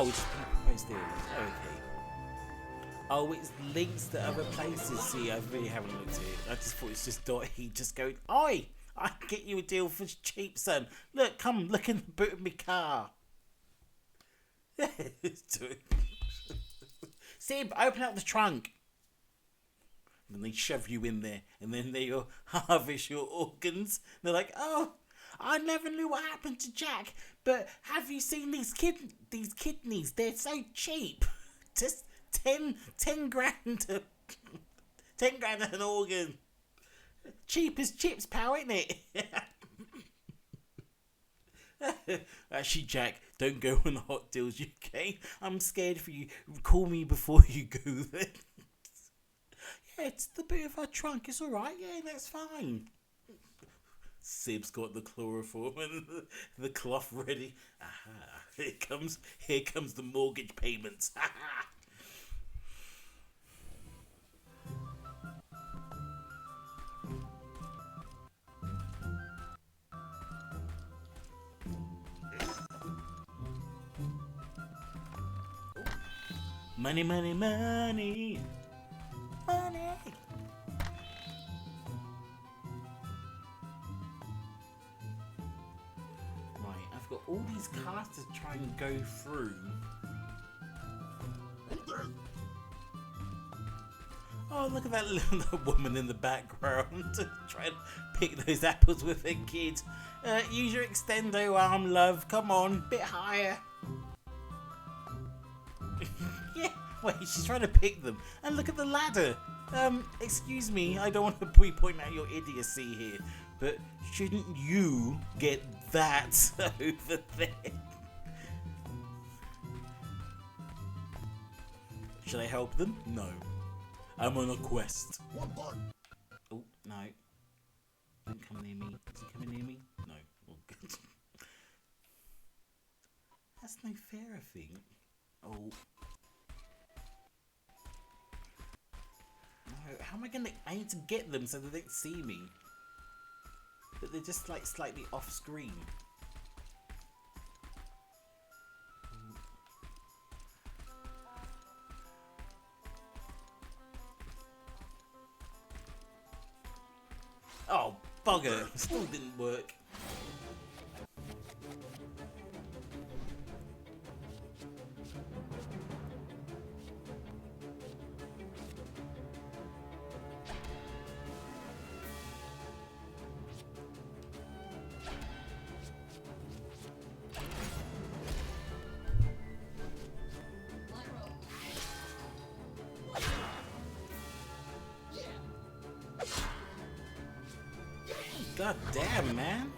Oh, it's Me Play SteamWorld. Okay. Oh, it's links to other places. See, I really haven't looked at it. I just thought it's just Dotty just going, "Oi, I can get you a deal for cheap, son. Look, come look in the boot of my car." Sib, open up the trunk. And they shove you in there, and then they harvest your organs. They're like, "Oh, I never knew what happened to Jack, but have you seen these kidneys? They're so cheap. Just 10 grand, 10 grand an organ. Cheap as chips, pal, isn't it?" Actually, Jack, don't go on Hot Deals UK. I'm scared for you. Call me before you go there. Yeah, it's the bit of our trunk. It's all right. Yeah, that's fine. Sib's got the chloroform and the cloth ready. Aha! Here comes the mortgage payments. Aha! Money, money, money, money. Right, I've got all these cards to try and go through. Oh, look at that little woman in the background trying to pick those apples with her kid. Use your extendo arm, love. Come on, bit higher. Yeah, wait, she's trying to pick them. And look at the ladder. Excuse me, I don't want to point out your idiocy here, but shouldn't you get that over there? Should I help them? No. I'm on a quest. Oh, no. Don't come near me. Is he coming near me? No. Oh, good. That's no fair, I think. Oh. No, how am I need to get them so they don't see me. But they're just like slightly off screen. Oh, bugger. Still didn't work. God damn, man.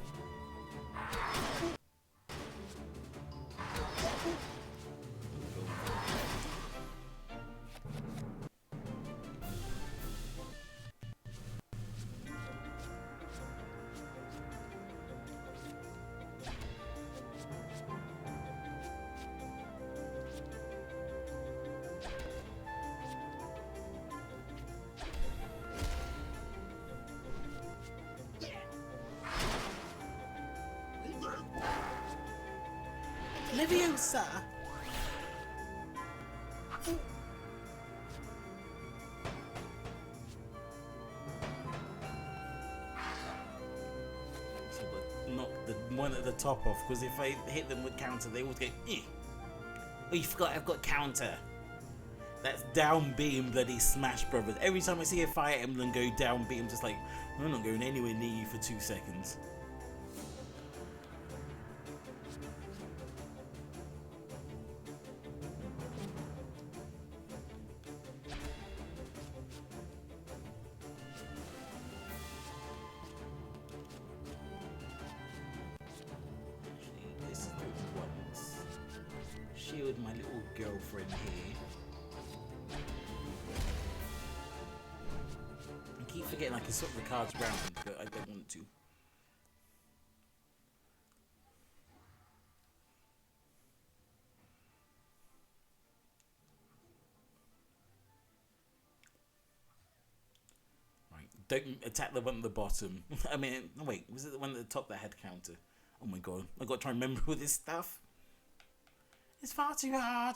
Leviosa! So knock the one at the top off, because if I hit them with counter, they always go, eh. Oh, you forgot I've got counter. That's down beam bloody Smash Brothers. Every time I see a Fire Emblem go down beam, I'm just like, I'm not going anywhere near you for 2 seconds. Shield my little girlfriend here. I keep forgetting I can swap the cards around, but I don't want to. Right, don't attack the one at the bottom. I mean, no, wait, was it the one at the top that had counter? Oh my god, I got to try and remember all this stuff. It's far too hard.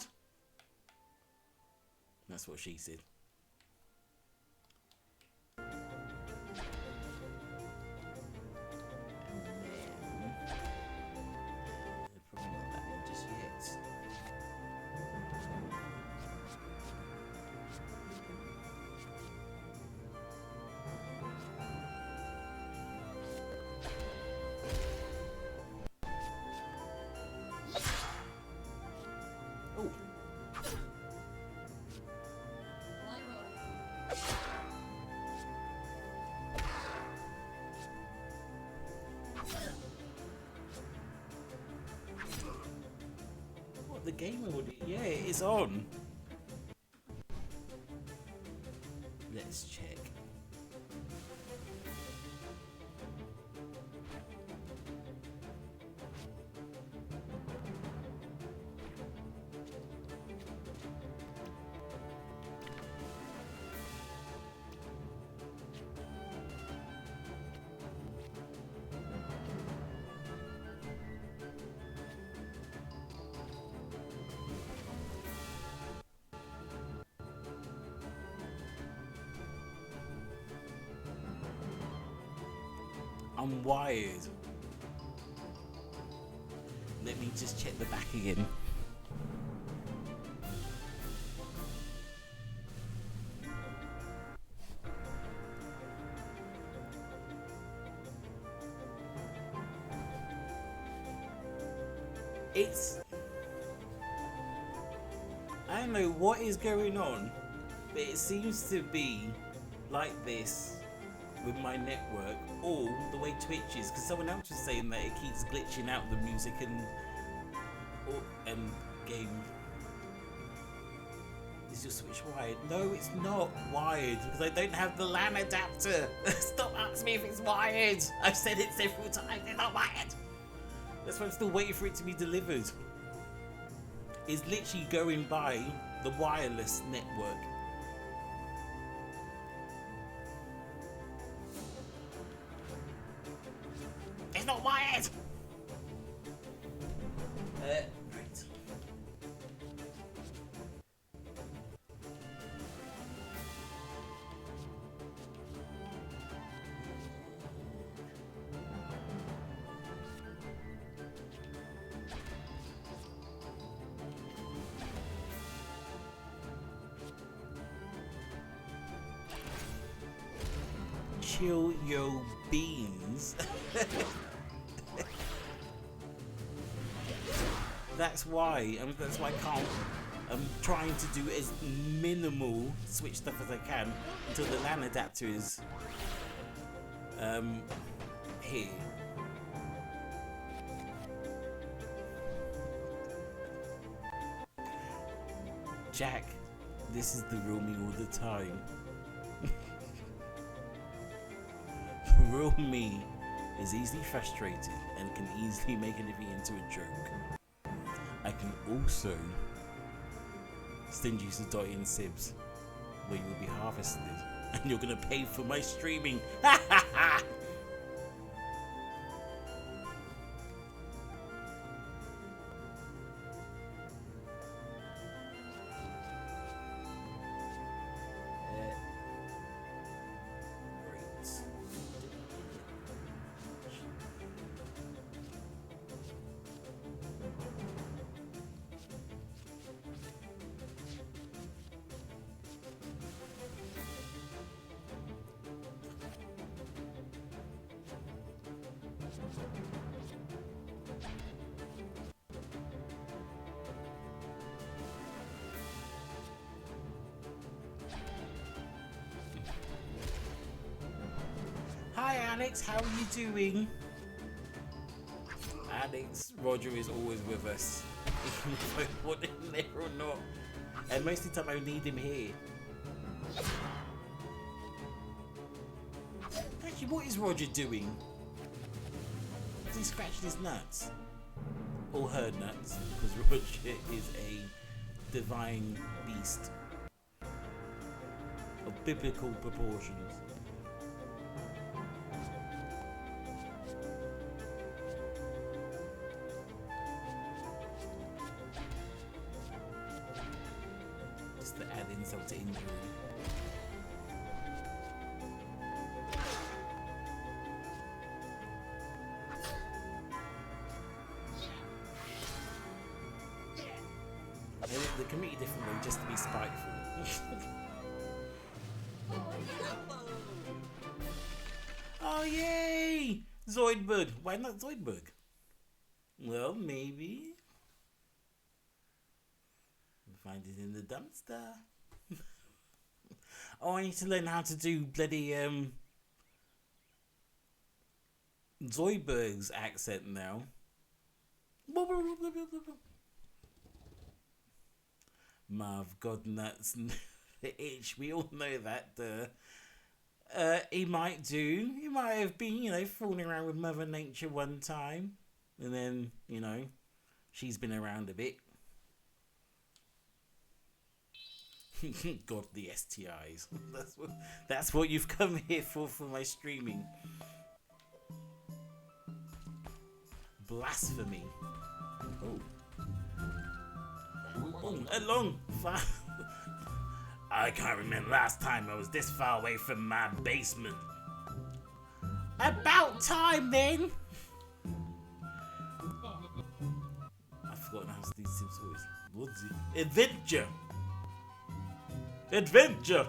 That's what she said. Probably not that one just yet. Oh. What, the game mode? Yeah, it is on. Let's check. I'm wired. Let me just check the back again. It's... I don't know what is going on, but it seems to be like this with my network or the way Twitch is, because someone else was saying that it keeps glitching out the music and game. Is your Switch wired? No, it's not wired because I don't have the LAN adapter. Stop asking me if it's wired. I've said it several times. It's not wired. That's why I'm still waiting for it to be delivered. It's literally going by the wireless network. It's not wired! Right. Chill your beans. That's why I can't. I'm trying to do as minimal Switch stuff as I can until the LAN adapter is here. Jack, this is the real me all the time. The real me is easily frustrated and can easily make anything into a joke. I can also send you some dotty and sibs where you will be harvested and you're gonna pay for my streaming. Ha ha ha! Hi Alex, how are you doing? Alex, Roger is always with us. If I want him there or not. And most of the time I need him here. Actually, what is Roger doing? Is he scratching his nuts? Or her nuts? Because Roger is a divine beast of biblical proportions. insult to injury. They can meet you differently just to be spiteful. Oh yay! Zoidberg. Why not Zoidberg? Well, maybe. Find it in the dumpster. Oh, I need to learn how to do bloody Zoidberg's accent now. Marv God nuts the itch. We all know that. He might do. He might have been, you know, fooling around with Mother Nature one time, and then, you know, she's been around a bit. God, the STIs. That's what you've come here for my streaming. Blasphemy. Oh. A long I can't remember last time I was this far away from my basement. About time then. I've forgotten how to do Sims voice. What's it? Adventure. Adventure.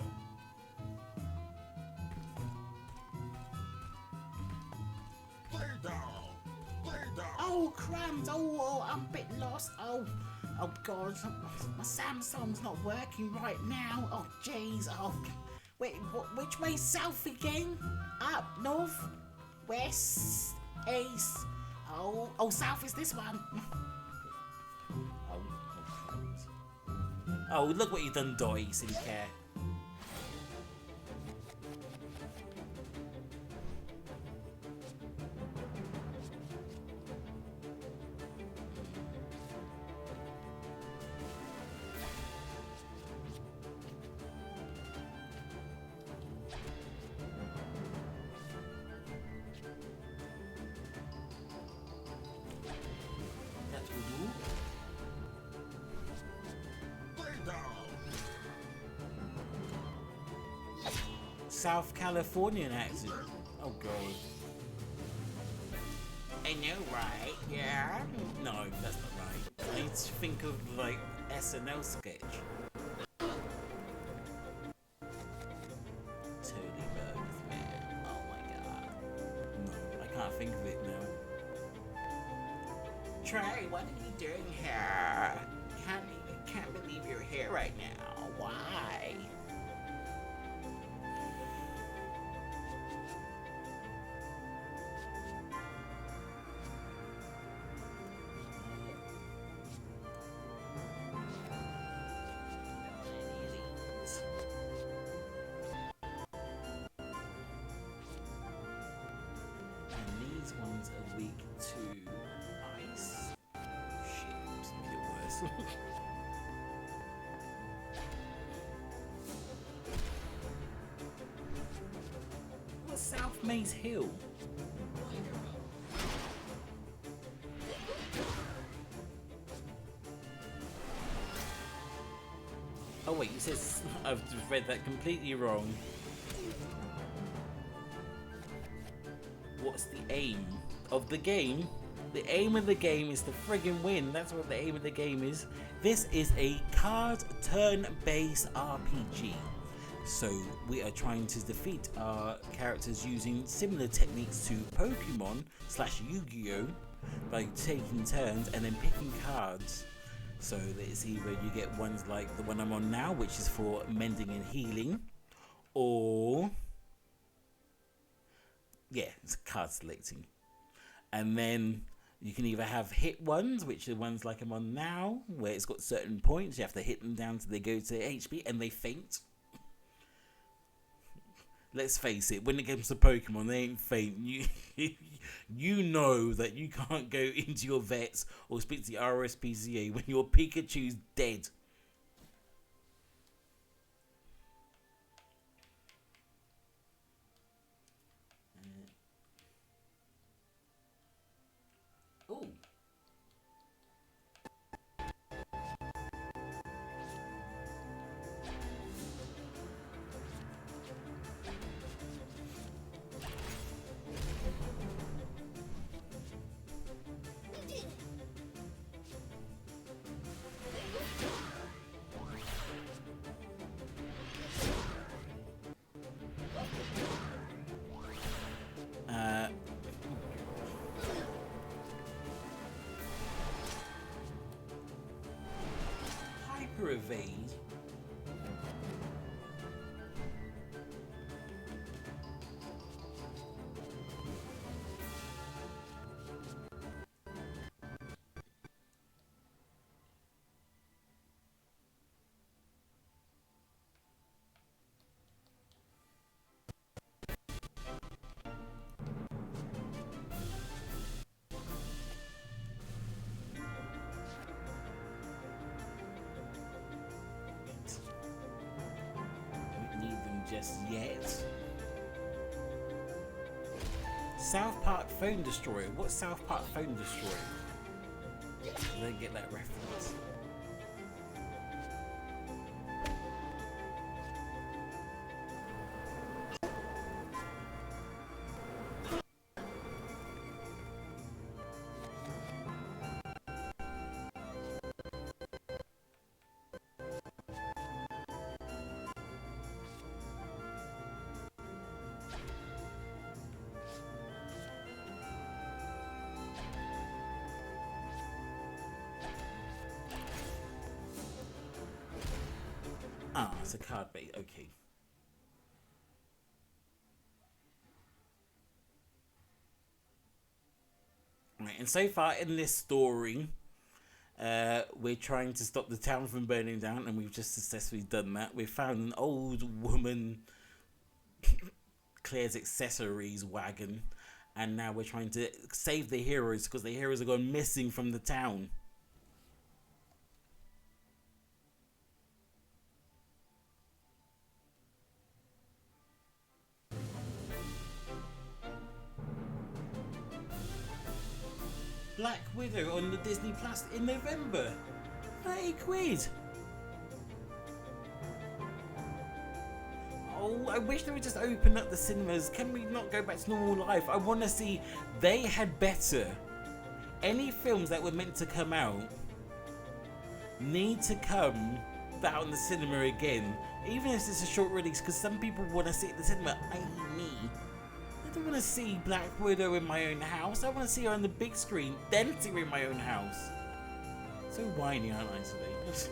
Oh crumbs! Oh, I'm a bit lost. Oh God, my Samsung's not working right now. Oh jeez. Oh, wait, which way south again? Up, north, west, east. Oh, south is this one. Oh crumbs. Oh, look what you done, Dotty, silly cat. South Californian accent. Oh god. I know, right? Yeah. No, that's not right. I need to think of like SNL sketch. Tony Burgers, man. Oh my god. No, I can't think of it now. Trey, what are you doing here? Can't believe you're here right now. Why? One's a week to ice. Shit, it's made it worse. What's South Maze Hill? Oh wait, you said I've read that completely wrong. What's the aim of the game? The aim of the game is to friggin' win. That's what the aim of the game is. This is a card turn-based RPG. So we are trying to defeat our characters using similar techniques to Pokemon / Yu-Gi-Oh! By taking turns and then picking cards. So that it's either you get ones like the one I'm on now, which is for mending and healing, or yeah, it's card selecting. And then you can either have hit ones, which are ones like I'm on now, where it's got certain points. You have to hit them down till they go to HP and they faint. Let's face it, when it comes to Pokemon, they ain't faint. You know that you can't go into your vets or speak to the RSPCA when your Pikachu's dead. Oh. evade. Don't need them just yet. South Park Phone Destroyer. What's South Park Phone Destroyer? I don't get that reference. Ah, it's a card bait. Okay. Right, and so far in this story, we're trying to stop the town from burning down, and we've just successfully done that. We've found an old woman, Claire's accessories wagon, and now we're trying to save the heroes because the heroes are gone missing from the town. Black Widow on the Disney Plus in November. 30 quid. Oh, I wish they would just open up the cinemas. Can we not go back to normal life? I want to see. They had better. Any films that were meant to come out need to come out in the cinema again. Even if it's a short release, because some people want to see it in the cinema, i.e. me. I don't want to see Black Widow in my own house. I want to see her on the big screen, then see her in my own house. So whiny, aren't I, today?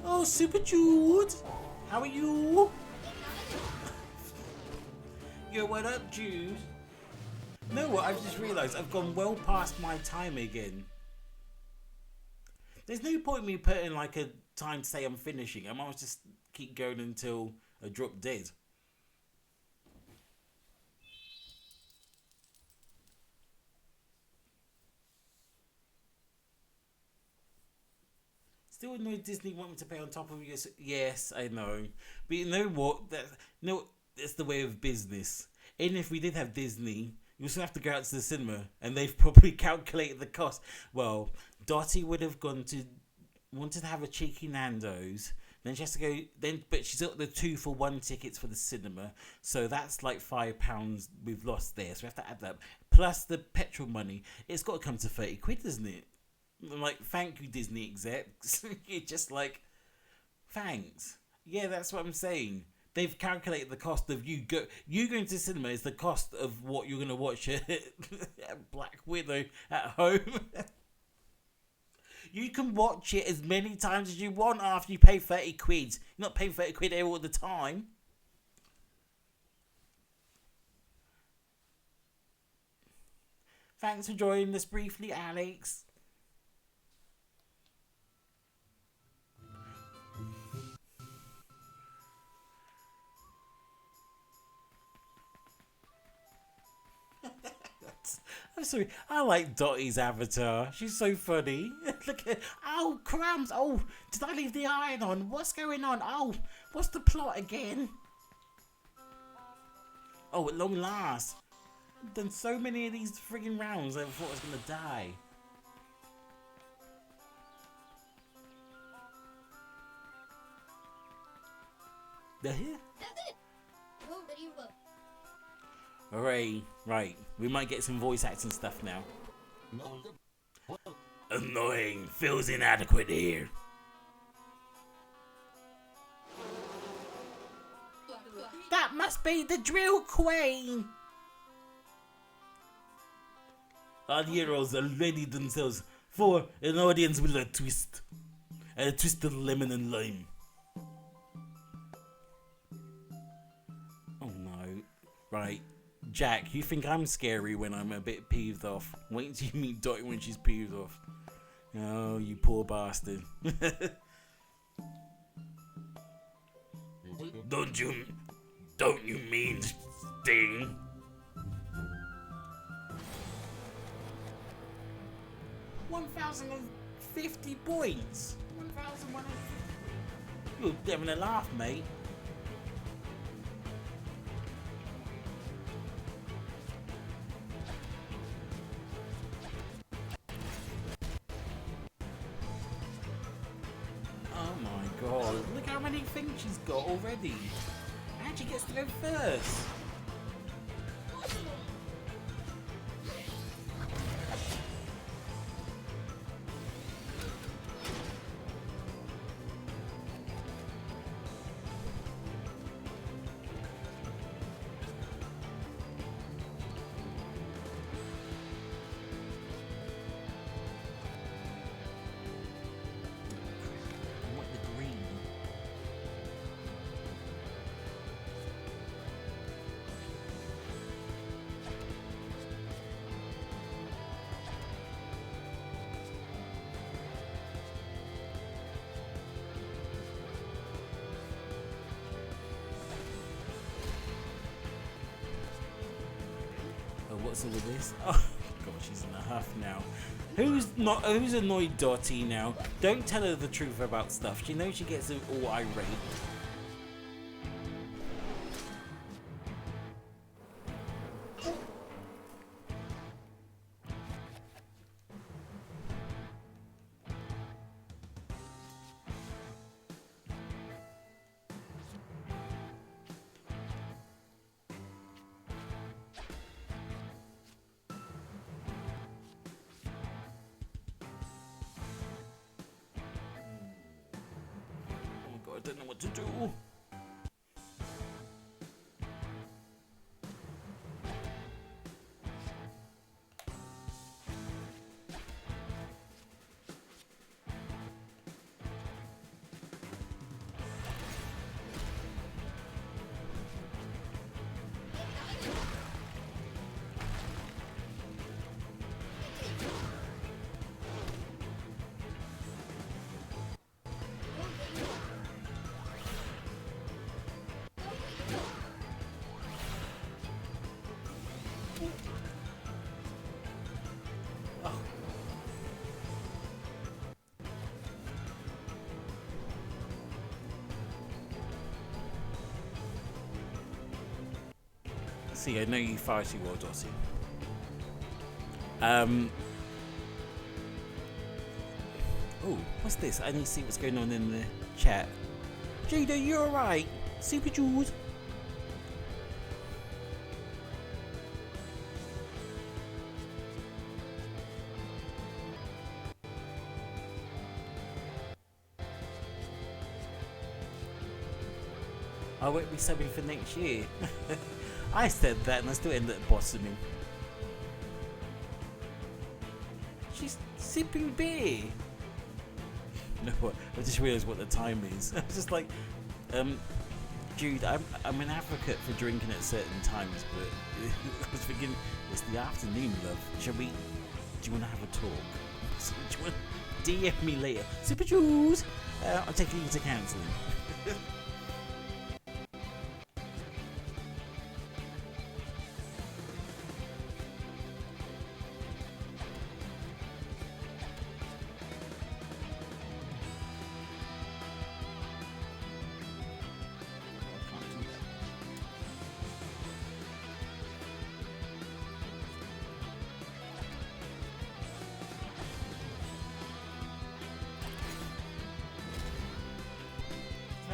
Oh, Super Jude! How are you? Yo, what up, Jude? You know what? I've just realised I've gone well past my time again. There's no point in me putting like a time to say I'm finishing. I might just keep going until I drop dead. Still annoyed Disney want me to pay on top of your... Yes, I know. But you know what? That's the way of business. Even if we did have Disney, you still have to go out to the cinema. And they've probably calculated the cost. Well, Dottie would have wanted to have a cheeky Nando's. Then she has to go... But she's got the 2-for-1 tickets for the cinema. So that's like £5 we've lost there. So we have to add that. Plus the petrol money. It's got to come to 30 quid, doesn't it? I'm like, thank you, Disney execs. You're just like, thanks. Yeah, that's what I'm saying. They've calculated the cost of you going to the cinema is the cost of what you're going to watch at Black Widow at home. You can watch it as many times as you want after you pay 30 quid. You're not paying 30 quid all the time. Thanks for joining us briefly, Alex. I'm sorry, I like Dottie's avatar. She's so funny. Look at, oh, crumbs. Oh, did I leave the iron on? What's going on? Oh, what's the plot again? Oh, at long last. I've done so many of these friggin' rounds, I thought I was gonna die. They're here? Hooray. Right, we might get some voice acting stuff now. Annoying. Feels inadequate here. That must be the drill queen. Our heroes are ready themselves for an audience with a twist. And a twist of lemon and lime. Oh no. Right. Jack, you think I'm scary when I'm a bit peeved off. Wait till you meet Dottie when she's peeved off. Oh, you poor bastard. Don't you mean Sting? 1,050 points. 1,150. You're having a laugh, mate. Oh my god, look how many things she's got already. And she gets to go first. I want the green. Oh, what's all of this? Oh god, she's in a huff now. Who's annoyed Dottie now? Don't tell her the truth about stuff. She knows she gets all irate. Oh god, I don't know what to do. Oh. See, I know you far too well, Dottie. Oh, what's this? I need to see what's going on in the chat. Jada, you alright? Super Jules? I won't be subbing for next year. I said that and I still ended up bossing. She's sipping beer. No, I just realised what the time is. I was just like, Jude, I'm an advocate for drinking at certain times, but I was thinking it's the afternoon, love. Do you want to have a talk? So, do you want DM me later? Super Jules! I'll take you to counselling.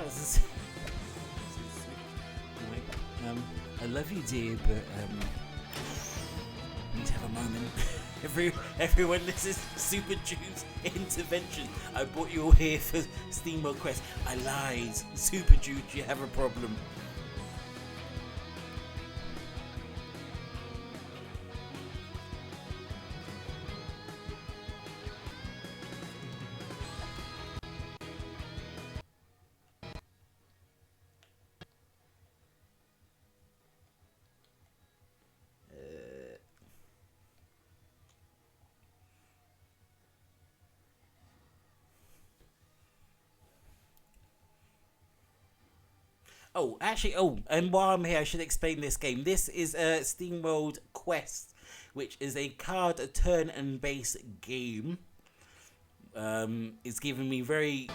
was anyway, I love you, dear, but need to have a moment. Everyone, this is Super Jude's intervention. I brought you all here for SteamWorld Quest. I lied. Super Jude, you have a problem. Oh, actually, and while I'm here, I should explain this game. This is SteamWorld Quest, which is a card, a turn and base game. It's giving me very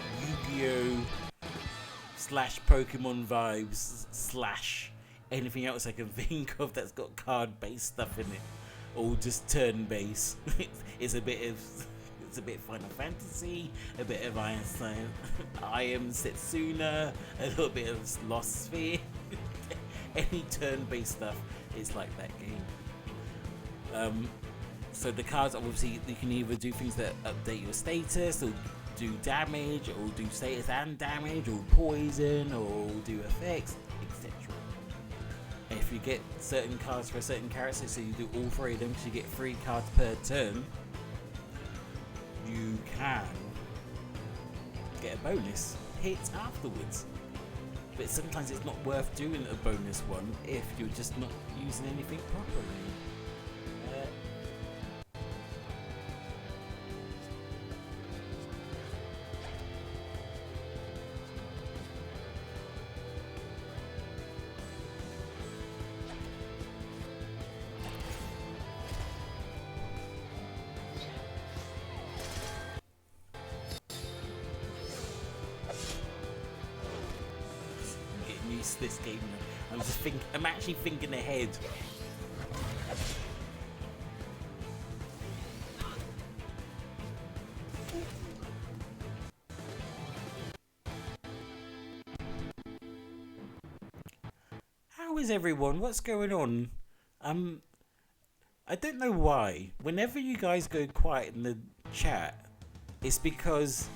Yu-Gi-Oh! / Pokemon vibes / anything else I can think of that's got card-based stuff in it, or just turn-based. It's a bit of Final Fantasy, a bit of I Am Setsuna, a little bit of Lost Sphere. Any turn-based stuff is like that game. So the cards, obviously, you can either do things that update your status, or do damage, or do status and damage, or poison, or do effects, etc. If you get certain cards for a certain character, so you do all 3 of them, so you get 3 cards per turn, you can get a bonus hit afterwards. But sometimes it's not worth doing a bonus one if you're just not using anything properly. This game, I'm actually thinking ahead. How is everyone? What's going on? I don't know why. Whenever you guys go quiet in the chat, it's because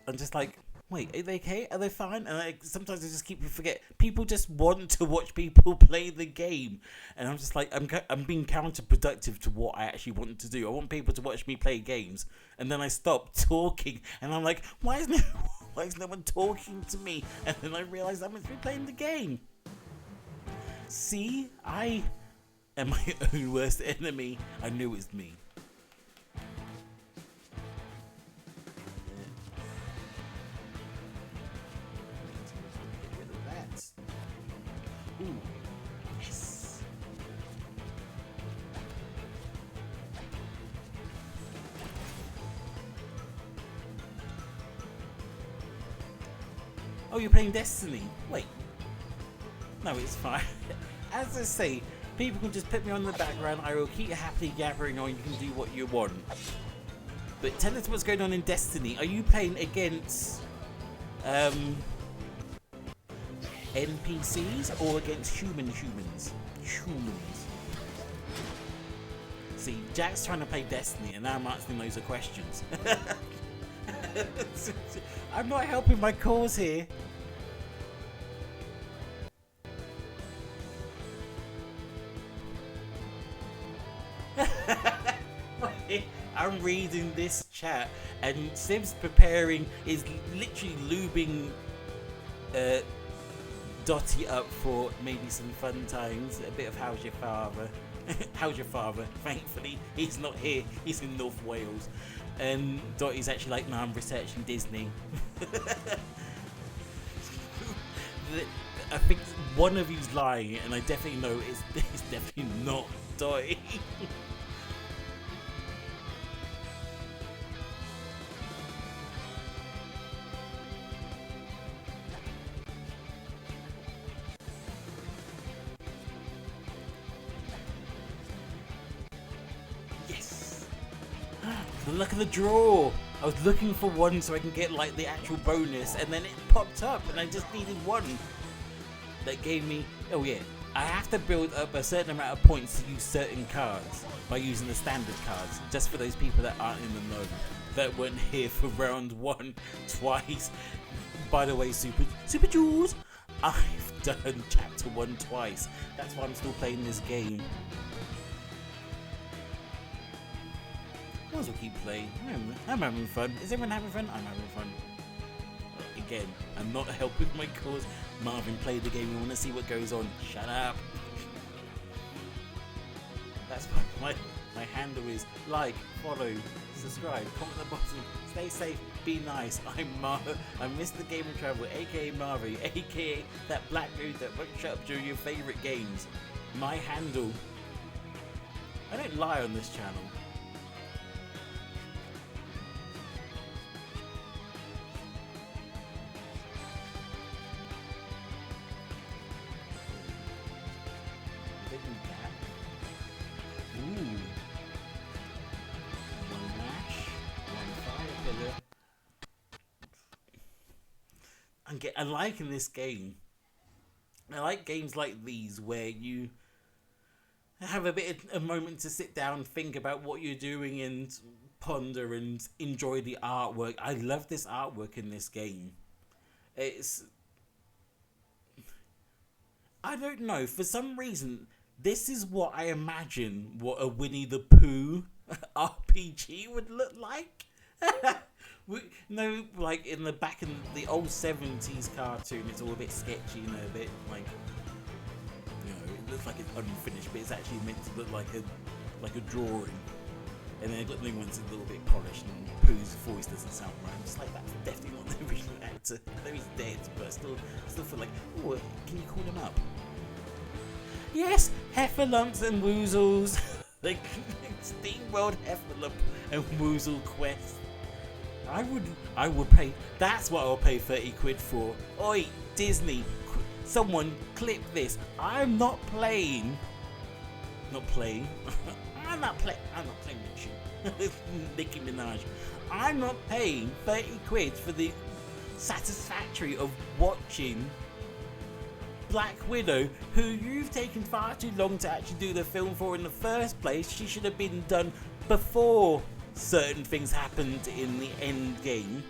I'm just like, wait, are they okay? Are they fine? And sometimes I just keep forget. People just want to watch people play the game, and I'm just like, I'm being counterproductive to what I actually want to do. I want people to watch me play games, and then I stop talking, and I'm like, why is no one talking to me? And then I realize I'm meant to be playing the game. See, I am my own worst enemy. I knew it was me. Ooh, yes. Oh, you're playing Destiny? Wait. No, it's fine. As I say, people can just put me on the background. I will keep happily gathering on. You can do what you want. But tell us what's going on in Destiny. Are you playing against NPCs or against humans? See, Jack's trying to play Destiny, and now I'm asking loads of questions. I'm not helping my cause here. I'm reading this chat, and Sib's preparing, is literally lubing Dottie up for maybe some fun times. A bit of how's your father? How's your father? Thankfully, he's not here. He's in North Wales. And Dottie's actually like, no, I'm researching Disney. I think one of you's lying, and I definitely know it's definitely not Dottie. Yes! The luck of the draw! I was looking for one so I can get like the actual bonus, and then it popped up, and I just needed one. That gave me. Oh yeah, I have to build up a certain amount of points to use certain cards by using the standard cards. Just for those people that aren't in the know, that weren't here for round 1 twice. By the way, Super Jules, I've done chapter 1 twice. That's why I'm still playing this game. I might as well keep playing. I'm having fun. Is everyone having fun? I'm having fun. Again, I'm not helping my cause. Marvin, play the game. You want to see what goes on. Shut up. That's what my handle is. Like, follow, subscribe, comment at the bottom. Stay safe, be nice. I'm Mr. Game and Travel, aka Marvin, aka that black dude that won't shut up during your favourite games. My handle. I don't lie on this channel. I'm liking this game. I like games like these where you have a moment to sit down, think about what you're doing, and ponder and enjoy the artwork. I love this artwork in this game. I don't know, for some reason, this is what I imagine what a Winnie the Pooh RPG would look like. No, like in the old 70s cartoon, it's all a bit sketchy, you know, a bit like, you know, it looks like it's unfinished, but it's actually meant to look like a drawing. And then I've got new ones a little bit polished, and Pooh's voice doesn't sound right. I'm just like, that's definitely not the original actor. I know he's dead, but I still feel like, oh, can you call him up? Yes, Heffalumps and Woozles. Like, SteamWorld Heffalump and Woozle Quest. I would pay, that's what I'll pay 30 quid for. Oi, Disney, someone clip this. I'm not playing I'm not playing with you. Nicki Minaj. I'm not paying 30 quid for the satisfactory of watching Black Widow, who you've taken far too long to actually do the film for in the first place. She should have been done before certain things happened in the end game,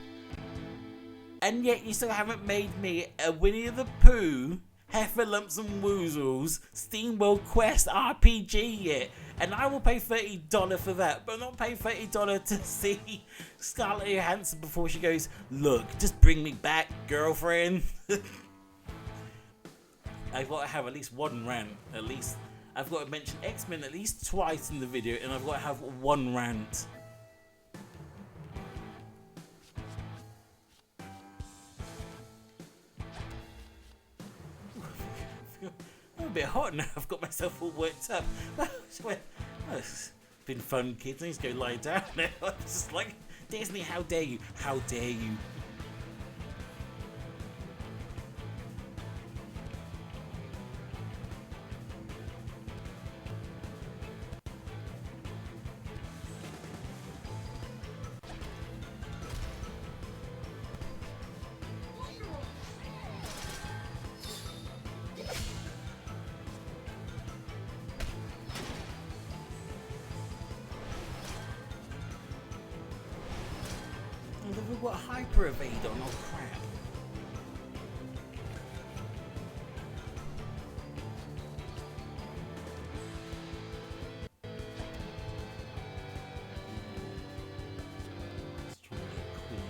and yet you still haven't made me a Winnie the Pooh, Heffalumps and Woozles, SteamWorld Quest RPG yet, and I will pay $30 for that, but not pay $30 to see Scarlett Johansson before she goes, look, just bring me back, girlfriend. I've got to have at least one rant, at least. I've got to mention X-Men at least twice in the video, and I've got to have one rant. I'm a bit hot now. I've got myself all worked up. It's been fun, kids. I need to go lie down now. I'm just like, Disney, how dare you? How dare you? We've got hyper evade on, oh crap. Let's try and get Queen.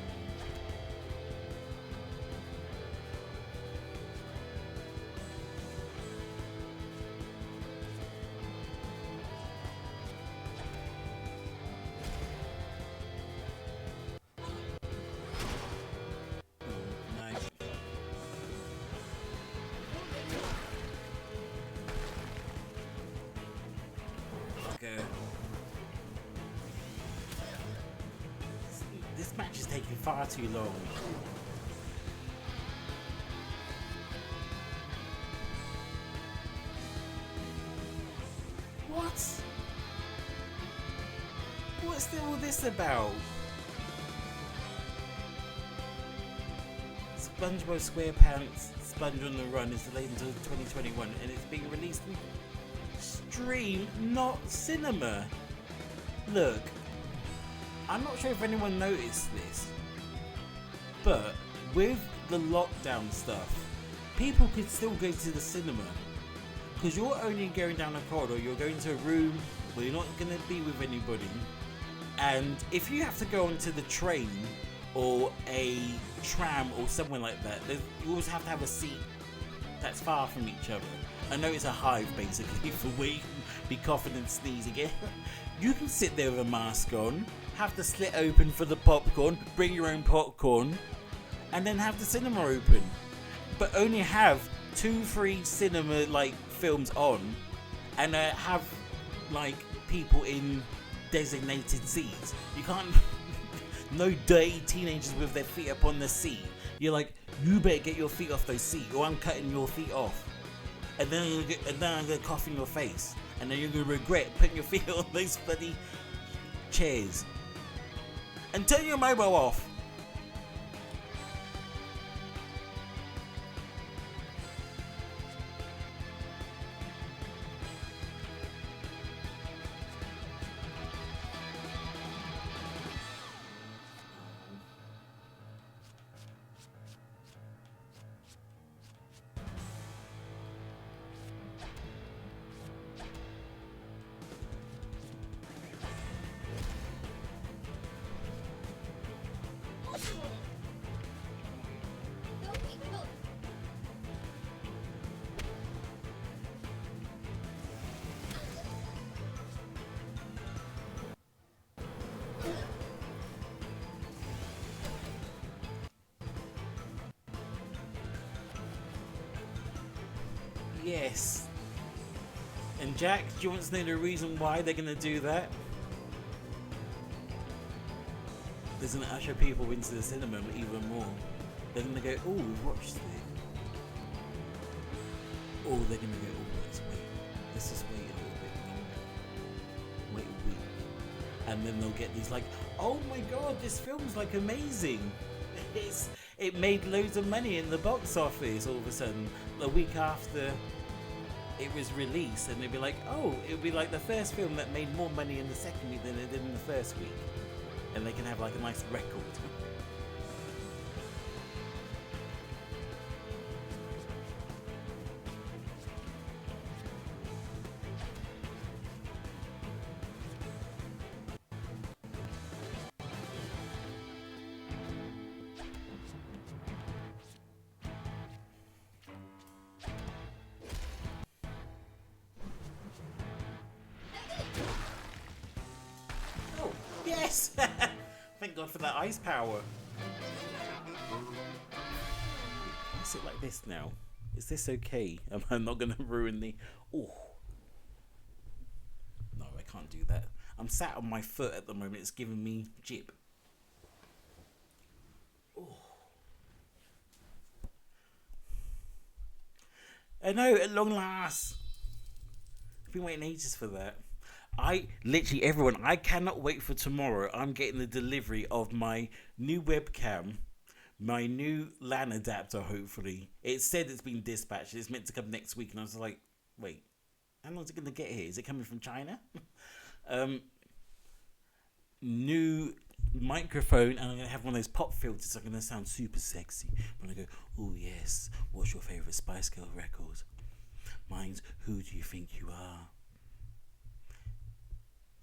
This match is taking far too long. What? What's all this about? SpongeBob SquarePants Sponge on the Run is delayed until 2021 and it's being released in stream, not cinema. Look, I'm not sure if anyone noticed this, but with the lockdown stuff, people could still go to the cinema because you're only going down a corridor, you're going to a room where you're not going to be with anybody, and if you have to go onto the train or a tram or somewhere like that, you always have to have a seat that's far from each other. I know it's a hive basically for where you can be coughing and sneezing. You can sit there with a mask on, have the slit open for the popcorn, bring your own popcorn, and then have the cinema open. But only have 2-3 cinema like films on, and have like people in designated seats. You can't no dirty teenagers with their feet up on the seat. You're like, you better get your feet off those seats or I'm cutting your feet off. And then I'm gonna cough in your face. And then you're gonna regret putting your feet on those bloody chairs. And turn your mobile off. Yes. And Jack, do you want to know the reason why they're going to do that? They're going to usher people into the cinema even more. They're going to go, oh, we've watched it. Or they're going to go, oh, let's just wait a little bit. Wait a week. And then they'll get these like, oh my god, this film's like amazing. It made loads of money in the box office all of a sudden, a week after it was released, and they'd be like, oh, it would be like the first film that made more money in the second week than it did in the first week. And they can have like a nice record. Yes! Thank God for that ice power. I sit like this now. Is this okay? Am I not going to ruin the... Oh. No, I can't do that. I'm sat on my foot at the moment. It's giving me jip. Oh. I know, at long last. I've been waiting ages for that. Everyone, I cannot wait for tomorrow. I'm getting the delivery of my new webcam, my new LAN adapter, hopefully. It said it's been dispatched. It's meant to come next week. And I was like, wait, how long is it going to get here? Is it coming from China? New microphone, and I'm going to have one of those pop filters. So I'm going to sound super sexy. I'm going to go, oh yes, what's your favourite Spice Girl record? Mine's Who Do You Think You Are?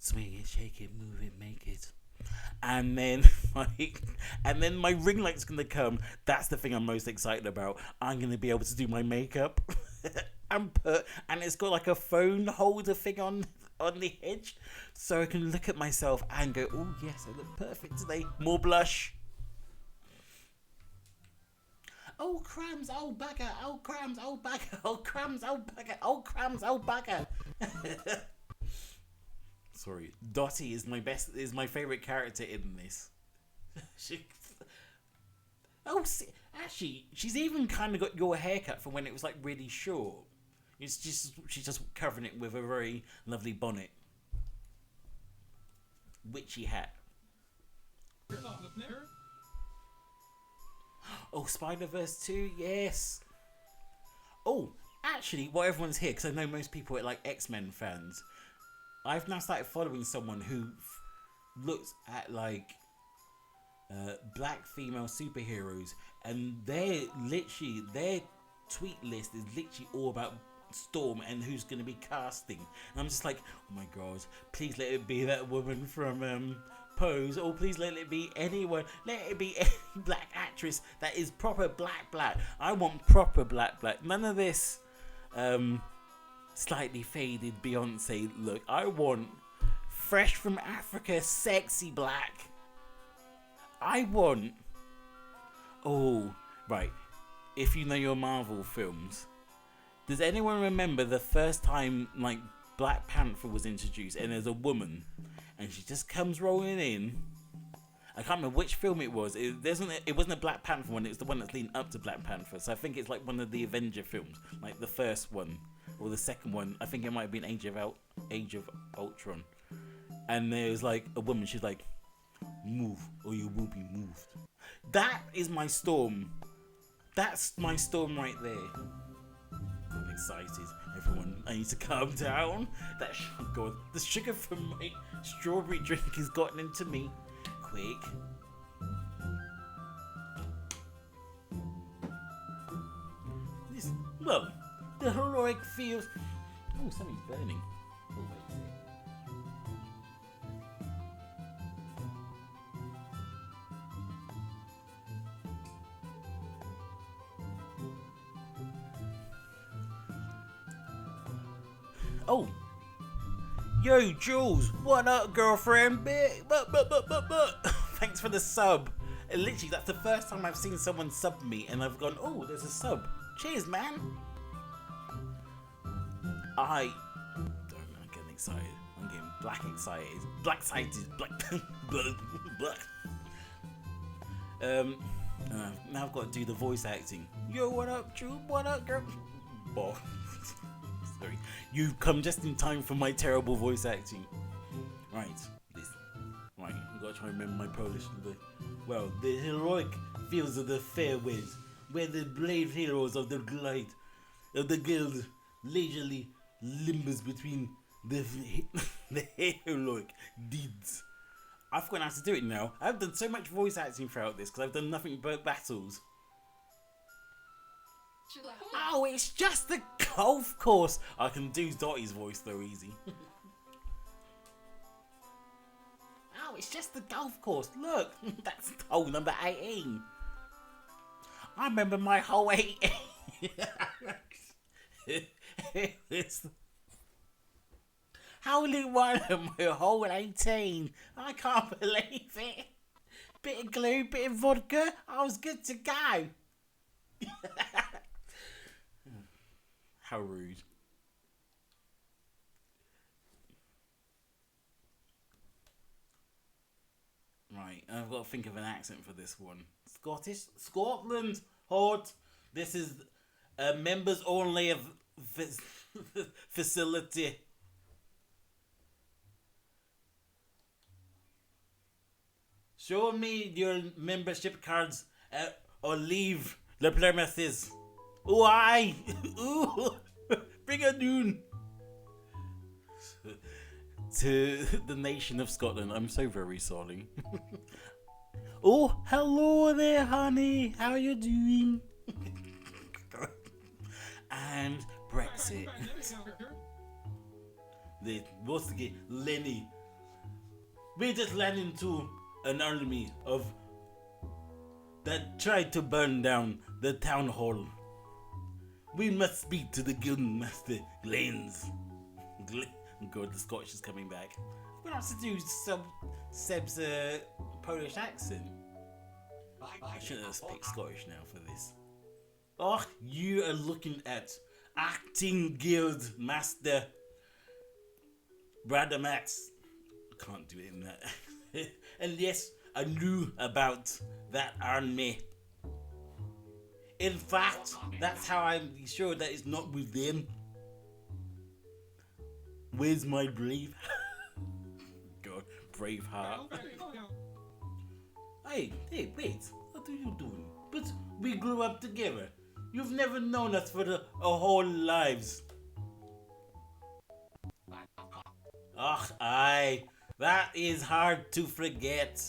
Swing it, shake it, move it, make it. And then my ring light's gonna come. That's the thing I'm most excited about. I'm gonna be able to do my makeup and it's got like a phone holder thing on the edge, so I can look at myself and go, oh yes, I look perfect today. More blush. Oh crumbs, oh bugger, oh crumbs, oh bugger, oh crumbs, oh bugger, oh crumbs, oh bugger. Sorry, Dottie is my favorite character in this. Actually, she's even kind of got your haircut from when it was like really short. She's just covering it with a very lovely bonnet, witchy hat. Oh, Spider-Verse 2, yes. Oh, actually, while everyone's here, because I know most people are like X-Men fans, I've now started following someone who looks at like black female superheroes, and their tweet list is literally all about Storm and who's going to be casting. And I'm just like, oh my god, please let it be that woman from Pose, or please let it be anyone. Let it be any black actress that is proper black. I want proper black. None of this slightly faded Beyonce look. I want fresh from Africa, sexy black. I want. Oh, right. If you know your Marvel films, does anyone remember the first time like Black Panther was introduced and there's a woman and she just comes rolling in? I can't remember which film it was. It wasn't a Black Panther one. It was the one that's leading up to Black Panther. So I think it's like one of the Avenger films, like the first one or the second one. I think it might have been Age of Ultron. And there's like a woman. She's like, "Move, or you will be moved." That is my Storm. That's my Storm right there. I'm excited. Everyone, I need to calm down. God, the sugar from my strawberry drink has gotten into me. Quick. The heroic feels. Oh, something's burning. Oh, wait. Oh, yo, Jules, what up, girlfriend? Thanks for the sub. And literally, that's the first time I've seen someone sub me, and I've gone, oh, there's a sub. Cheers, man. I'm getting excited. I'm getting black excited. Now I've got to do the voice acting. Yo, what up, Jules? What up, girl? Oh. Sorry, you've come just in time for my terrible voice acting. Right, I've got to try and remember my Polish. The heroic fields of the fair ways, where the brave heroes of the guild leisurely limbers between the heroic deeds. I've forgotten how to do it now. I've done so much voice acting throughout this because I've done nothing but battles. Oh, it's just the golf course. I can do Dottie's voice though, easy. Oh, it's just the golf course. Look, that's hole number 18. I remember my hole 18. It's Holy one of my hole 18. I can't believe it. Bit of glue, bit of vodka. I was good to go. How rude. Right, I've got to think of an accent for this one. Scottish? Scotland! Hot! This is a members only of facility. Show me your membership cards or leave the premises. Why? Ooh, bring a noon. To the nation of Scotland, I'm so very sorry. Oh, hello there, honey. How you doing? And Brexit. They both get Lenny. We just ran into an army of that tried to burn down the town hall. We must speak to the guildmaster, Glens. God, the Scottish is coming back. We're gonna have to do Seb's Polish accent. I shouldn't have picked Scottish now for this. Oh, you are looking at acting guild master Brother Max. I can't do it in that. And yes, I knew about that army. In fact, that's how I'm sure that it's not with them. Where's my brave? God, brave heart. Hey, wait. What are you doing? But we grew up together. You've never known us for our whole lives. Ach, aye. That is hard to forget.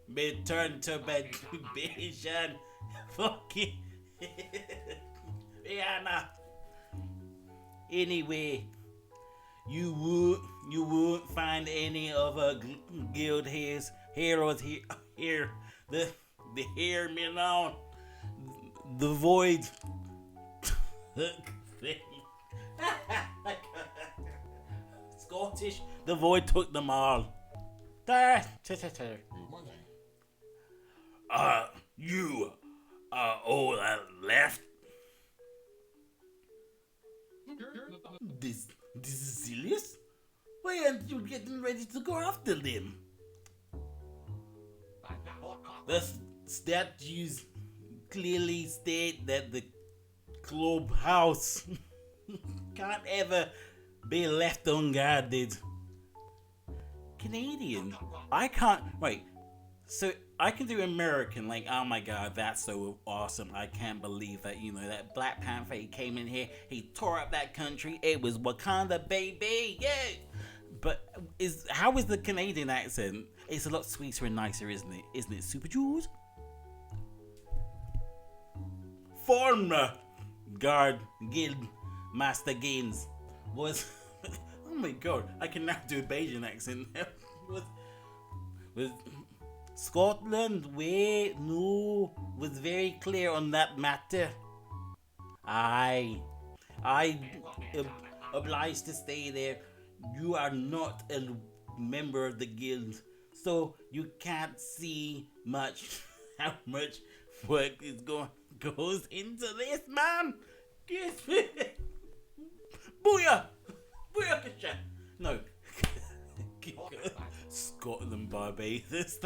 Return to masturbation. Fucking. Rihanna. Anyway, you won't find any of our guild heroes here. The hear me now. The void. Scottish. The void took them all. You are all that left. This is serious? Why aren't you getting ready to go after them? The statues clearly state that the clubhouse can't ever be left unguarded. Canadian? I can't. Wait. So I can do American, like, oh my god, that's so awesome. I can't believe that, that Black Panther, he came in here, he tore up that country. It was Wakanda, baby. Yeah. But how is the Canadian accent? It's a lot sweeter and nicer, isn't it? Isn't it, Super Jules? Former guard guild master Gaines was oh my god, I can now do a Bayesian accent now. was Scotland, wait, no, was very clear on that matter. I obliged to stay there. You are not a member of the guild, so you can't see much how much work goes into this, man. Booyah! Booyah! No. Scotland Barbados.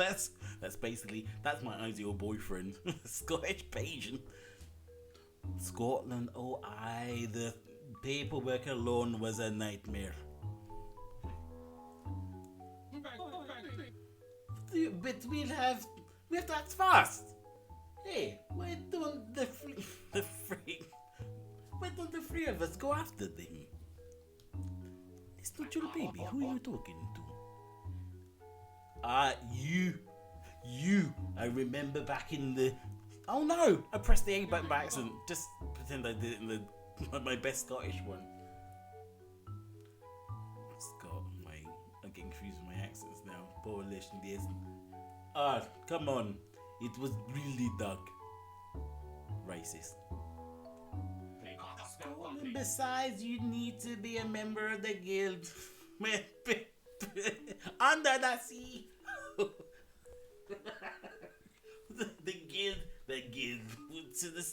That's basically my ideal boyfriend. Scottish Bayesian. Scotland, oh aye, the paperwork alone was a nightmare. But we have to act fast. Hey, why don't the three of us go after them? It's not your baby. Who are you talking to? You. I remember back in the. Oh no! I pressed the A button by accident. Just pretend I did it in my best Scottish one. I'm getting confused with my accents now. Polish and this. Come on. It was really dark. Racist. And besides, you need to be a member of the guild. Under the sea. the guild. To the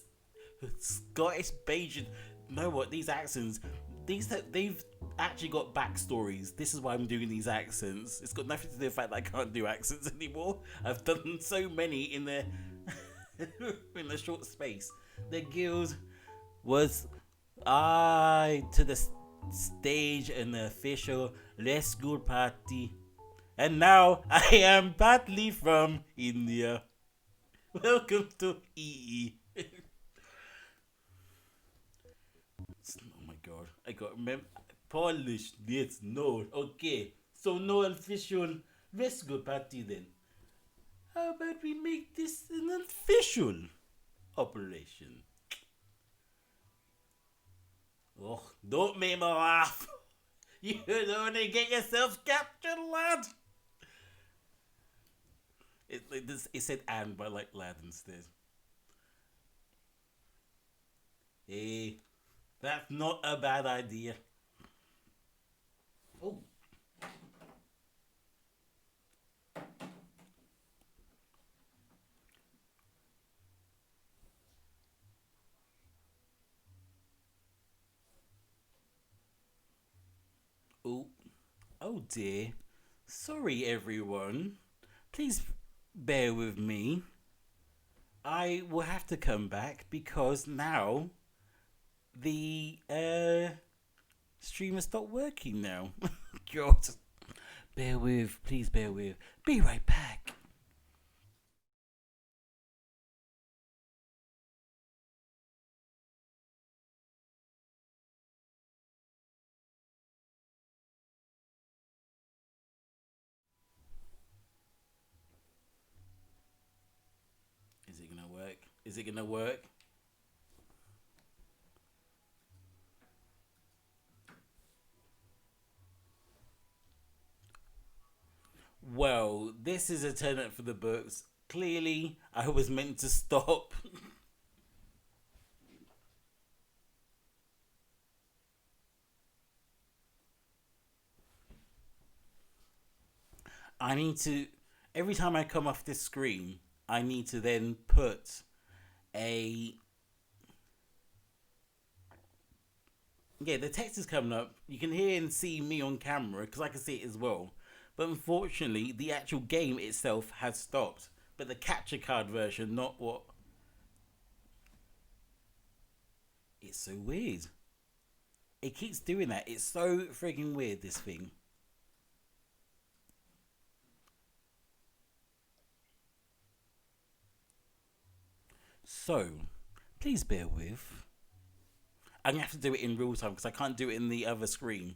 Scottish Bayesian. You know what? These accents, they've actually got backstories. This is why I'm doing these accents. It's got nothing to do with the fact that I can't do accents anymore. I've done so many in the in the short space. The guild was to the stage an official Let's Go party, and now I am partly from India. Welcome to EE. Oh my god, I got remember Polish. Yes, no. Okay, so no official Let's Go party then. How about we make this an official operation? Oh, don't make me laugh. You'd only get yourself captured, lad. It said and, but I like lad instead. Hey, that's not a bad idea. Oh. Oh dear. Sorry everyone. Please bear with me. I will have to come back because now the stream has stopped working now. God. Please bear with. Be right back. Is it gonna work? Well, this is a tenant for the books. Clearly, I was meant to stop. I need to, every time I come off this screen, I need to then put a, yeah, the text is coming up. You can hear and see me on camera because I can see it as well. But unfortunately, the actual game itself has stopped. But the capture card version, not what. It's so weird. It keeps doing that. It's so freaking weird, this thing. So, please bear with. I'm going to have to do it in real time because I can't do it in the other screen.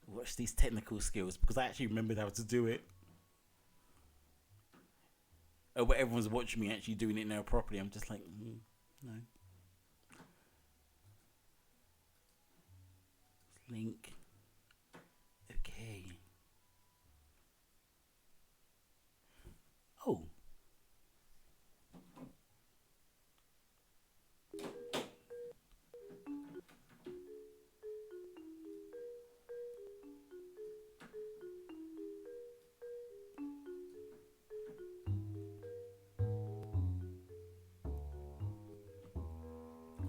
Watch these technical skills because I actually remembered how to do it. Oh, but everyone's watching me actually doing it now properly. I'm just like, no. Link. Okay. Oh.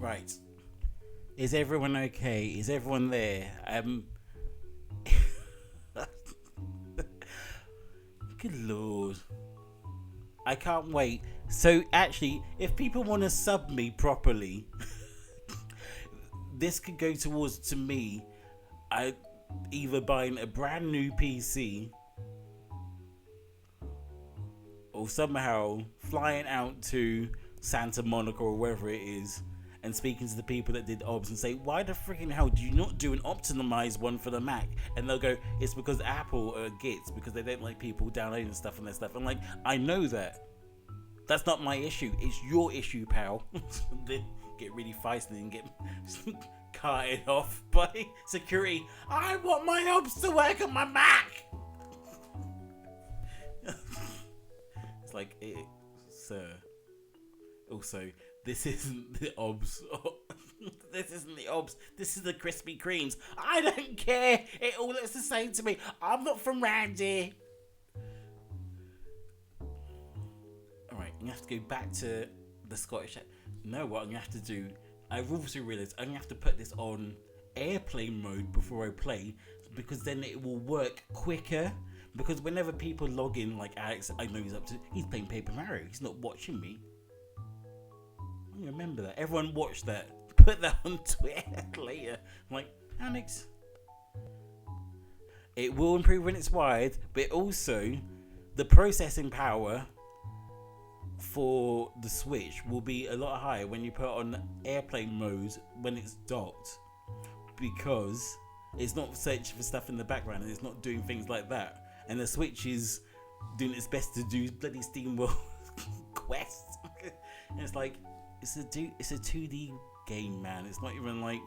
Right. Is everyone okay? Is everyone there? Good lord. I can't wait. So actually, if people want to sub me properly, this could go towards to me either buying a brand new PC or somehow flying out to Santa Monica or wherever it is and speaking to the people that did OBS and say, why the freaking hell do you not do an optimized one for the Mac? And they'll go, it's because Apple gets, because they don't like people downloading stuff on their stuff. I'm like, I know that. That's not my issue. It's your issue, pal. They get really feisty and get carted off by security. I want my OBS to work on my Mac. It's like, sir. Also, this isn't the OBS. This isn't the OBS. This is the Krispy Kremes. I don't care. It all looks the same to me. I'm not from round here. Alright, I'm going to have to go back to the Scottish. No, what I'm going to have to do, I've also realised I'm going to have to put this on airplane mode before I play, because then it will work quicker. Because whenever people log in, like Alex, I know he's playing Paper Mario. He's not watching me. Remember that. Everyone watch that. Put that on Twitter later. I'm like, Alex. It will improve when it's wired, but also the processing power for the Switch will be a lot higher when you put it on airplane mode when it's docked, because it's not searching for stuff in the background and it's not doing things like that. And the Switch is doing its best to do bloody SteamWorld Quest. And it's like, it's a 2D game, man. It's not even like,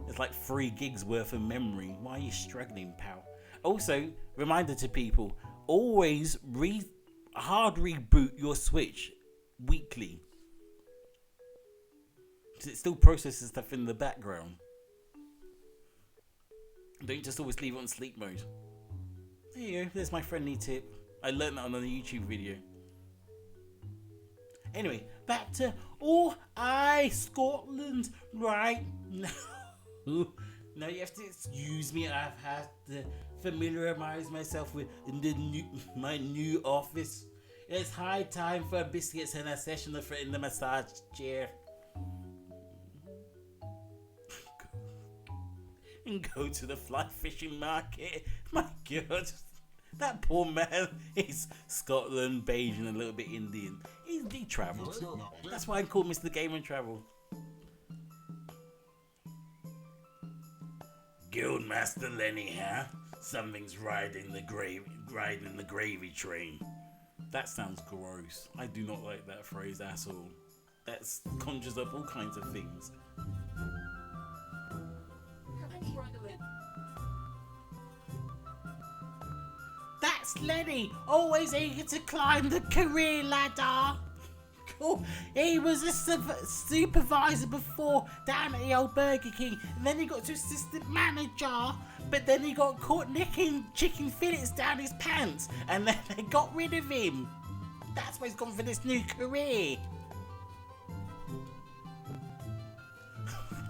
it's like 3 gigs worth of memory. Why are you struggling, pal? Also, reminder to people, always hard reboot your Switch weekly, because it still processes stuff in the background. Don't just always leave it on sleep mode. There you go, there's my friendly tip. I learned that on a YouTube video. Anyway, back to Scotland right now. Now you have to excuse me. I've had to familiarize myself with my new office. It's high time for biscuits and a session in the massage chair. And go to the fly fishing market. My God. That poor man, he's Scotland, Bayesian, a little bit Indian. He travels. That's why I call Mr. Game and Travel. Guild Master Lenny, huh? Something's riding the gravy train. That sounds gross. I do not like that phrase at all. That conjures up all kinds of things. That's Lenny, always eager to climb the career ladder. Cool. He was a supervisor before down at the old Burger King, and then he got to assistant manager, but then he got caught nicking chicken fillets down his pants, and then they got rid of him. That's why he's gone for this new career.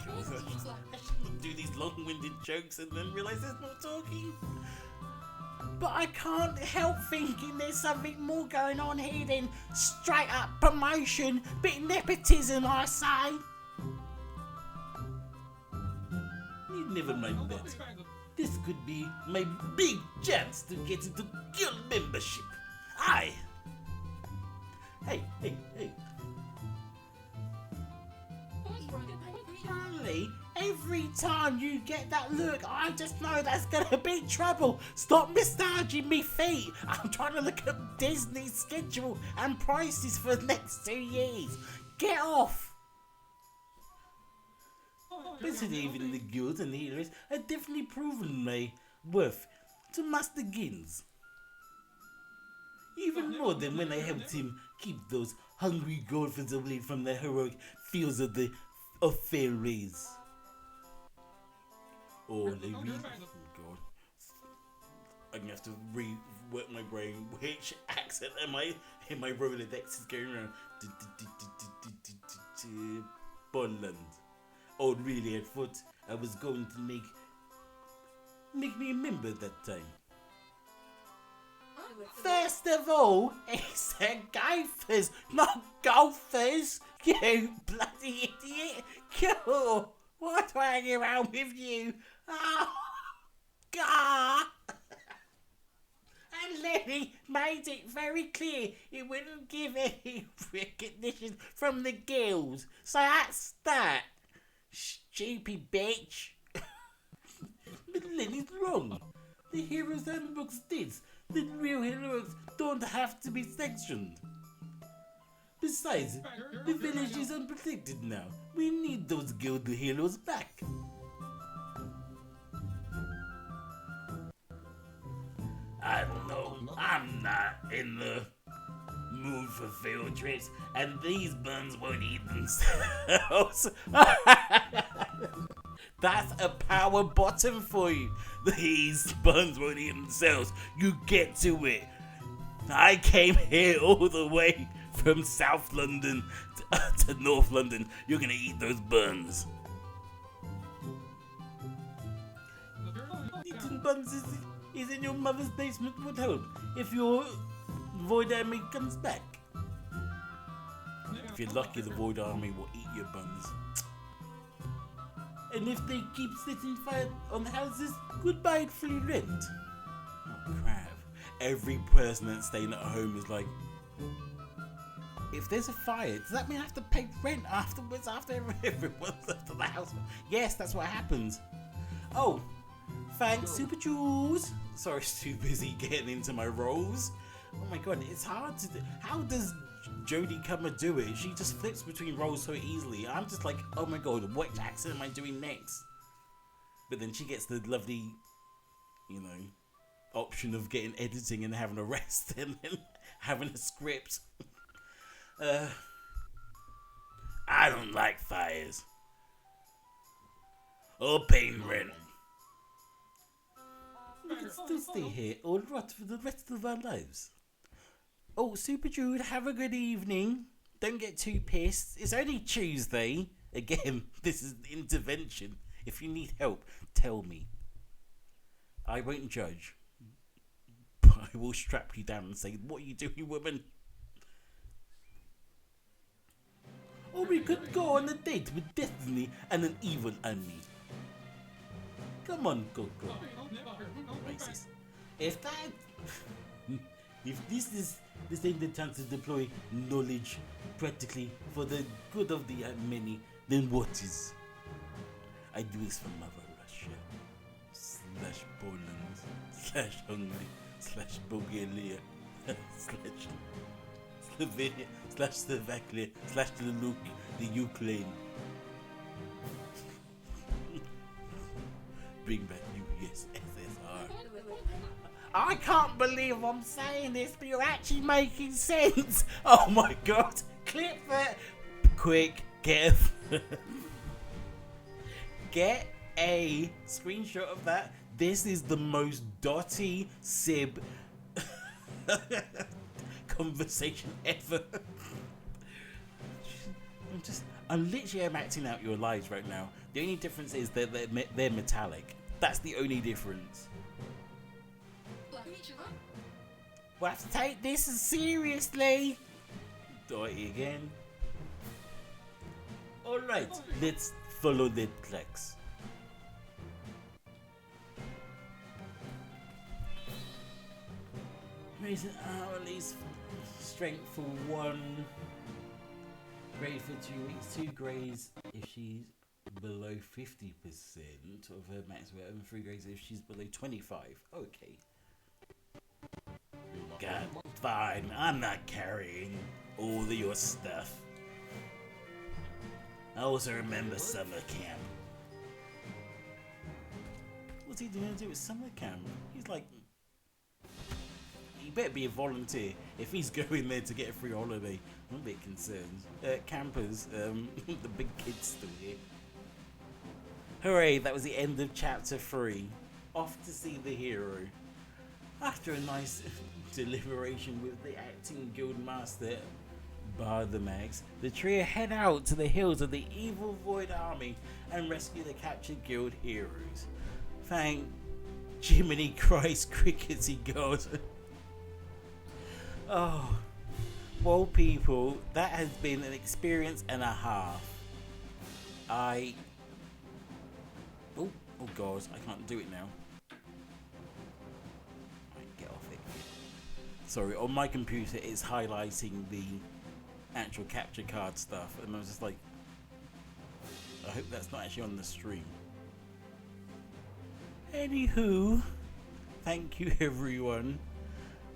I shouldn't do these long-winded jokes and then realise there's not talking. But I can't help thinking there's something more going on here than straight up promotion, bit nepotism, I say. Never mind that. This could be my big chance to get into guild membership. Aye. Hey. Charlie, every time you get that look, I just know that's gonna be trouble. Stop massaging me feet. I'm trying to look at Disney's schedule and prices for the next 2 years. Get off. But even the guilds and healers have definitely proven my worth to Master Gins. Even more than when I helped him keep those hungry golfers away from the heroic fields of the fairies. Oh, they really. Oh, God. I'm gonna have to rework my brain. Which accent am I in my Rolodex is going around? Bondland. Oh, really? I thought I was going to make me remember that time. First of all, he said golfers, not golfers. You bloody idiot! Cool. What's hanging around with you? Oh, God! And Lenny made it very clear he wouldn't give any recognition from the guilds. So that's that. Stupid bitch. But Lenny's wrong. The heroes' handbook states that real heroes don't have to be sectioned. Besides, the village is unprotected now. We need those guild heroes back. I don't know. I'm not in the mood for field trips, and these buns won't eat themselves. That's a power bottom for you. These buns won't eat themselves. You get to it. I came here all the way from South London to North London. You're gonna eat those buns. Eating buns is in your mother's basement would help if your void army comes back. If you're lucky, the void army will eat your buns. And if they keep setting fire on houses, goodbye free rent. Oh crap. Every person that's staying at home is like, if there's a fire, does that mean I have to pay rent afterwards after everyone's after the house? Yes, that's what happens. Oh, thanks, Super Jules. Sorry, too busy getting into my roles. Oh my god, it's hard to do. How does Jodie Comer do it? She just flips between roles so easily. I'm just like, oh my god, what accent am I doing next? But then she gets the lovely, option of getting editing and having a rest and then having a script. I don't like fires. Or paying rent. We can still stay here or rot for the rest of our lives. Oh, Super Jude, have a good evening. Don't get too pissed. It's only Tuesday. Again, this is intervention. If you need help, tell me. I won't judge. But I will strap you down and say, what are you doing, woman? Or we could go on a date with Destiny and an evil army. Come on, go. Racist. If this ain't the chance to deploy knowledge practically for the good of the many, then what is? I do this for Mother Russia. slash Poland slash Bulgaria slash Slovenia slash Slovakia slash the Ukraine. Bring back USSR. I can't believe I'm saying this, but you're actually making sense. Oh my god. Clip that. Quick, get a screenshot of that. This is the most dotty Sib conversation ever. I'm literally acting out your lives right now. The only difference is that they're metallic. That's the only difference. We'll have to take this seriously. Dotty again. Alright, let's follow the tracks. Raise an hourly strength for 1 grade for 2 weeks, 2 grades if she's below 50% of her max weight, and 3 grades if she's below 25. Okay. God, fine, I'm not carrying all of your stuff. I also remember summer camp. What's he doing to do with summer camp? He's like, he better be a volunteer if he's going there to get a free holiday. I'm a bit concerned. Campers, the big kid's still here. Hooray, that was the end of chapter 3. Off to see the hero. After a nice deliberation with the acting guild master Bardimax, the trio head out to the hills of the evil Void Army and rescue the captured guild heroes. Thank Jiminy Christ, crickety god. Oh, well people, that has been an experience and a half. Oh god, I can't do it now. Get off it. Sorry, on my computer it's highlighting the actual capture card stuff, and I was just like, I hope that's not actually on the stream. Anywho, thank you everyone.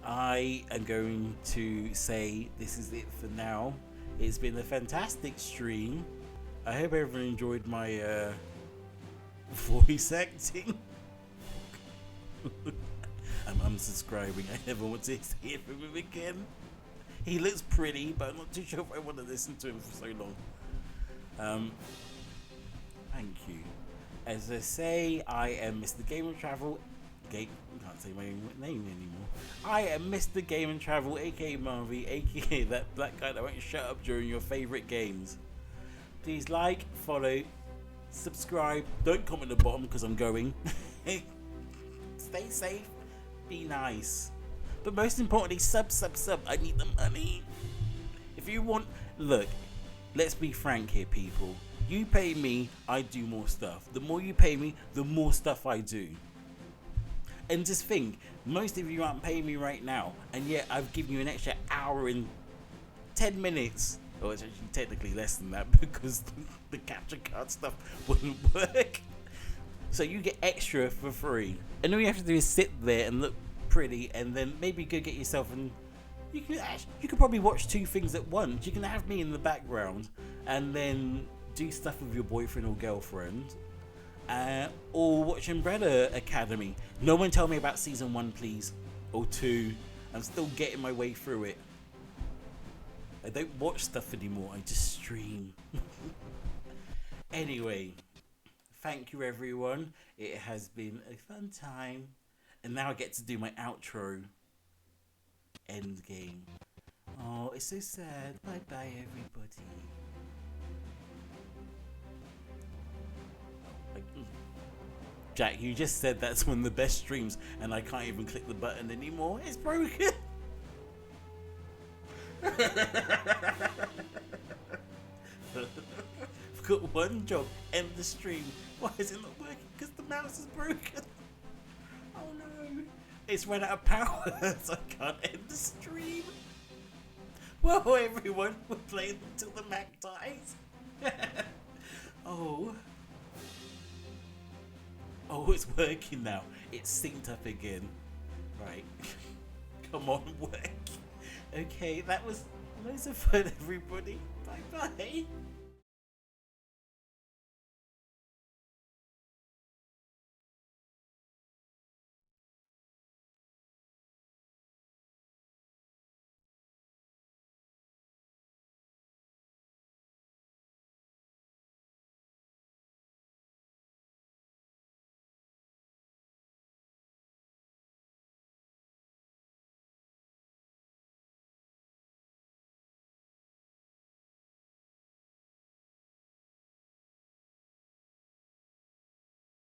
I am going to say this is it for now. It's been a fantastic stream. I hope everyone enjoyed my voice acting. I'm unsubscribing. I never want to hear from him again. He looks pretty, but I'm not too sure if I want to listen to him for so long. Thank you. As I say, I am Mr. Game and Travel. I can't say my name anymore. I am Mr. Game and Travel, aka Marvy, aka that black guy that won't shut up during your favourite games. Please like, follow, subscribe. Don't comment at the bottom because I'm going. Stay safe. Be nice. But most importantly, sub. I need the money. If you want, look, let's be frank here, people. You pay me, I do more stuff. The more you pay me, the more stuff I do. And just think, most of you aren't paying me right now, and yet I've given you an extra hour and 10 minutes. Well, it's actually technically less than that because the capture card stuff wouldn't work. So you get extra for free. And all you have to do is sit there and look pretty, and then maybe go get yourself, and you could probably watch 2 things at once. You can have me in the background and then do stuff with your boyfriend or girlfriend, or watch Umbrella Academy. No one tell me about season 1, please, or 2. I'm still getting my way through it. I don't watch stuff anymore, I just stream. Anyway, thank you everyone. It has been a fun time. And now I get to do my outro. End game. Oh, it's so sad. Bye bye everybody. Jack, you just said that's one of the best streams, and I can't even click the button anymore. It's broken. I've got one job, end the stream. Why is it not working? Because the mouse is broken. Oh no. It's run out of power, so I can't end the stream. Well, everyone, we're playing until the Mac dies. Oh, it's working now. It's synced up again. Right. Come on, work. Okay, that was loads of fun, everybody. Bye bye.